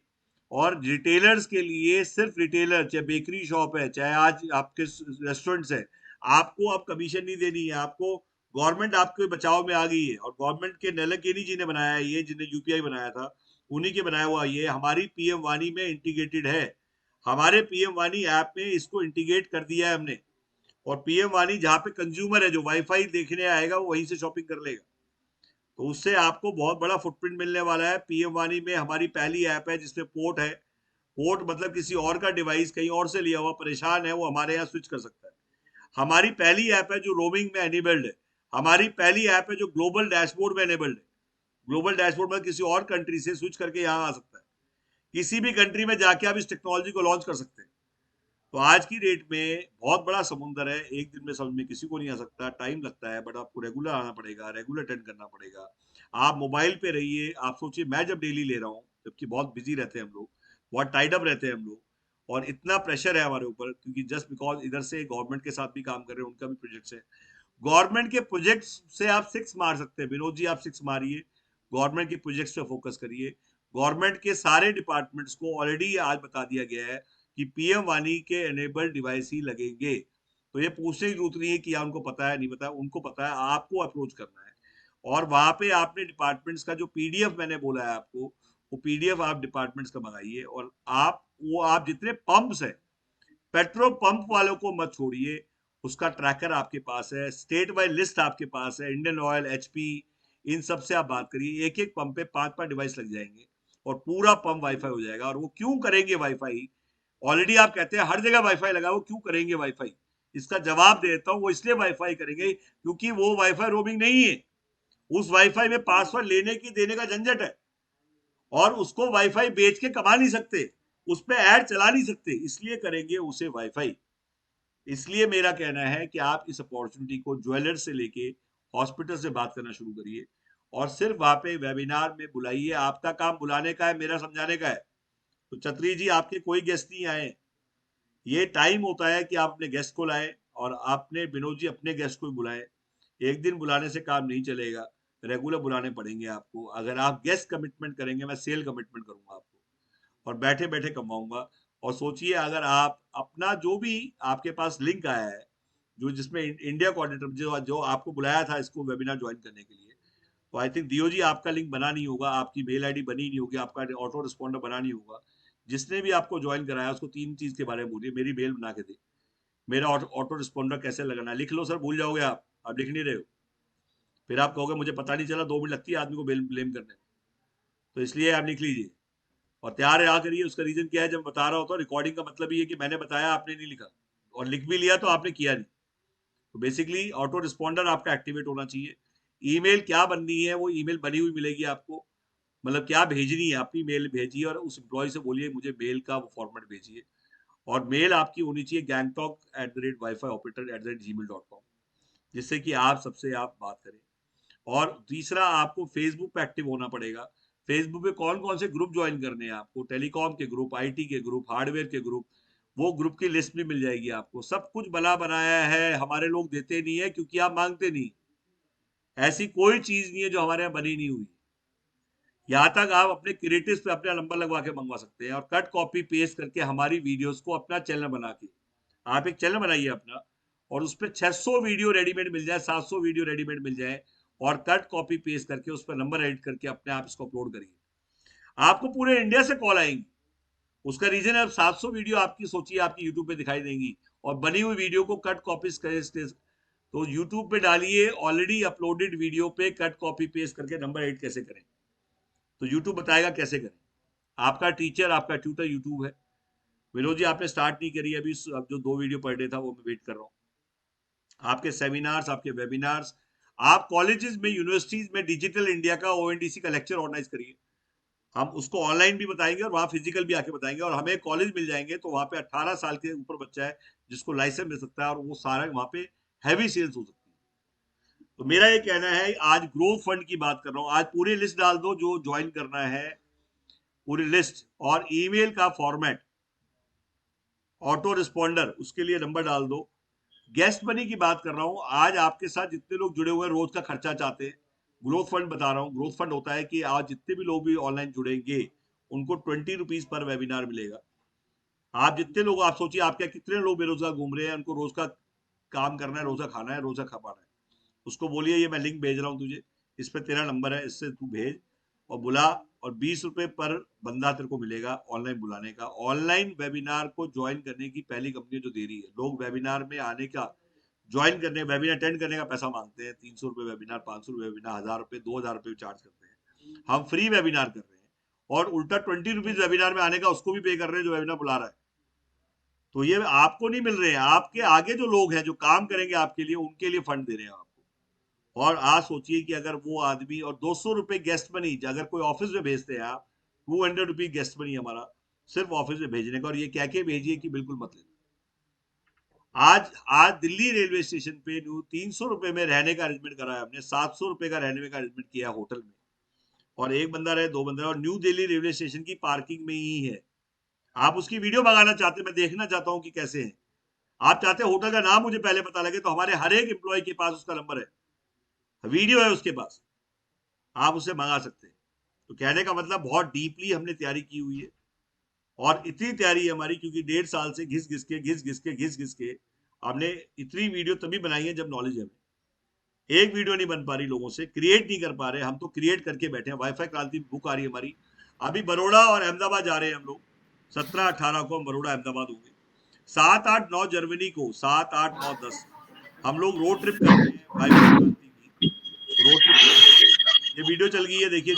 और रिटेलर्स के लिए, सिर्फ रिटेलर, चाहे बेकरी शॉप है, चाहे आज आपके रेस्टोरेंट्स है, आपको अब कमीशन नहीं देनी है, आपको गवर्नमेंट आपके बचाव में आ गई है। और गवर्नमेंट के नलकेनी जी ने बनाया है ये, जिन्हें यूपीआई बनाया था, उन्हीं के बनाया हुआ ये हमारी पीएम वाणी में इंटीग्रेटेड है। हमारे पीएम वाणी ऐप में इसको इंटीग्रेट कर दिया है हमने, और पीएम वाणी जहाँ पे कंज्यूमर है जो वाईफाई देखने आएगा वो वहीं से शॉपिंग कर लेगा, तो उससे आपको बहुत बड़ा फुटप्रिंट मिलने वाला है। पीएम वाणी में हमारी पहली ऐप है जिसमें पोर्ट है, पोर्ट मतलब किसी और का डिवाइस कहीं और से लिया हुआ परेशान है, वो हमारे यहाँ स्विच कर सकता है। हमारी पहली ऐप है जो रोमिंग में एनेबल्ड है, हमारी पहली ऐप है जो ग्लोबल डैशबोर्ड में एनेबल्ड है। ग्लोबल डैशबोर्ड में किसी और कंट्री से स्विच करके यहाँ आ सकता है, किसी भी कंट्री में जाके आप इस टेक्नोलॉजी को लॉन्च कर सकते हैं। तो आज की डेट में बहुत बड़ा समुंदर है, एक दिन में समझ में किसी को नहीं आ सकता, टाइम लगता है, बट आपको रेगुलर आना पड़ेगा, रेगुलर अटेंड करना पड़ेगा। आप मोबाइल पे रहिए। आप सोचिए मैं जब डेली ले रहा हूँ, जबकि बहुत बिजी रहते हैं हम लोग, बहुत टाइड अप रहते हैं हम लोग, और इतना प्रेशर है हमारे ऊपर, क्योंकि जस्ट बिकॉज इधर से गवर्नमेंट के साथ भी काम कर रहे हैं, उनका भी प्रोजेक्ट्स है। गवर्नमेंट के प्रोजेक्ट्स से आप 6 मार सकते हैं, विनोद जी आप 6 मारिए, गवर्नमेंट के प्रोजेक्ट्स पे फोकस करिए। गवर्नमेंट के सारे डिपार्टमेंट्स को ऑलरेडी आज बता दिया गया है कि पीएम वानी के एनेबल्ड डिवाइस ही लगेंगे, तो ये पूछने की जरूरत नहीं है कि उनको पता है नहीं पता है, उनको पता है, आपको अप्रोच करना है। और वहां पे आपने डिपार्टमेंट्स का जो पीडीएफ मैंने बोला है आपको, वो पीडीएफ आप डिपार्टमेंट्स का मंगाइए, और आप जितने पंप्स है, पेट्रोल पंप वालों को मत छोड़िए, उसका ट्रैकर आपके पास है, स्टेट वाइड लिस्ट आपके पास है, इंडियन ऑयल, एचपी, इन सब से आप बात करिए। एक एक पंप पे 5-5 डिवाइस लग जाएंगे और पूरा पंप वाईफाई हो जाएगा। और वो क्यों करेंगे वाईफाई? ऑलरेडी आप कहते हैं हर जगह वाईफाई लगा, वो क्यों करेंगे वाईफाई? इसका जवाब देता हूँ, वो इसलिए वाईफाई करेंगे क्योंकि वो वाईफाई रोमिंग नहीं है। उस वाईफाई में पासवर्ड लेने की देने का झंझट है, और उसको वाईफाई बेच के कमा नहीं सकते, उस पर ऐड चला नहीं सकते, इसलिए करेंगे उसे वाईफाई। इसलिए मेरा कहना है कि आप इस अपॉर्चुनिटी को ज्वेलर से लेके हॉस्पिटल से बात करना शुरू करिए, और सिर्फ वहां पे वेबिनार में बुलाइए। आपका काम बुलाने का है, मेरा समझाने का है। तो छतरी जी आपके कोई गेस्ट नहीं आए, ये टाइम होता है कि आप अपने गेस्ट को लाए, और आपने विनोद जी अपने गेस्ट को बुलाए। एक दिन बुलाने से काम नहीं चलेगा, रेगुलर बुलाने पड़ेंगे आपको। अगर आप गेस्ट कमिटमेंट करेंगे, मैं सेल कमिटमेंट करूंगा आपको, और बैठे बैठे कमाऊंगा। और सोचिए, अगर आप अपना जो भी आपके पास लिंक आया है, जो जिसमें इंडिया कोऑर्डिनेटर जो आपको बुलाया था इसको वेबिनार ज्वाइन करने के लिए, तो आई थिंक दियो जी आपका लिंक बना नहीं होगा, आपकी मेल आईडी बनी नहीं होगी, आपका ऑटो रिस्पॉन्डर बना नहीं होगा। जिसने भी आपको ज्वाइन कराया उसको 3 चीज के बारे में बोलिए, मेरी मेल बना के दे, मेरा ऑटो रिस्पॉन्डर कैसे लगाना है लिख लो। सर भूल जाओगे आप लिख नहीं रहे हो, फिर आप कहोगे मुझे पता नहीं चला, 2 मिनट लगती है आदमी को ब्लेम करने में। तो इसलिए आप लिख लीजिए और तैयार रहा करिए। उसका रीजन क्या है, जब बता रहा होता हूँ रिकॉर्डिंग का मतलब ये है कि मैंने बताया, आपने नहीं लिखा, और लिख भी लिया तो आपने किया नहीं। तो बेसिकली ऑटो रिस्पॉन्डर आपका एक्टिवेट होना चाहिए। ईमेल क्या बननी है, वो ईमेल बनी हुई मिलेगी आपको, मतलब क्या भेजनी है, अपनी मेल भेजिए, और उस एम्प्लॉय से बोलिए मुझे मेल का वो फॉर्मेट भेजिए। और मेल आपकी होनी चाहिए gangtok@wifioperator@gmail.com, जिससे कि आप सबसे आप बात करें। और तीसरा, आपको फेसबुक पे एक्टिव होना पड़ेगा। फेसबुक पे कौन कौन से ग्रुप ज्वाइन करने हैं आपको, टेलीकॉम के ग्रुप, आईटी के ग्रुप, हार्डवेयर के ग्रुप, वो ग्रुप की लिस्ट भी मिल जाएगी आपको। सब कुछ बना बनाया है, हमारे लोग देते नहीं है क्योंकि आप मांगते नहीं। ऐसी कोई चीज नहीं है जो हमारे यहाँ बनी नहीं हुई। यहाँ तक आप अपने क्रिएटिव्स पे अपना नंबर लगवा के मंगवा सकते हैं, और कट कॉपी पेस्ट करके हमारी वीडियोस को अपना चैनल बना के, आप एक चैनल बनाइए अपना, और उस पर 600 वीडियो रेडीमेड मिल जाए, 700 वीडियो रेडीमेड मिल जाए, और कट कॉपी पेस्ट करके उस पर नंबर एडिट करके अपने आप इसको अपलोड करिए। आपको पूरे इंडिया से कॉल आएंगी। उसका रीजन है, अब 700 वीडियो आपकी सोचिए आपकी यूट्यूब पे दिखाई देंगी, और बनी हुई वीडियो को कट कॉपी तो यूट्यूब पे डालिए, ऑलरेडी अपलोडेड वीडियो पे कट कॉपी पेस्ट करके नंबर एडिट कैसे करें, तो यूट्यूब बताएगा कैसे करें। आपका टीचर, आपका ट्यूटर यूट्यूब है। विनोद जी आपने स्टार्ट नहीं करी अभी, अब जो 2 वीडियो पर डे था वो मैं वेट कर रहा हूँ। आपके सेमिनार्स, आपके वेबिनार्स, आप कॉलेजेस में, यूनिवर्सिटीज में डिजिटल इंडिया का ओएनडीसी का लेक्चर ऑर्गेनाइज करिए। हम उसको ऑनलाइन भी बताएंगे और वहाँ फिजिकल भी आके बताएंगे, और हमें कॉलेज मिल जाएंगे तो वहाँ पे 18 साल के ऊपर बच्चा है जिसको लाइसेंस मिल सकता है, और वो सारा वहाँ पे हैवी सेल्स हो सकती है। तो मेरा ये कहना है, आज ग्रोथ फंड की बात कर रहा हूँ, आज पूरी लिस्ट डाल दो जो ज्वाइन करना है, पूरी लिस्ट, और ईमेल का फॉर्मेट, ऑटो रिस्पॉन्डर, उसके लिए नंबर डाल दो। गेस्ट मनी की बात कर रहा हूं, आज आपके साथ जितने लोग जुड़े हुए हैं रोज का खर्चा चाहते हैं, ग्रोथ फंड बता रहा हूँ। ग्रोथ फंड होता है कि आज जितने भी लोग भी ऑनलाइन जुड़ेंगे उनको 20 रुपीज पर वेबिनार मिलेगा। आप जितने लोग, आप सोचिए आपके कितने लोग बेरोजगार घूम रहे हैं, उनको रोज का काम करना है, रोजा खाना है, रोजा खपाना है। उसको बोलिए ये मैं लिंक भेज रहा हूँ तुझे, इस पर तेरा नंबर है, इससे तू भेज और बुला, और 20 रुपए पर बंदा तेरे को मिलेगा ऑनलाइन बुलाने का। ऑनलाइन वेबिनार को ज्वाइन करने की पहली कंपनी जो दे रही है, लोग वेबिनार में आने का, ज्वाइन करने, वेबिनार अटेंड करने का पैसा मांगते हैं। 300 रुपए वेबिनार, 500 रुपए वेबिनार, 1000 रुपए, 2000 रुपए चार्ज करते हैं। हम फ्री वेबिनार कर रहे हैं, और उल्टा 20 रुपीज वेबिनार में आने का उसको भी पे कर रहे हैं जो वेबिनार बुला रहा है। तो ये आपको नहीं मिल रहे हैं, आपके आगे जो लोग हैं जो काम करेंगे आपके लिए, उनके लिए फंड दे रहे हैं आपको। और आज सोचिए कि अगर वो आदमी, और 200 रुपए गेस्ट मनी, अगर कोई ऑफिस में भेजते हैं आप, 200 रुपीज गेस्ट मनी हमारा सिर्फ ऑफिस में भेजने का, और ये क्या क्या भेजिए कि बिल्कुल मत लेना। आज आज दिल्ली रेलवे स्टेशन पे 300 रुपए में रहने का अरेंजमेंट करा है हमने, 700 रुपए का रहने का अरेंजमेंट किया होटल में, और एक बंदा रहे, 2 बंदा रहे, और न्यू दिल्ली रेलवे स्टेशन की पार्किंग में ही है। आप उसकी वीडियो मंगाना चाहते हैं, मैं देखना चाहता हूं कि कैसे है। आप चाहते हैं होटल का नाम मुझे पहले पता लगे, तो हमारे हर एक एम्प्लॉय के पास उसका नंबर है, वीडियो है उसके पास, आप उससे मंगा सकते हैं। तो कहने का मतलब बहुत डीपली हमने तैयारी की हुई है, और इतनी तैयारी है हमारी क्योंकि 1.5 साल से घिस घिस के हमने इतनी वीडियो तभी बनाई है जब नॉलेज है हमें। एक वीडियो नहीं बन पा रही, लोगों से क्रिएट नहीं कर पा रहे, हम तो क्रिएट करके बैठे हैं। वाईफाई क्रांति बुक आ रही है हमारी, अभी बड़ौदा और अहमदाबाद जा रहे हैं हम लोग। 17-18 को हम बड़ौदा अहमदाबाद होंगे। 7-8-9 जनवरी को 7-8-9-10 हम लोग रोड ट्रिप कर रहे हैं वाईफाई क्रांति की, रोड ट्रिप कर रहे हैं। ये वीडियो चल गई है, देखिए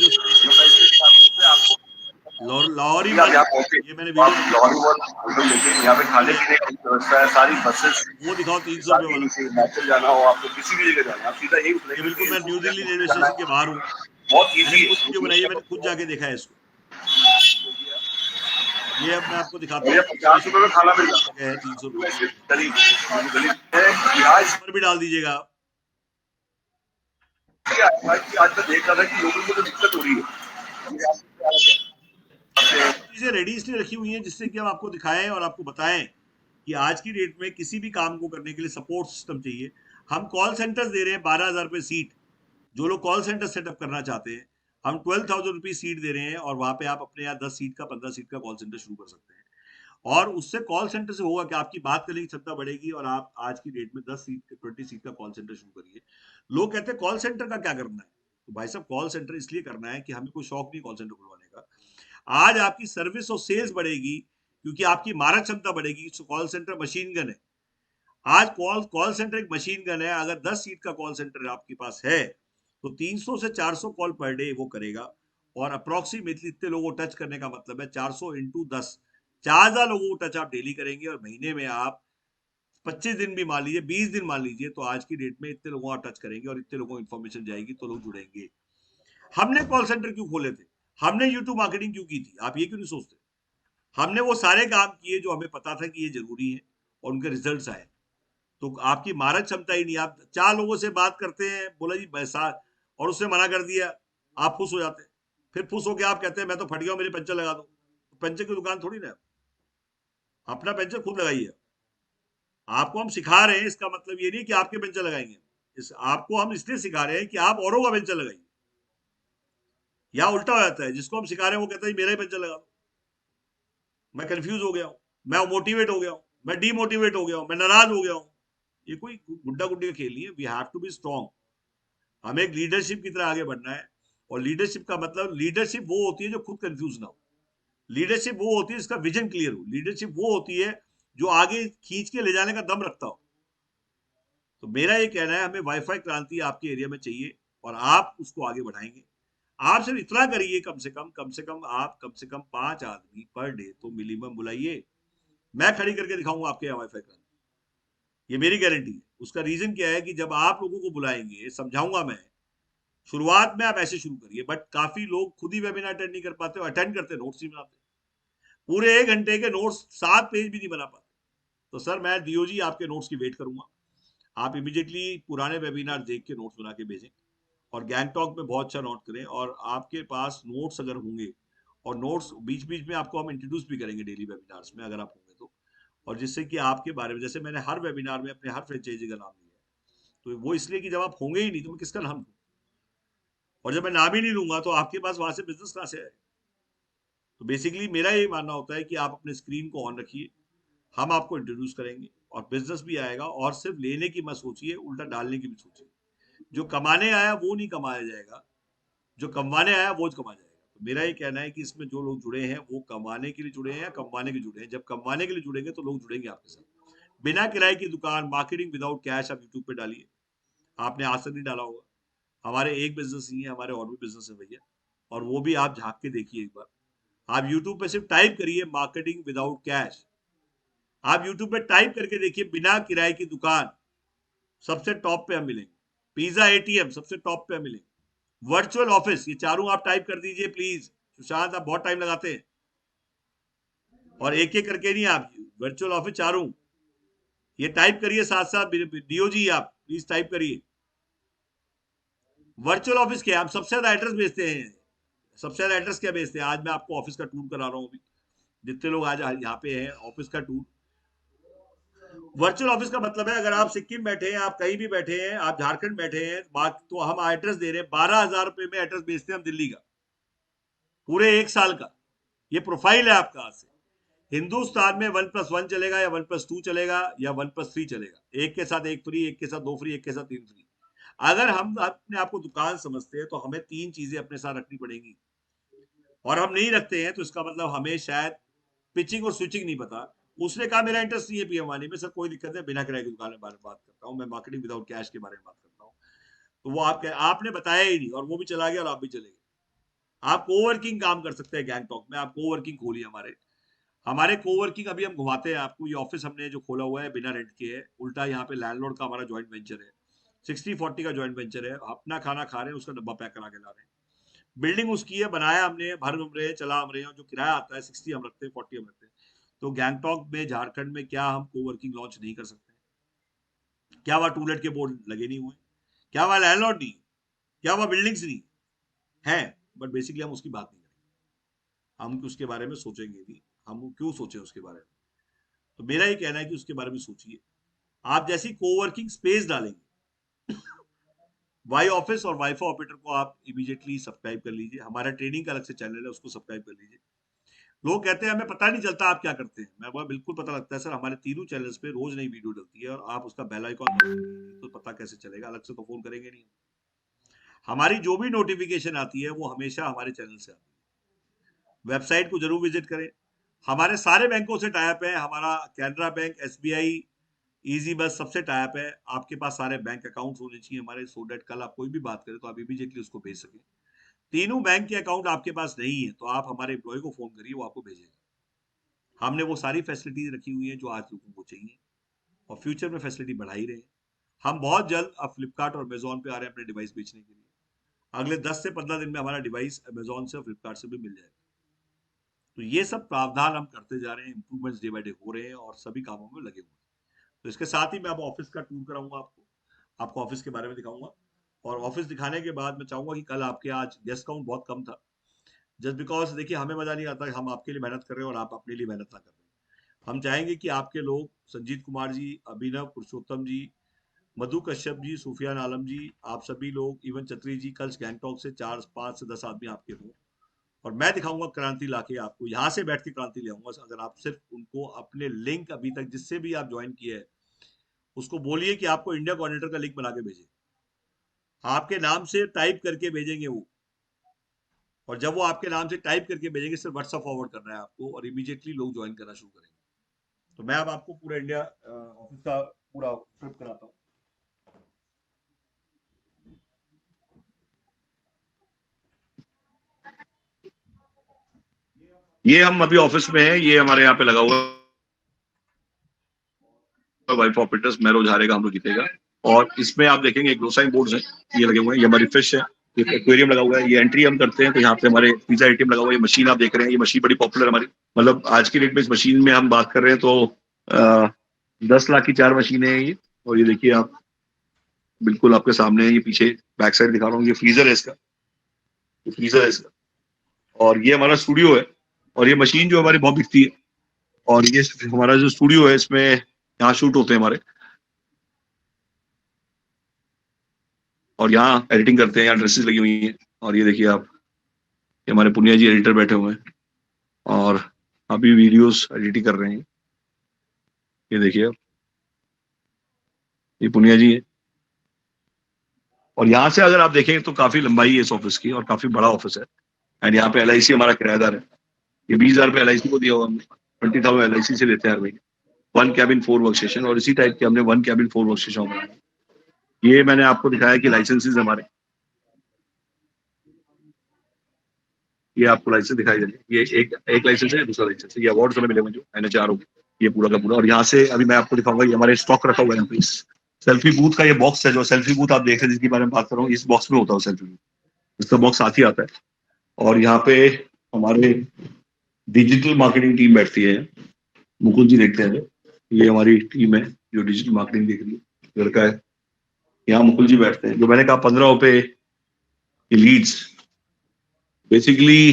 जो लाहौरी आप यहाँ पहुंचे, ये मैंने आप वीडियो लाहौरी वर्ल्ड होटल देखें, यहाँ पे खाने पीने की व्यवस्था है, सारी बसेस वो दिखाओ 300 रुपए वाला। हिमाचल जाना हो, आपको किसी भी जगह जाना, आप सीधा यही ये बिल्कुल मैं न्यू दिल्ली रेलवे जाना स्टेशन के बाहर हूँ, बहुत मैंने ईजी खुद वीडियो बनाई है, मैंने खुद जाके देखा है इसको। ये अब मैं आपको दिखाता है। हूँ, 50 रुपए में खाना मिल जाता है 300 रुपए है। गली है, आज पर भी डाल दीजिएगा आप। आज मैं देख रहा था कि लोगों को तो दिक्कत हो रही है। चीजें रेडी इसलिए रखी हुई हैं जिससे कि हम आपको दिखाएं और आपको बताएं कि आज की डेट में किसी भी काम को करने के लिए सपोर्ट सिस्टम चाहिए। हम कॉल सेंटर्स दे रहे हैं 12,000 रुपए सीट, जो लोग कॉल सेंटर सेटअप करना चाहते हैं हम 12,000 रुपीज सीट दे रहे हैं, और वहां पे आप अपने यहाँ 10 सीट का 15 सीट का कॉल सेंटर शुरू कर सकते हैं। और उससे कॉल सेंटर से होगा कि आपकी बात करने की क्षमता बढ़ेगी, और आप आज की डेट में 10 सीट 20 सीट का कॉल सेंटर शुरू करिए। लोग कहते हैं कॉल सेंटर का क्या करना है, तो भाई साहब कॉल सेंटर इसलिए करना है कि हमें कोई शौक नहीं कॉल सेंटर खुलवाने का। आज आपकी सर्विस और सेल्स बढ़ेगी क्योंकि आपकी मारक क्षमता बढ़ेगी। कॉल सेंटर मशीन गन है। आज कॉल सेंटर एक मशीन गन है। अगर 10 सीट का कॉल सेंटर आपके पास है तो 300 से 400 कॉल पर डे वो करेगा, और अप्रोक्सीमेटली इतने लोगों को टच करने का मतलब है 400 इंटू 10, 4,000 लोगों को टच आप डेली करेंगे, और महीने में आप 25 दिन भी मान लीजिए, 20 दिन मान लीजिए, तो आज की डेट में इतने लोगों को टच करेंगे और इतने लोगों को इन्फॉर्मेशन जाएगी तो लोग जुड़ेंगे। हमने कॉल सेंटर क्यों खोले थे, हमने यूट्यूब मार्केटिंग क्यों की थी, आप ये क्यों नहीं सोचते? हमने वो सारे काम किए जो हमें पता था कि ये जरूरी है, और उनके रिजल्ट्स आए। तो आपकी मारक क्षमता ही नहीं, आप 4 लोगों से बात करते हैं, बोला जी पैसा, और उसने मना कर दिया, आप खुश हो जाते हैं। फिर खुश होकर आप कहते हैं मैं तो फट गया हूं, मेरे पंचर लगा दो। तो पंचर की दुकान थोड़ी ना, अपना पंचर खुद लगाइए। आपको हम सिखा रहे हैं, इसका मतलब ये नहीं कि आपके पंचर लगाएंगे, आपको हम इसलिए सिखा रहे हैं कि आप औरों का पंचर लगाइए। या उल्टा हो जाता है, जिसको हम सिखा रहे हैं वो कहता है मेरा ही पंचर लगा दो। मैं कंफ्यूज हो गया हूँ, मैं मोटिवेट हो गया हूँ, मैं डीमोटिवेट हो गया हूँ, मैं नाराज हो गया हूँ। ये कोई गुड्डा गुड्डी का खेल नहीं है। We have to be strong. हमें एक लीडरशिप की तरह आगे बढ़ना है, और लीडरशिप का मतलब, लीडरशिप वो होती है जो खुद कंफ्यूज ना हो। लीडरशिप वो होती है जिसका विजन क्लियर हो। लीडरशिप वो होती है जो आगे खींच के ले जाने का दम रखता हो। तो मेरा ये कहना है, हमें वाईफाई क्रांति आपके एरिया में चाहिए, और आप उसको आगे बढ़ाएंगे। आप सिर्फ इतना करिए, कम से कम आप कम से कम 5 आदमी पर डे तो मिनिमम बुलाइए। मैं खड़ी करके दिखाऊंगा आपके यहाँ वाईफाई क्रांति, ये मेरी गारंटी है। उसका रीजन क्या है कि जब आप लोगों को बुलाएंगे, समझाऊंगा मैं। शुरुआत में आप ऐसे शुरू करिए, बट काफी लोग खुद ही वेबिनार अटेंड नहीं कर पाते, अटेंड करते नोट्स नहीं बनाते, पूरे 1 घंटे के नोट्स 7 पेज भी नहीं बना पाते। तो सर मैं डीओजी आपके नोट्स की वेट करूंगा। आप इमीडिएटली पुराने वेबिनार देख के नोट्स बना के भेजें, और गैंगटॉक में बहुत अच्छा नोट करें, और आपके पास नोट्स अगर होंगे, और नोट्स बीच बीच में आपको हम इंट्रोड्यूस भी करेंगे डेली वेबिनार्स में अगर आप होंगे तो, और जिससे कि आपके बारे में, जैसे मैंने हर वेबिनार में अपने हर फ्रेंचाइजी का नाम लिया है, तो वो इसलिए कि जब आप होंगे ही नहीं तो मैं किसका नाम लूं, और जब मैं नाम ही नहीं लूंगा तो आपके पास वहां से बिजनेस कहां से आएगा? तो बेसिकली मेरा ये मानना होता है कि आप अपने स्क्रीन को ऑन रखिए, हम आपको इंट्रोड्यूस करेंगे, और बिजनेस भी आएगा। और सिर्फ लेने की मत सोचिए, उल्टा डालने की भी सोचिए। जो कमाने आया वो नहीं कमाया जाएगा, जो कमाने आया वो कमा जाएगा। तो मेरा ये कहना है कि इसमें जो लोग जुड़े हैं वो कमाने के लिए जुड़े हैं या कमाने के लिए जुड़े हैं। जब कमाने के लिए जुड़ेंगे तो लोग जुड़ेंगे आपके साथ। बिना किराए की दुकान, मार्केटिंग विदाउट कैश, आप यूट्यूब पे डालिए। आपने आज तक नहीं डाला होगा। हमारे एक बिजनेस नहीं है, हमारे और भी बिजनेस है भैया, और वो भी आप झांक के देखिए एक बार। आप यूट्यूब पे सिर्फ टाइप करिए मार्केटिंग विदाउट कैश। आप यूट्यूब पे टाइप करके देखिए बिना किराए की दुकान, सबसे टॉप पे हम मिलेंगे। पिज्जा एटीएम सबसे टॉप पे हम मिलेंगे। वर्चुअल ऑफिस, ये चारों आप टाइप कर दीजिए प्लीज। सुशांत आप बहुत टाइम लगाते हैं, और एक एक करके नहीं, आप वर्चुअल ऑफिस चारों ये टाइप करिए साथ साथ। डीओजी आप प्लीज टाइप करिए। वर्चुअल ऑफिस क्या, हम सबसे ज्यादा एड्रेस बेचते हैं। सबसे ज्यादा एड्रेस क्या बेचते हैं? आज मैं आपको ऑफिस का टूर करा रहा हूँ अभी। जितने लोग आज यहाँ पे हैं, ऑफिस का टूर। वर्चुअल ऑफिस का मतलब है अगर आप सिक्किम बैठे हैं, आप कहीं भी बैठे हैं, आप झारखंड बैठे हैं, तो हम एड्रेस दे रहे हैं, 12,000 रुपए में एड्रेस बेचते हैं हम दिल्ली का, पूरे 1 साल का। ये प्रोफाइल है आपका। आज से हिंदुस्तान में 1+1 चलेगा या 1+2 चलेगा या 1+3 चलेगा, एक के साथ एक फ्री, एक के साथ 2 फ्री, एक के साथ 3 फ्री। अगर हम अपने आप को दुकान समझते हैं तो हमें 3 चीजें अपने साथ रखनी पड़ेंगी, और हम नहीं रखते हैं तो इसका मतलब हमें शायद पिचिंग और स्विचिंग नहीं पता। उसने कहा मेरा इंटरेस्ट नहीं है पीएम वानी में, सर कोई दिक्कत नहीं, बिना किराए की दुकान के बारे में बात करता हूँ, मैं मार्केटिंग विदाउट कैश के बारे में बात करता हूँ। तो वो आपने बताया ही नहीं, और वो भी चला गया और आप भी चले गए। आप कोवर्किंग काम कर सकते हैं गैंगटॉक में, आप कोवर्किंग खोलिए। हमारे कोवर्किंग अभी हम घुमाते हैं आपको। ये ऑफिस हमने जो खोला हुआ है बिना रेंट के है, उल्टा यहाँ पे लैंडलॉर्ड का हमारा जॉइंट वेंचर है, 60-40 का जॉइंट वेंचर है। अपना खाना खा रहे हैं, उसका डब्बा पैक करा के ला रहे हैं। बिल्डिंग उसकी है, बनाया हमने, भर हम रहे हैं, चला हम रहे हैं। जो किराया आता है 60 हम रखते हैं, 40 हम रखते हैं। तो गैंगटॉक में, झारखंड में क्या हम कोवर्किंग लॉन्च नहीं कर सकते? क्या वहां टूलेट के बोर्ड लगे नहीं हुए? क्या वहां लैंडलॉर्ड नहीं? क्या वहां बिल्डिंग्स नहीं है? बट बेसिकली हम उसकी बात नहीं करेंगे, हम उसके बारे में सोचेंगे भी। हम क्यों सोचे उसके बारे में? तो मेरा ये कहना है कि उसके बारे में सोचिए। आप जैसी कोवर्किंग स्पेस डालेंगे, वाई ऑफिस और वाईफाई ऑपरेटर को आप इमीडिएटली सब्सक्राइब कर लीजिए। हमारा ट्रेनिंग का अलग से चैनल है, उसको सब्सक्राइब कर लीजिए। लोग कहते हैं हमें पता नहीं चलता आप क्या करते हैं। मैं बोला बिल्कुल पता लगता है सर, हमारे तीनों चैनल्स पे रोज नई वीडियो डलती है, और आप उसका बेल आइकॉन तो पता कैसे चलेगा? अलग से तो फोन करेंगे नहीं। हमारी जो भी नोटिफिकेशन आती है वो हमेशा हमारे चैनल से आती है। वेबसाइट को जरूर विजिट करें। हमारे सारे बैंकों से टाइप है, हमारा कैनरा बैंक, एसबीआई, इजी बस सबसे टाइप है। आपके पास सारे बैंक अकाउंट होने चाहिए हमारे, सो डेट कल आप कोई भी बात करें तो आप इमीडिएटली उसको भेज सकें। तीनों बैंक के अकाउंट आपके पास नहीं है तो आप हमारे एम्प्लॉय को फोन करिए, वो आपको भेजेगा। हमने वो सारी फैसिलिटीज रखी हुई है जो आज लोगों को चाहिए, और फ्यूचर में फैसिलिटी बढ़ा ही रहे हैं। हम बहुत जल्द अब फ्लिपकार्ट और अमेजोन पे आ रहे हैं अपने डिवाइस बेचने के लिए। अगले 10 से 15 दिन में हमारा डिवाइस अमेजोन से और फ्लिपकार्ट से भी मिल जाएगा। तो ये सब प्रावधान हम करते जा रहे हैं, इंप्रूवमेंट्स डे बाय डे हो रहे हैं, और सभी कामों में लगे हुए हैं। तो इसके साथ ही मैं अब ऑफिस का टूर कराऊंगा आपको ऑफिस के बारे में दिखाऊंगा। और ऑफिस दिखाने के बाद मैं चाहूंगा कि कल आपके, आज गेस्ट काउंट बहुत कम था, जस्ट बिकॉज देखिए हमें मजा नहीं आता हम आपके लिए मेहनत कर रहे हैं और आप अपने लिए मेहनत ना कर रहे हैं। हम चाहेंगे कि आपके लोग, संजीत कुमार जी, अभिनव, पुरुषोत्तम जी, मधु कश्यप जी, सुफियान आलम जी, आप सभी लोग, इवन चत्री जी, कल गैंगटॉक से 4-5 से 10 आदमी आपके हों, और मैं दिखाऊंगा क्रांति लाके आपको। यहाँ से बैठ के क्रांति ले आऊंगा। अगर आप सिर्फ उनको अपने लिंक, अभी तक जिससे भी आप ज्वाइन किए है, उसको बोलिए कि आपको इंडिया कोऑर्डिनेटर का लिंक बना के भेजे, आपके नाम से टाइप करके भेजेंगे वो। और जब वो आपके नाम से टाइप करके भेजेंगे, सिर्फ व्हाट्सएप फॉरवर्ड करना है आपको, और इमीडिएटली लोग ज्वाइन करना शुरू करेंगे। तो मैं अब आपको पूरा इंडिया ऑफिस का पूरा ट्रिप कराता हूँ। ये हम अभी ऑफिस में है, ये हमारे यहाँ पे लगा हुआ वाइफ ऑपरेटर्स, मैरो झारेगा हम लोग जीतेगा। और इसमें आप देखेंगे ग्लोसाइन बोर्ड्स हैं, ये लगे हुए हैं। ये हमारी फिश है, ये एक्वेरियम लगा हुआ है। ये एंट्री हम करते हैं तो यहाँ पे हमारे पिज्जा एटीएम लगा हुआ है। ये मशीन आप देख रहे हैं, ये मशीन बड़ी पॉपुलर हमारी, मतलब आज की डेट में इस मशीन में हम बात कर रहे हैं तो 10 लाख की 4 मशीनें हैं ये। और ये देखिए आप, बिल्कुल आपके सामने है, ये पीछे बैक साइड दिखा रहा हूँ, ये फ्रीजर है इसका, ये फ्रीजर है इसका। और ये हमारा स्टूडियो है, और ये मशीन जो हमारी बहुत बिकती है। और ये हमारा जो स्टूडियो है, इसमें यहाँ शूट होते हैं हमारे, और यहाँ एडिटिंग करते हैं, यहाँ ड्रेसेस लगी हुई हैं। और ये देखिए आप, ये हमारे पुनिया जी एडिटर बैठे हुए हैं, और अभी वीडियोस एडिटिंग कर रहे हैं। ये देखिए आप, ये पुनिया जी है। और यहाँ से अगर आप देखें तो काफी लंबाई है इस ऑफिस की, और काफी बड़ा ऑफिस है। एंड यहाँ पे LIC हमारा किराएदार है। ये 20,000 रुपये LIC को दिया हुआ हमने, 20,000 LIC से लेते हैं हर महीने। 1 कैबिन 4 वर्क स्टेशन, और इसी टाइप के हमने 1 कैबिन 4 वर्क स्टेशन बनाया। ये मैंने आपको दिखाया कि लाइसेंसेस हमारे, ये आपको लाइसेंस दिखाई दे रही है। ये एक लाइसेंस है, दूसरा लाइसेंस है। ये अवार्ड्स हमें मिले हुए जो NHR हो, ये पूरा का पूरा। और यहाँ से अभी मैं आपको दिखाऊंगा, ये हमारे स्टॉक रखा हुआ है यहाँ पे। सेल्फी बूथ का ये बॉक्स है, जो सेल्फी बूथ आप देख रहे हैं जिसके बारे में बात कर रहा हूँ, इस बॉक्स में होता है सेल्फी बूथ, इसका बॉक्स साथ ही आता है। और यहाँ पे हमारे डिजिटल मार्केटिंग टीम बैठती है, मुकुल जी देखते हैं, ये हमारी टीम है जो डिजिटल मार्केटिंग देख रही है, लड़का है। यहाँ मुकुल जी बैठते हैं, जो मैंने कहा 15 रुपए ये लीड्स, बेसिकली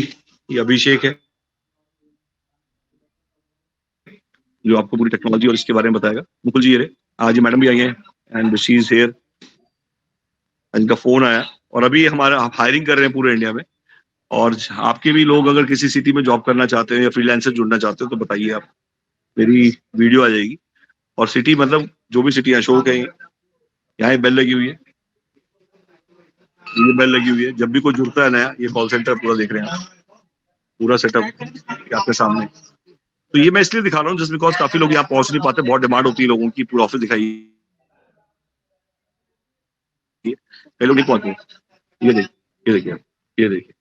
ये अभिषेक है, जो आपको पूरी टेक्नोलॉजी और इसके बारे में बताएगा। मुकुल जी ये रहे, आज ये मैडम भी आई हैं एंड शी इज हियर। इनका फोन आया और अभी हमारा हायरिंग कर रहे हैं पूरे इंडिया में, और आपके भी लोग अगर किसी सिटी में जॉब करना चाहते हैं या फ्रीलांसर जुड़ना चाहते हो तो बताइए आप, मेरी वीडियो आ जाएगी। और सिटी मतलब जो भी सिटी अशोक है, यहाँ बेल लगी हुई है, ये बेल लगी हुई है, जब भी कोई जुड़ता है नया, ये कॉल सेंटर पूरा देख रहे हैं आप, पूरा सेटअप आपके सामने। तो ये मैं इसलिए दिखा रहा हूँ जस्ट बिकॉज काफी लोग यहाँ पहुंच नहीं पाते, बहुत डिमांड होती है लोगों की, पूरा ऑफिस दिखाई, कई लोग नहीं पहुंचते। ये देखिए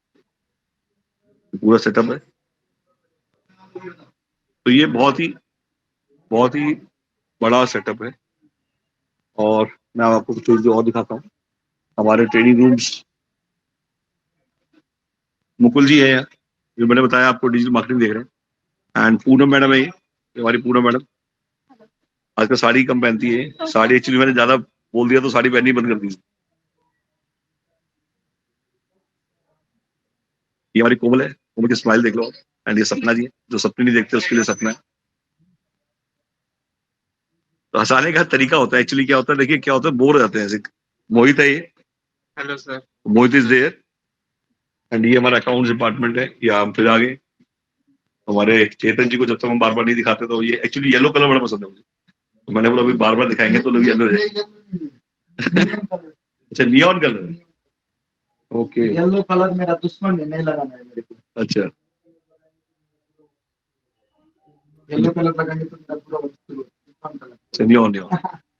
पूरा सेटअप है। तो ये बहुत ही बड़ा सेटअप है। और मैं आपको कुछ चीजें और दिखाता हूँ। हमारे ट्रेनिंग रूम्स, मुकुल जी है यहाँ, जो मैंने बताया आपको डिजिटल मार्केटिंग देख रहे हैं, एंड पूनम मैडम है, ये हमारी पूनम मैडम। आजकल साड़ी कम पहनती है, साड़ी एक्चुअली मैंने ज्यादा बोल दिया तो साड़ी पहननी बंद कर दी। ये हमारी कोमल है, कोमल की स्माइल देख लो। एंड ये सपना जी है, जो सपने नहीं देखते उसके लिए सपना है। तो हंसाने का तरीका होता है, एक्चुअली क्या होता है, देखिए क्या होता है, बोर हो जाते हैं ऐसे। मोहित है ये, hello sir. Mohit is there. And ये हमारा अकाउंट्स डिपार्टमेंट है। या हम फिर आगे हमारे चेतन जी को जब तक हम बार बार नहीं दिखाते, तो ये एक्चुअली येलो कलर बड़ा पसंद है मुझे, तो मैंने बोला अभी बार बार दिखाएंगे तो लोग येलो जाएंगे। अच्छा neon colour, okay. Yellow colour मेरा दुश्मन है, नहीं लगाना है मेरे को। अच्छा येलो कलर लगाएंगे तो मेरा पूरा दुश्मन कलर। नियॉन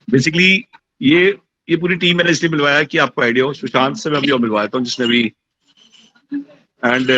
बेसिकली ये पूरी टीम मैंने इसलिए मिलवाया कि आपको आइडिया हो। सुशांत से मैं अभी और मिलवाया था जिसने भी, एंड